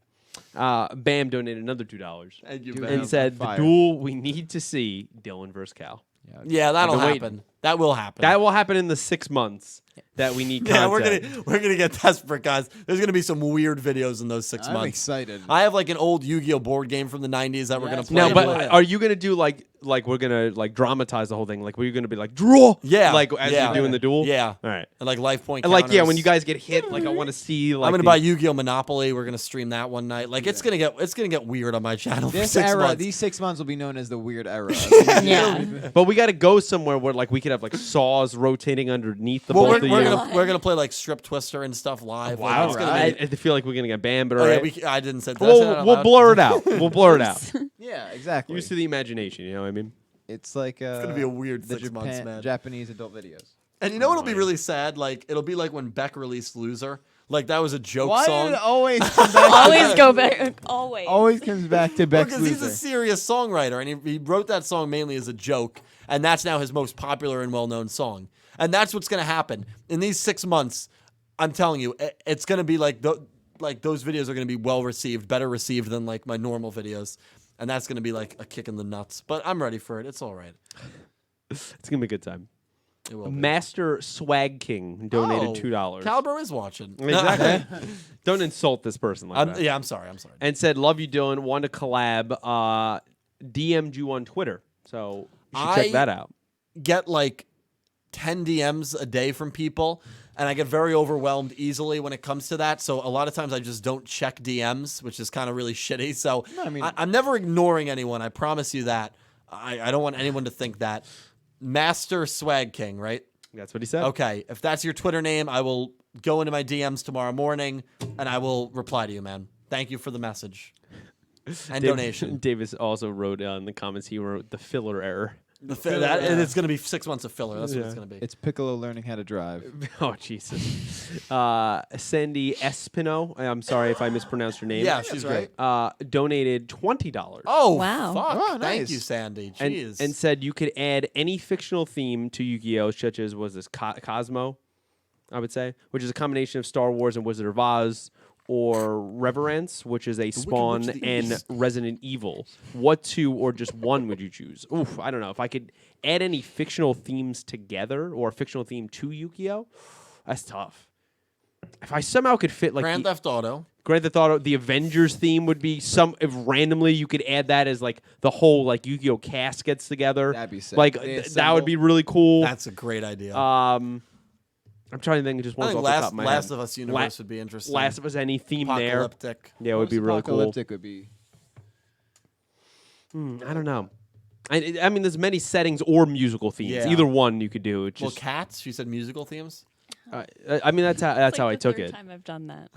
Bam donated another $2 And you Dude, bet. and said the fire. duel we need to see Dylan versus Cal. Yeah, that'll I've been waiting. happen. That will happen. That will happen in the 6 months that we need yeah, content. we're gonna get desperate, guys. There's gonna be some weird videos in those 6 I'm months. excited. I have like an old Yu-Gi-Oh board game from the '90s that we're gonna Yes, play. No, Yeah, but play that. are you gonna do like we're gonna like dramatize the whole thing? Like, were you gonna be like draw? Yeah, like as yeah. you're doing the duel. Yeah, All right. and like life point. And like yeah, counters. when you guys get hit, like I want to see. Like I'm gonna the- buy Yu-Gi-Oh Monopoly. We're gonna stream that one night. Like it's gonna get weird on my channel. For This 6 era, months. these 6 months will be known as the weird era. Yeah. But we got to go somewhere where like we could have like saws rotating underneath the well, both we're, of we're you. gonna we're gonna play like Strip Twister and stuff live. Like, Wow, it's gonna right. be- I feel like we're gonna get banned, but Oh, all yeah, right. I didn't say that. Did I say that out We'll loud? blur it out. We'll blur it out. Yeah, exactly. Use to the imagination. You know what I mean? It's like It's gonna be a weird the 6 months, man. Japanese adult videos. And you know what'll be really sad? Like it'll be like when Beck released Loser. Like that was a joke Why song. did it always come back? Always go back. Always. Always comes back to Beck's Because he's a Loser. serious songwriter, and he wrote that song mainly as a joke, and that's now his most popular and well-known song. And that's what's going to happen in these 6 months. I'm telling you, it's going to be like those videos are going to be well received, better received than like my normal videos, and that's going to be like a kick in the nuts. But I'm ready for it. It's all right. It's gonna be a good time. It will be. Master Swag King donated $2. Caliber is watching. Exactly. Don't insult this person like that. Yeah, I'm sorry. And said, "Love you, Dylan. Want to collab? DM'd you on Twitter, so you should check that out." Get like 10 DMs a day from people, and I get very overwhelmed easily when it comes to that. So a lot of times I just don't check DMs, which is kind of really shitty. So No, I mean- I'm never ignoring anyone. I promise you that. I don't want anyone to think that. Master Swag King, right? That's what he said. Okay. If that's your Twitter name, I will go into my DMs tomorrow morning, and I will reply to you, man. Thank you for the message and donation. Davis also wrote in the comments. He wrote the filler error. And it's going to be 6 months of filler. That's what it's going to be. It's Piccolo learning how to drive. Oh Jesus. Sandy Espino. I'm sorry if I mispronounced her name. Yeah, she's great. Donated $20. Oh, Wow. fuck. Oh, Thank nice. you, Sandy. and, Jeez. and said you could add any fictional theme to Yu-Gi-Oh, such as was this Cosmo, I would say, which is a combination of Star Wars and Wizard of Oz, or Reverence, which is a Spawn Witch of the and East. Resident Evil. What two or just one would you choose? Oof, I don't know. If I could add any fictional themes together or a fictional theme to Yu-Gi-Oh, that's tough. If I somehow could fit like Grand the, Theft Auto. Grand Theft Auto, the Avengers theme would be some. If randomly you could add that as like the whole like Yu-Gi-Oh cast gets together, That'd be sick. like They that would be really cool. That's a great idea. I'm trying to think of just I one think off the top of my Last head. of Us universe would be interesting. Last of Us, any theme there? Apocalyptic. Yeah, it would be really cool. Apocalyptic would be. I don't know. I mean, there's many settings or musical themes. Yeah. Either one you could do. It's Well, just, Cats. She said musical themes. I mean, that's how It's how I like the took third it. time I've done that.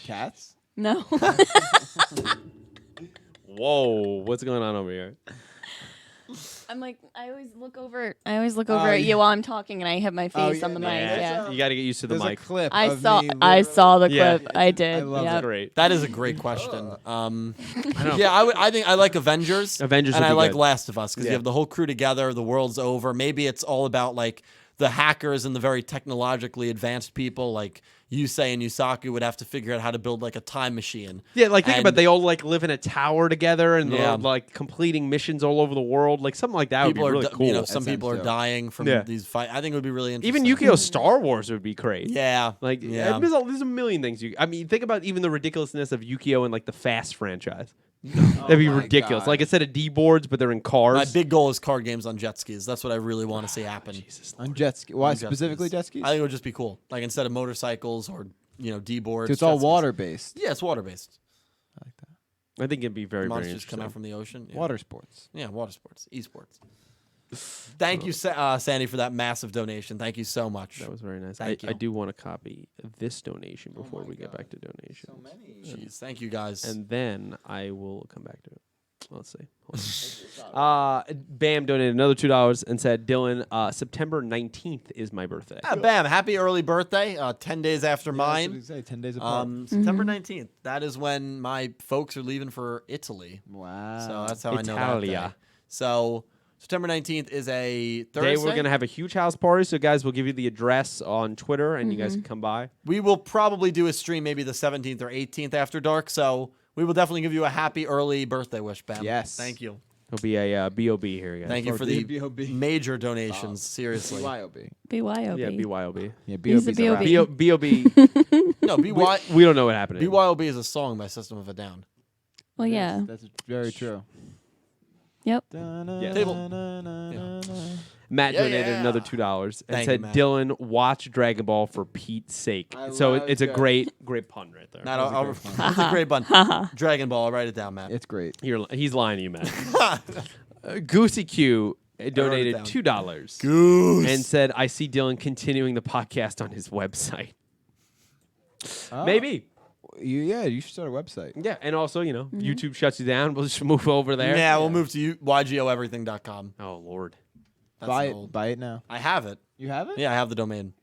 Cats? No. Whoa, what's going on over here? I'm like, I always look over at you while I'm talking, and I have my face on the mic. Yeah. You got to get used to the There's mic. a clip. I of saw me the Yeah. clip. I did. I love Yep. Great. That is a great question. know. Yeah, I think I like Avengers. Avengers and would I be like good. Last of Us because Yeah. you have the whole crew together. The world's over. Maybe it's all about like the hackers and the very technologically advanced people, like Yusei and Yusaku, would have to figure out how to build like a time machine. Yeah, like think And- about it, they all like live in a tower together and Yeah. they're like completing missions all over the world. Like something like that would be People are, really di- cool. you know, some That people are sounds dope. dying from Yeah. these fights. I think it would be really interesting. Even Yu-Gi-Oh! Star Wars would be great. Yeah, Like yeah. there's a million things I mean, think about even the ridiculousness of Yu-Gi-Oh! And like the Fast franchise. That'd be my ridiculous. God. Like instead of D boards, but they're in cars. My big goal is card games on jet skis. That's what I really want to see happen. Jesus. On jet ski. Why On jet specifically skis. jet skis? I think it would just be cool. Like instead of motorcycles or D boards. So it's all jet skis. water based. Yeah, it's water based. I like that. I think it'd be very, very Monsters interesting. come out from the ocean. Yeah. Water sports. Yeah, water sports, esports. Thank you, Sandy, for that massive donation. Thank you so much. That was very nice. Thank I you. do want to copy this donation before we get back to donations. So many. Jeez, thank you guys. And then I will come back to it. Let's see. Bam donated another $2 and said, Dylan, September 19th is my birthday. Bam! Happy early birthday. 10 days after Yeah, mine. that's what we say, 10 days apart. September 19th. That is when my folks are leaving for Italy. Wow. So that's how I know that Italia. day. So September 19th is a Thursday. Today we're going to have a huge house party, so guys, we'll give you the address on Twitter, and you guys can come by. We will probably do a stream maybe the 17th or 18th after dark, so we will definitely give you a happy early birthday wish, Bam. Yes. Thank you. It'll be a B.O.B. here, guys. Thank you for the BOB. major donations, seriously. BYOB. BYOB. Yeah, BYOB. Yeah, He's a BOB's BOB. B.O.B. No, we don't know what happened. BYOB is a song by System of a Down. Well, yeah. That's very true. Yep. Matt Yeah, donated yeah. another $2 and Thank said, you, Matt. Dylan, watch Dragon Ball for Pete's sake. I So love it's a Dragon- great pun right there. Matt, That was a I'll, great one. that's a great bun. Dragon Ball, I'll write it down, Matt. It's great. He's lying to you, Matt. Goosey Q donated down. $2 Goose. and said, I see Dylan continuing the podcast on his website. Oh. Maybe. You should start a website. Yeah, and also, YouTube shuts you down. We'll just move over there. Yeah, we'll move to YGOeverything.com. Oh, Lord. That's Buy an it. old- Buy it now. I have it. You have it? Yeah, I have the domain.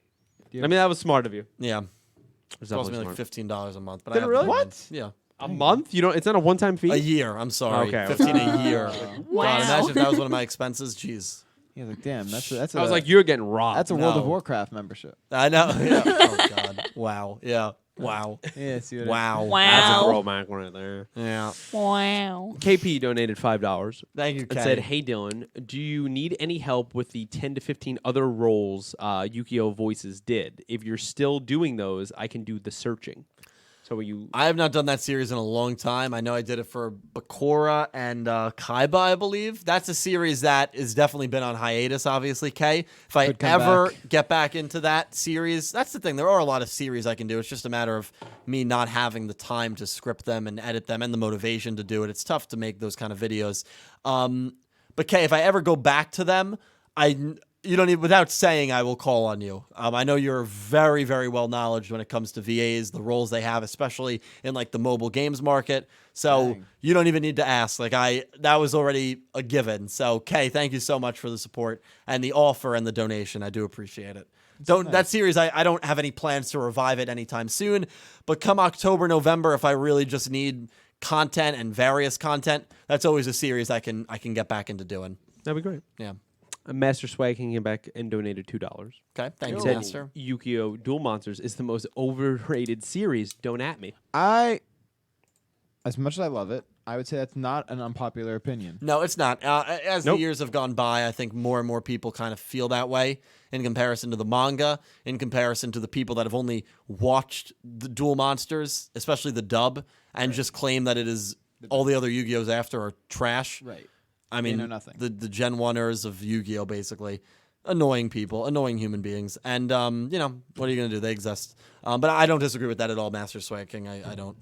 I mean, that was smart of you. Yeah. It was It cost me definitely like smart. $15 a month. But Did I it have really? the domain. What? Yeah. A month? It's not a one-time fee? A year. I'm sorry. Okay. 15 a year. Wow. God, imagine if that was one of my expenses. Jeez. Yeah, like damn, that's I was like, you're getting robbed. that's a World of No. Warcraft membership. I know. Yeah. Oh, God. Wow. Yeah. Wow. Yeah, see what Wow. That's a Wow. throwback right there. Yeah. Wow. KP donated $5 Thank you, and Kenny. said, "Hey Dylan, do you need any help with the 10 to 15 other roles Yugioh voices did? If you're still doing those, I can do the searching." So you I have not done that series in a long time. I know I did it for Bakura and Kaiba, I believe. That's a series that has definitely been on hiatus, obviously, Kay. If I Could come ever back. get back into that series, that's the thing. There are a lot of series I can do. It's just a matter of me not having the time to script them and edit them and the motivation to do it. It's tough to make those kind of videos. But Kay, if I ever go back to them, you don't even, without saying, I will call on you. I know you're very, very well knowledgeable when it comes to VAs, the roles they have, especially in like the mobile games market. So Dang. you don't even need to ask. That was already a given. So Kay, thank you so much for the support and the offer and the donation. I do appreciate it. That series, I don't have any plans to revive it anytime soon. But come October, November, if I really just need content and various content, that's always a series I can get back into doing. that'd be great. Yeah. Master Swag came back and donated $2. Okay. Thank you, Said Master. Yukio Duel Monsters is the most overrated series. Don't at me. As much as I love it, I would say that's not an unpopular opinion. No, it's not. As Nope. the years have gone by, I think more and more people kind of feel that way in comparison to the manga, in comparison to the people that have only watched the Duel Monsters, especially the dub, and just claim that it is all the other Yu-Gi-Ohs after are trash. Right. I mean, know nothing. the Gen 1ers of Yu-Gi-Oh! Basically. Annoying people, annoying human beings. And, what are you going to do? They exist. But I don't disagree with that at all, Master Swag King. I don't.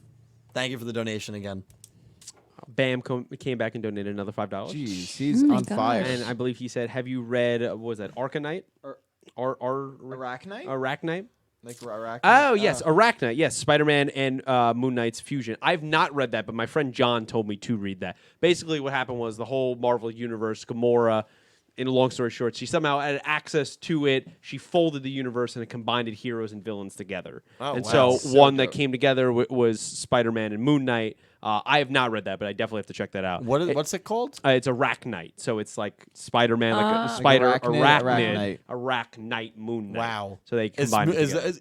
Thank you for the donation again. Bam came back and donated another $5. Jeez, he's Oh my on gosh. fire. And I believe he said, "Have you read what was that Arcanite Or- Arachnite? Arachnite? Like Arachnite? Oh yes, Arachnite. Yes, Spider-Man and Moon Knight's fusion. I've not read that, but my friend John told me to read that. Basically, what happened was the whole Marvel universe, Gamora. In a long story short, she somehow had access to it. She folded the universe and it combined heroes and villains together. Oh, and wow. so So one that dope. came together was Spider-Man and Moon Knight. I have not read that, but I definitely have to check that out. What's it called? It's Arachnite, so it's like Spider-Man, like a spider, Like arachnid, Arachnite. Arachnite, Moon Knight. Wow. So they Is combined it together.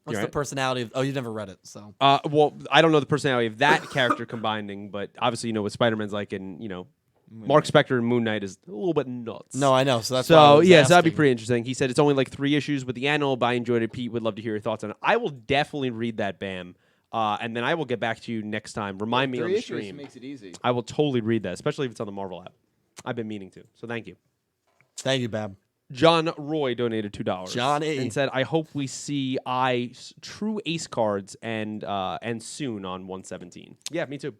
What's the right? personality of? Oh, you never read it, so. Well, I don't know the personality of that character combining, but obviously you know what Spider-Man's like, and Mark Spector and Moon Knight is a little bit nuts. No, I know. So that's why I So was yes, that'd be asking. pretty interesting. He said it's only like 3 issues with the annual, but I enjoyed it. Pete would love to hear your thoughts on it. I will definitely read that, Bam, and then I will get back to you next time. Remind me on 3 the issues stream. makes it easy. I will totally read that, especially if it's on the Marvel app. I've been meaning to. So thank you. Thank you, Bab. John Roy donated $2. Johnny. And said, I hope we see true ace cards and soon on 117. Yeah, me too.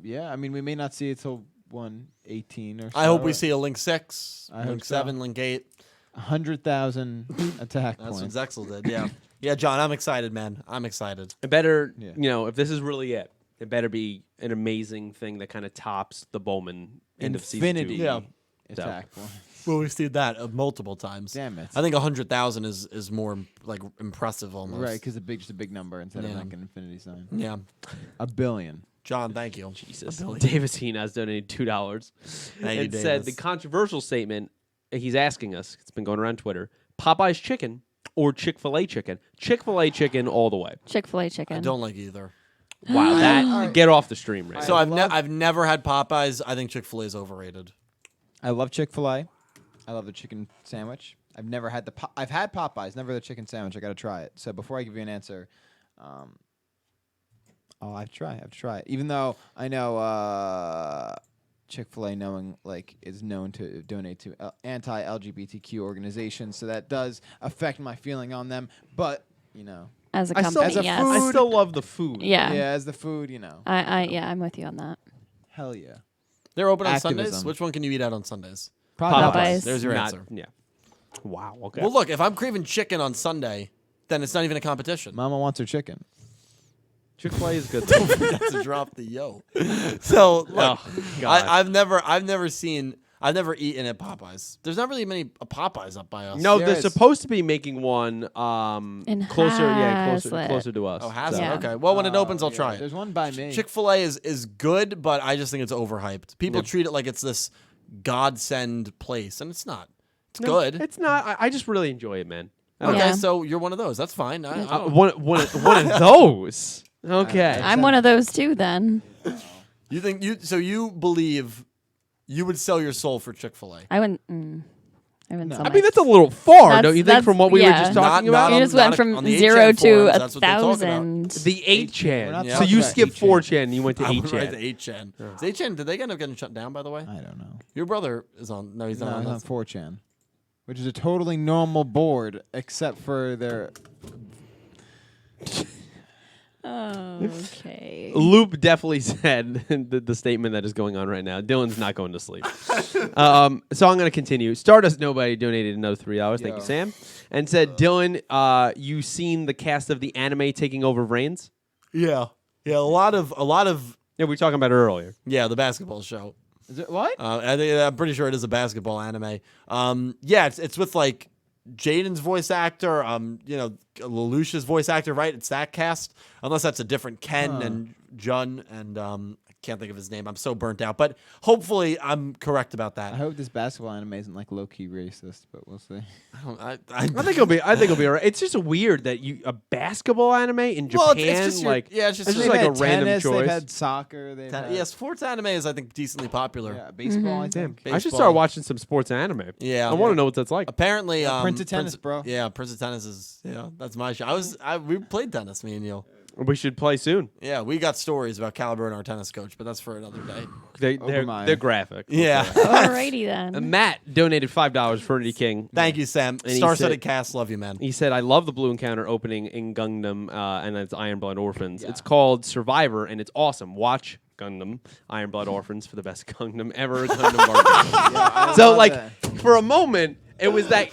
Yeah, I mean, we may not see it till 118 or so. I hope we see a Link 6, I Link hope so. 7, Link 8. 100,000 attack That's points. what Zexel did, yeah. Yeah, John, I'm excited, man. I'm excited. It better, Yeah. if this is really it better be an amazing thing that kind of tops the Bowman end of season 2. Infinity Yeah. attack points. Well, we've seen that multiple times. Damn it. I think 100,000 is more like impressive almost. Right, because just a big number instead of Yeah. like an infinity sign. Yeah. A billion. John, thank you. Jesus. Davis Heenaz donated $2. Thank you, and said Davis. the controversial statement he's asking us, it's been going around Twitter, Popeye's chicken or Chick-fil-A chicken? Chick-fil-A chicken all the way. Chick-fil-A chicken. I don't like either. Wow, that get off the stream right So now. I've never had Popeyes. I think Chick-fil-A is overrated. I love Chick-fil-A. I love the chicken sandwich. I've never had I've had Popeyes, never the chicken sandwich. I got to try it. So before I give you an answer, I have to try it. Even though I know Chick-fil-A is known to donate to anti-LGBTQ organizations, so that does affect my feeling on them. But As a I company, still, yes. I still love the food. Yeah. as the food, I'm with you on that. hell yeah. They're open on Activism. Sundays. Which one can you eat out on Sundays? Popeyes. There's your Not- answer. Yeah. Wow. Okay. Well, look, if I'm craving chicken on Sunday, then it's not even a competition. Mama wants her chicken. Chick-fil-A is good. Got to drop the yo. So look, Oh, God. I've never eaten at Popeyes. There's not really many Popeyes up by us. No, There they're is. supposed to be making one In closer Hazlitt. to us. Oh, has Yeah. it? Okay. Well, when it opens, I'll try it. There's one by me. Chick-fil-A is good, but I just think it's overhyped. People treat it like it's this godsend place, and it's not. It's No, good. It's not. I just really enjoy it, man. Okay, Yeah. so you're one of those. That's fine. I don't- One of those. Okay. I'm one of those too. Then You think you believe you would sell your soul for Chick-fil-A? I wouldn't. I wouldn't. No. sell I my- mean, that's a little far, That's- don't you think, that's- from what we were yeah. just talking Not about? You on- just went not from on the 0 8chan to forums, that's what they're talking about. 1,000. The 8chan. We're not So talking you about skipped 8chan. 4chan and you went to I went right to 8chan. 8chan. Is 8chan, did they end up getting shut down, by the way? I don't know. Your brother is on. No, he's not No, on. it's on this. 4chan, which is a totally normal board except for their. Okay. Loop definitely said the statement that is going on right now. Dylan's not going to sleep. So I'm going to continue. Stardust Nobody donated another $3. Thank you, Yo. Sam. And said, Dylan, you seen the cast of the anime taking over Vrains? Yeah, a lot of. Yeah, we were talking about it earlier. Yeah, the basketball show. Is it what? I'm pretty sure it is a basketball anime. Yeah, it's with like Jaden's voice actor, Lelouch's voice actor, right? It's that cast, unless that's a different Ken and Jun, and I can't think of his name. I'm so burnt out, but hopefully I'm correct about that. I hope this basketball anime isn't like low key racist, but we'll see. I I think it'll be alright. It's just weird that a basketball anime in Japan, Well, it's just it's just They've like a had random tennis, choice. They've had soccer. They've had, yeah, sports anime is I think decently popular. yeah, baseball. I think. I should Baseball. start watching some sports anime. Yeah. I want to know what that's like. Apparently, Prince of Tennis, bro. Yeah, Prince of Tennis is that's my show. We played tennis, me and you. We should play soon. Yeah, we got stories about Caliber and our tennis coach, but that's for another day. They're graphic. Yeah. Alrighty then. Matt donated $5 for Eternity King. Thank you, Sam. And he Star-studded said- cast, love you, man. He said, I love the Blue Encounter opening in Gundam, and it's Iron Blood Orphans. It's called Survivor, and it's awesome. Watch Gundam, Iron Blood Orphans for the best Gundam ever. Gundam so, love like, that. for a moment, it was that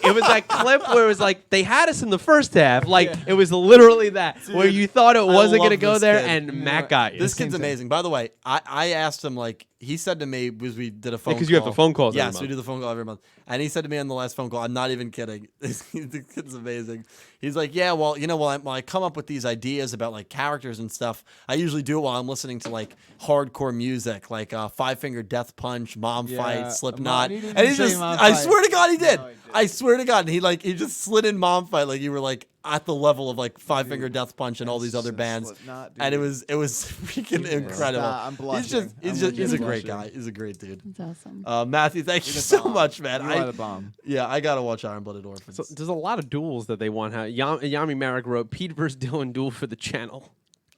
clip where it was like they had us in the first half. Like it was literally that where you thought it wasn't love gonna go this there, kid. and Matt got you. This kid's amazing. By the way, I asked him, like, he said to me, because we did a phone call. because you have the phone calls. every Yes, we month. do the phone call every month. And he said to me on the last phone call, I'm not even kidding. The kid's amazing. He's like, yeah, well, when I come up with these ideas about like characters and stuff, I usually do it while I'm listening to like hardcore music, like Five Finger Death Punch, Mom Fight, Slipknot. He didn't And he say just, Mom I Fight. swear to God, he did. No, he didn't. I swear to God. And he just slid in Mom Fight like you were like at the level of like Five Finger Death Punch and all these other bands. Slipknot, And it dude. was freaking incredible. Stop, I'm blushing. He's a great blushing. guy. He's a great dude. That's awesome. Matthew, thank you You're the so bomb. much, man. You are the bomb. Yeah, I gotta watch Iron Blooded Orphans. So there's a lot of duels that they want. Yami Marek wrote Pete vs. Dylan duel for the channel.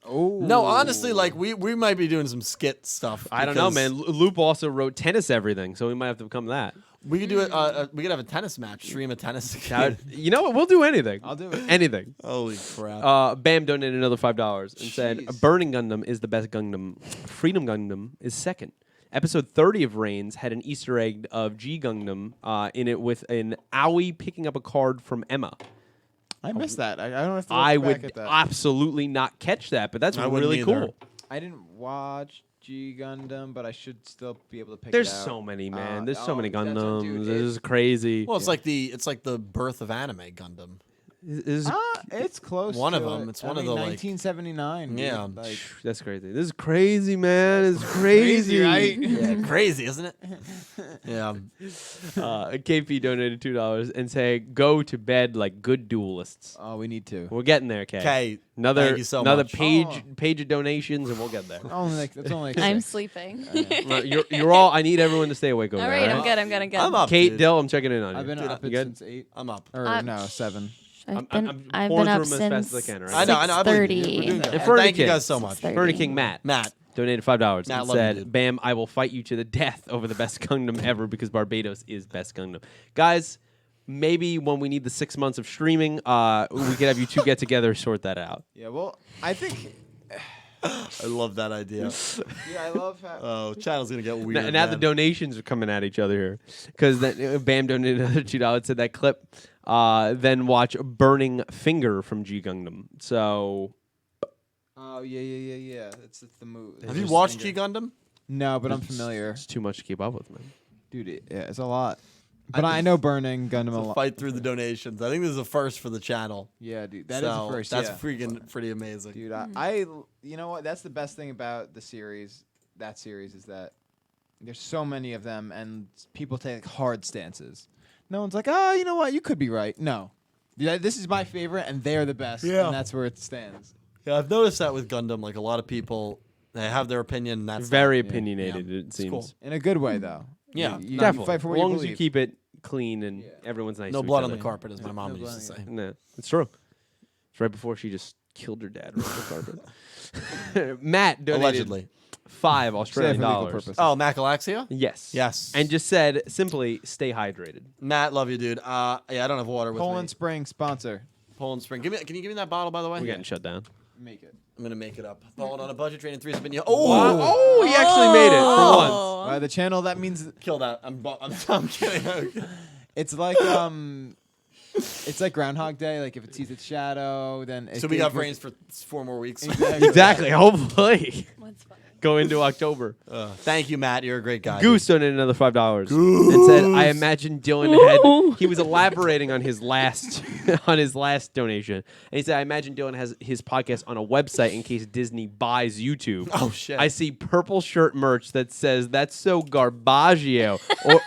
Oh No, honestly, like we might be doing some skit stuff. I don't know, because- man. Loop also wrote tennis everything, so we might have to become that. We could do it. We could have a tennis match. Stream a tennis. You know what? We'll do anything. I'll do it. Anything. Holy crap! Bam donated another $5 and said, Jeez. "Burning Gundam is the best Gundam. Freedom Gundam is second. Episode 30 of Vrains had an Easter egg of G Gundam in it with an owie picking up a card from Emma. I missed that. I don't have to look I back would at that. absolutely not catch that, but that's I wouldn't really either. cool. I didn't watch G Gundam, but I should still be able to pick There's it out. so many, man. There's so many that's what- Gundams. dude, This is crazy. Well, it's like the birth of anime Gundam. It's close. One to of 'em. it. It's one I of mean, the, like- 1979. Yeah. dude, like, That's crazy. This is crazy, man. It's crazy. right? Yeah, crazy, isn't it? Yeah. KP donated $2 and said, "Go to bed like good duelists." Oh, we need to. We're getting there, Kay. Okay. Another Thank you so another much. page of donations, and we'll get there. That's only like I'm 6. sleeping. You're all. I need everyone to stay awake over All there. right, all I'm good. I'm good. I'm good. I'm up. Kate, dude. Dill, I'm checking in on you. I've been Dude, up you it good? since 8. I'm up. Or no, 7. I'm I've pouring been up through them as since fast as I can, right? I know. I believe you. 6:30. We're doing good. And Fernie Thank you King. guys so much. 6:30. Fernie King Matt donated $5 Matt, and love you, said, dude. "Bam, I will fight you to the death over the best Gundam ever because Barbados is best Gundam." Guys, maybe when we need the 6 months of streaming, we could have you two get together, sort that out. Yeah, well, I think. I love that idea. Yeah, I love how. Oh, channel's gonna get weird. Now the man. donations are coming at each other here because Bam donated another $2. Said that clip. Then watch Burning Finger from G Gundam. So Oh yeah. It's the move. Have you watched G Gundam? No, but I'm familiar, it's too much to keep up with, man. dude. It's a lot. But I know Burning Gundam a To lot. fight through the donations. I think this is a first for the channel. Yeah, dude. That is So the first. That's yeah. freaking pretty amazing. Dude, I you know what? That's the best thing about the series. That series is that there's so many of them, and people take hard stances. No one's like, oh, you know what? You could be right. No, yeah, this is my favorite, and they're the best. Yeah. And that's where it stands. Yeah, I've noticed that with Gundam. Like a lot of people, they have their opinion. And that's Very yeah. opinionated, Yeah. it It's seems. cool. In a good way, though. Yeah, you Definitely. fight for what as long you as you believe. keep it clean and Yeah. everyone's nice. no to blood each on the other. carpet, as my mom No used to blood say. on No, it's true. It's right before she just killed her dad right on the carpet. Matt donated Allegedly. $5 Australian for legal dollars. purposes. Oh, Macalaxia? Yes. Yes. And just said simply, stay hydrated. Matt, love you, dude. Yeah, I don't have water with Poland me. Spring sponsor. Poland Spring. Can you give me that bottle, by the way? We're getting shut down. Make it. I'm gonna make it up. Balled on a budget train and 3 spin. Wow. Oh, Oh, he actually made it for once. Oh. By the channel, that means kill that. I'm kidding. it's like it's like Groundhog Day. Like if it sees its shadow, then it So we got gives- Vrains for 4 more weeks. Exactly. Hopefully. What's funny? Go into October. Thank you, Matt. You're a great guy. Goose donated another $5 and said, "I imagine Dylan had." He was elaborating on his last donation, and he said, "I imagine Dylan has his podcast on a website in case Disney buys YouTube." Oh shit. I see purple shirt merch that says "That's so Garbaggio"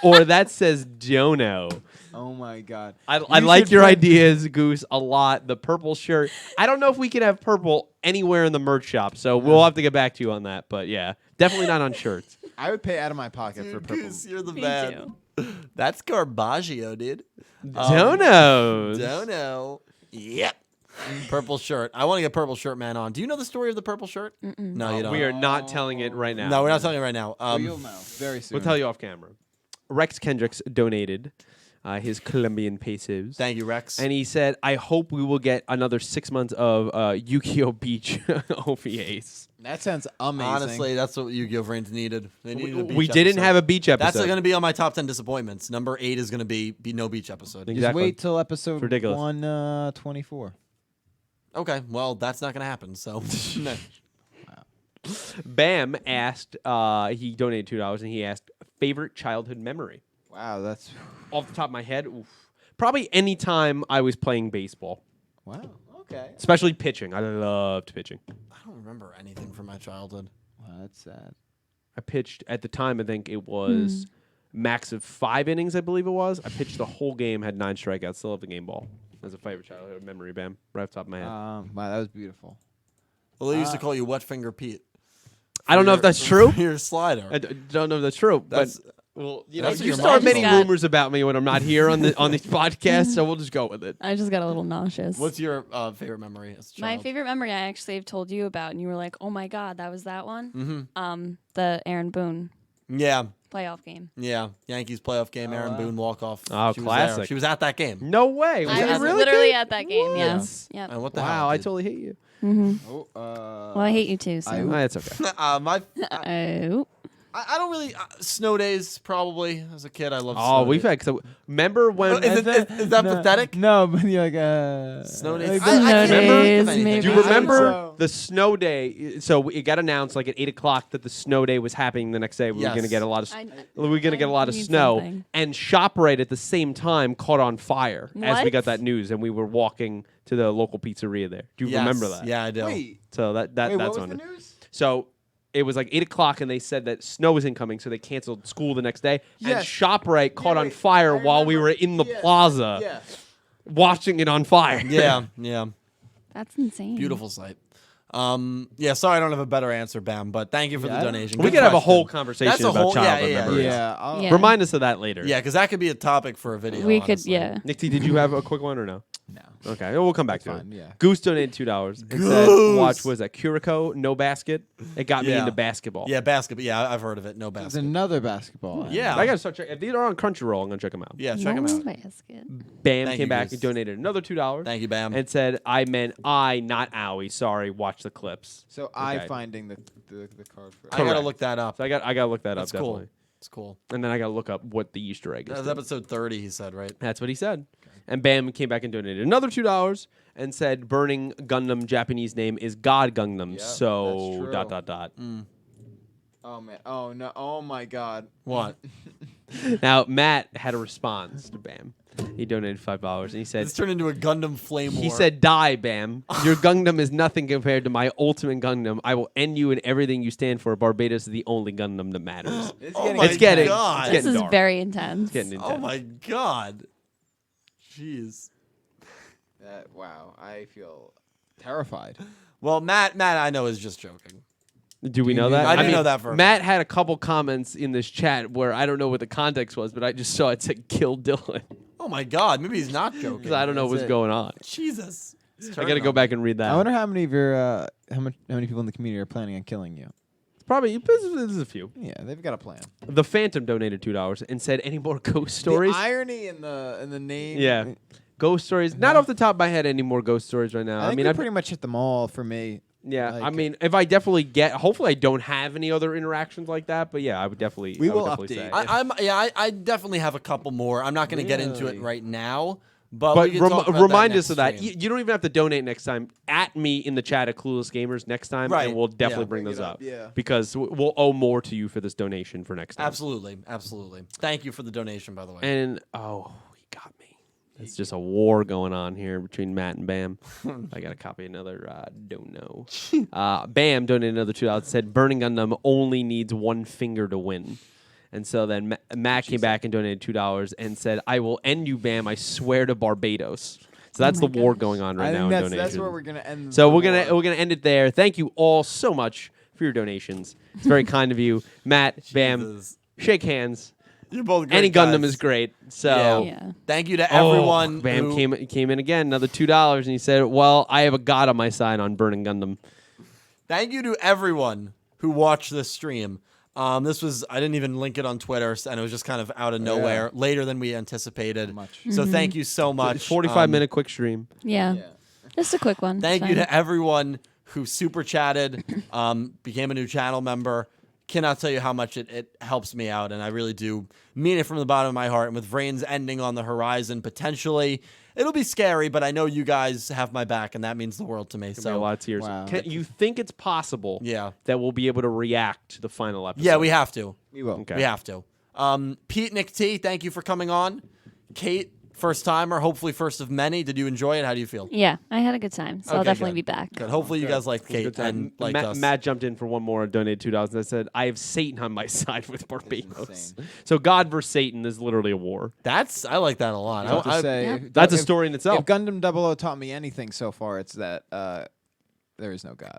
or that says "Dono." Oh my God. I You like should your put- ideas, Goose, a lot. The purple shirt. I don't know if we can have purple anywhere in the merch shop, so we'll have to get back to you on that. But yeah, definitely not on shirts. I would pay out of my pocket for Dude, purple. Goose, you're the Me man. too. That's Garbaggio, dude. Donos. Don't know. Yep. Purple shirt. I want to get purple shirt man on. Do you know the story of the purple shirt? No, you don't. We are not telling it right now. No, we're not telling you right now. Well, you'll know very soon. We'll tell you off camera. Rex Kendricks donated his Colombian pesos. Thank you, Rex. And he said, "I hope we will get another 6 months of Yugioh Beach OVAs." That sounds amazing. Honestly, that's what Yugioh Vrains needed. They needed a beach We didn't episode. have a beach episode. That's going to be on my top 10 disappointments. Number 8 is going to be no beach episode. Exactly. Just wait till episode Ridiculous. 124. Okay, well, that's not going to happen. So, Bam asked, he donated $2, and he asked, favorite childhood memory. Wow, that's Off the top of my head, probably any time I was playing baseball, wow. Okay. especially pitching. I loved pitching. I don't remember anything from my childhood. Wow, that's sad. I pitched at the time. I think it was max of 5 innings. I believe it was. I pitched the whole game, had 9 strikeouts. Still have the game ball. That's a favorite childhood memory, Bam. Right off the top of my head. Wow, that was beautiful. Well, they used to call you Wet Finger Pete. I don't know if that's true. For your slider. I don't know if that's true. That's- but well, you that's know, what you your start mom many said. rumors about me when I'm not here on these podcasts, so we'll just go with it. I just got a little nauseous. What's your favorite memory as a My child? favorite memory I actually have told you about, and you were like, "Oh my God, that was that one." Mm-hmm. The Aaron Boone Yeah. Playoff game. Yeah, Yankees playoff game. Aaron wow. Boone walk off. Oh, She was classic. there. She was at that game. No way. I it was really literally good? at that game. Yeah. Yep. And what the hell? Wow, I dude? totally hate you. Oh, Well, I hate you too. So. It's okay. Oh. I don't really snow days. Probably as a kid, I loved. Oh, snow we've days. had. So, remember when? Is that pathetic? No, but you're like Snow days. like, I can't Snow think of days, anything. maybe. Do you I think remember so. the snow day? So it got announced like at 8 o'clock that the snow day was happening the next day. We were Yes. going to get a lot of. I- We were going to get a lot of need snow, something. and ShopRite at the same time caught on fire as we What? got that news, and we were walking to the local pizzeria there. Do you Yes. remember that? Yeah, I do. Wait, So wait, that's what was on the it. news? So it was like 8 o'clock, and they said that snow was incoming, so they canceled school the next day. Yes. And ShopRite caught on wait, fire I while we remember. were in the Yeah, plaza Yeah. watching it on fire. Yeah, yeah. That's insane. Beautiful sight. Yeah, sorry I don't have a better answer, Bam, but thank you for Yeah, the I don't- donation. We Good could have a question. whole conversation That's a about whole- childhood yeah, memories. Yeah. Yeah. Remind us of that later. Yeah, because that could be a topic for a video. We could, honestly. yeah. Nixie, did you have a quick one or no? No. Okay, we'll come back to Fine, it. yeah. Goose donated $2 and said, Goose! "Watch, was that Curacao? No basket. It got me Yeah. into basketball. Yeah, basketball. Yeah, I've heard of it. No There's basket. another basketball. Yeah. I gotta start checking. If these are on Crunchyroll, I'm gonna check them out. Yeah, check them No out. basket. Bam Thank came you, back Goose. and donated another $2 Thank you, Bam. and said, "I meant I, not Owie. Sorry. Watch the clips." So I Okay. finding the card for I gotta Correct. look that up. So I gotta look that That's up cool. definitely, It's cool. and then I gotta look up what the Easter egg is. That was too. episode 30, he said, right? That's what he said. And Bam came back and donated another $2 and said, "Burning Gundam Japanese name is God Gundam." Yep, So that's true. Oh man. Oh no. Oh my God. What? Now Matt had a response to Bam. He donated $5 and he said, It's turned into a Gundam flame war. he said, "Die, Bam. Your Gundam is nothing compared to my ultimate Gundam. I will end you in everything you stand for. Barbados is the only Gundam that matters." Oh my It's getting- God. it's This is dark. very intense. It's getting intense. Oh my God. Jeez. Wow. I feel terrified. Well, Matt, I know is just joking. Do we know that? I didn't mean, know that for a Matt had a couple comments in this chat where I don't know what the context was, but I just saw it said "kill Dylan" Oh my God. Maybe he's not joking. because I don't know That's what's it. going on. Jesus. I got to go back and read that. I wonder how many of your how many people in the community are planning on killing you. Probably this is a few. Yeah, they've got a plan. The Phantom donated $2 and said, "Any more ghost stories?" The irony in the name. Yeah. Ghost stories. Not off the top of my head, any more ghost stories right now. I think mean, we I've pretty much hit them all for me. yeah. like- I mean, if I definitely get, hopefully, I don't have any other interactions like that. But yeah, I would definitely. We I would will definitely update. say. I definitely have a couple more. I'm not going to get into it Really? right now, but But we can talk about remind that us of that. next stream. You don't even have to donate next time. At me in the chat at Clueless Gamers next time, Right. and we'll definitely Yeah. bring Bring those it up. up, yeah. Because we'll owe more to you for this donation for next time. Absolutely, absolutely. Thank you for the donation, by the way. And he got me. It's just a war going on here between Matt and Bam. I got to copy another. Don't know. Bam donated another $2. Said Burning Gundam only needs one finger to win. And so then Matt came back and donated $2 and said, "I will end you, Bam. I swear to Barbados." So that's my the war gosh. going on right I now think in that's donations. where we're gonna end. So the we're gonna war. end it there. Thank you all so much for your donations. It's very kind of you, Matt. Bam. Jesus. Shake hands. You're both great Any Gundam guys. is great. So. Yeah. Thank you to everyone. Bam who- came in again, another $2, and he said, "Well, I have a god on my side on Burning Gundam." Thank you to everyone who watched this stream. This was, I didn't even link it on Twitter, and it was just kind of out of nowhere, later than we anticipated. Much. So thank you so much. 45-minute quick stream. Yeah. Yeah. Just a quick one. Thank It's you fine. to everyone who super chatted, became a new channel member. Cannot tell you how much it helps me out, and I really do mean it from the bottom of my heart. And with Vrains ending on the horizon, potentially, it'll be scary, but I know you guys have my back, and that means the world to me. Give me So a lot of tears. Wow. You think it's possible Yeah. that we'll be able to react to the final episode? Yeah, we have to. We will. Okay. We have to. Pete, Nick T, thank you for coming on. Kate, first timer, hopefully first of many. Did you enjoy it? How do you feel? Yeah, I had a good time, so I'll Okay, definitely good. be back. Good. Hopefully you guys liked Kate Good time. and liked us. Matt jumped in for one more and donated $2 and said, "I have Satan on my side with Barbados." insane. So God versus Satan is literally a war. I like that a lot. I have to I- say, Yeah. if- That's a if- story in itself. If Gundam 00 taught me anything so far, it's that there is no God.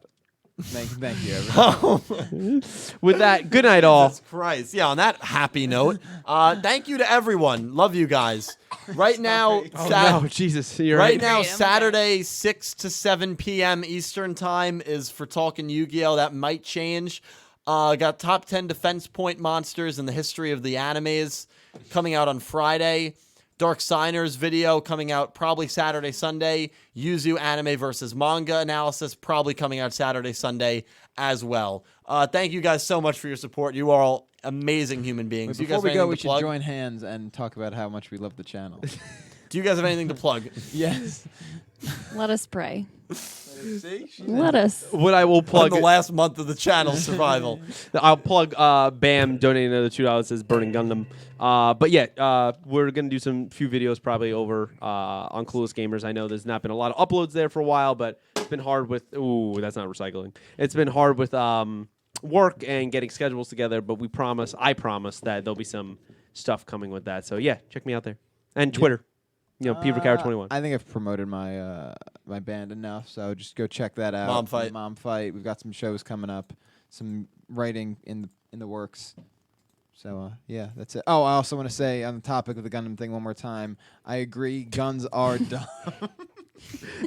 Thank you, everyone. With that, good night, all. Jesus Christ. Yeah, on that happy note, thank you to everyone. Love you guys. Right now, Oh, no, Jesus, you're right right. now, Great, I'm Saturday, 6 to 7 p.m. Eastern time is for Talking Yu-Gi-Oh! That might change. Got top 10 defense point monsters in the history of the animes coming out on Friday. Dark Signers video coming out probably Saturday, Sunday. Yuzu anime versus manga analysis probably coming out Saturday, Sunday as well. Thank you guys so much for your support. You are all amazing human beings. Before we go, we should join hands and talk about how much we love the channel. Do you guys have anything to plug? Yes. Let us pray. See? Let us. What I will plug On the last month of the channel's survival. I'll plug Bam donating another $2 says Burning Gundam. But yeah, we're gonna do some few videos probably over on Clueless Gamers. I know there's not been a lot of uploads there for a while, but it's been hard with that's not recycling. It's been hard with work and getting schedules together, but I promise that there'll be some stuff coming with that. So yeah, check me out there. And Twitter. You know, PeterCow21. I think I've promoted my my band enough, so just go check that out. Mom Fight. We've got some shows coming up, some writing in the works. So yeah, that's it. Oh, I also want to say on the topic of the Gundam thing one more time. I agree, guns are dumb.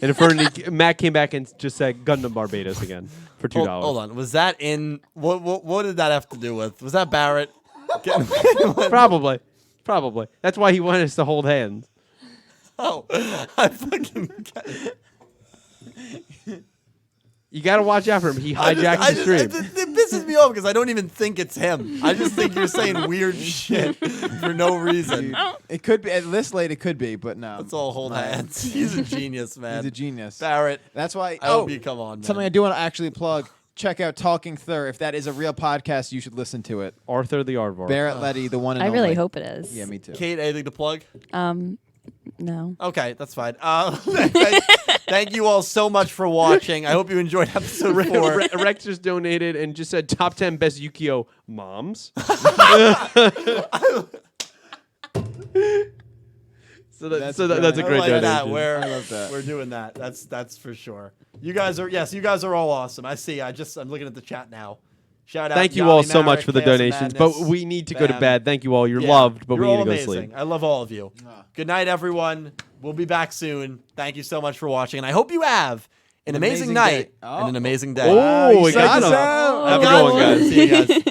And Infinity, Matt came back and just said Gundam Barbados again for $2. Hold on, was that in what did that have to do with? Was that Barrett? Probably. That's why he wanted us to hold hands. Oh, I fucking. You gotta watch out for him. He hijacks the stream. It pisses me off because I don't even think it's him. I just think you're saying weird shit for no reason. Dude, it could be at this late. It could be, but no. Let's all hold hands. He's a genius, man. He's a genius. Barrett. That's why. I hope you come on. Man. Something I do want to actually plug. Check out Talking Thur. If that is a real podcast, you should listen to it. Arthur the Aardvark. Barrett Letty, the one and I only. really hope it is. Yeah, me too. Kate, anything to plug? No. Okay, that's fine. Thank you all so much for watching. I hope you enjoyed episode 4. Rex just donated and just said top 10 best Yugioh moms. That's a great like donation. that. I love that. We're doing that. That's for sure. You guys are all awesome. I see. I'm looking at the chat now. Shout out. Thank you Yanni, all so much Marek, for the Chaos and donations, Madness, but we need to go to Bam. bed. Thank you all. You're loved, but You're we need all to go amazing. sleep. I love all of you. Good night, everyone. We'll be back soon. Thank you so much for watching, and I hope you have an amazing night day. and an amazing day. Oh, we got him. out. Have a good one, guys. See you guys.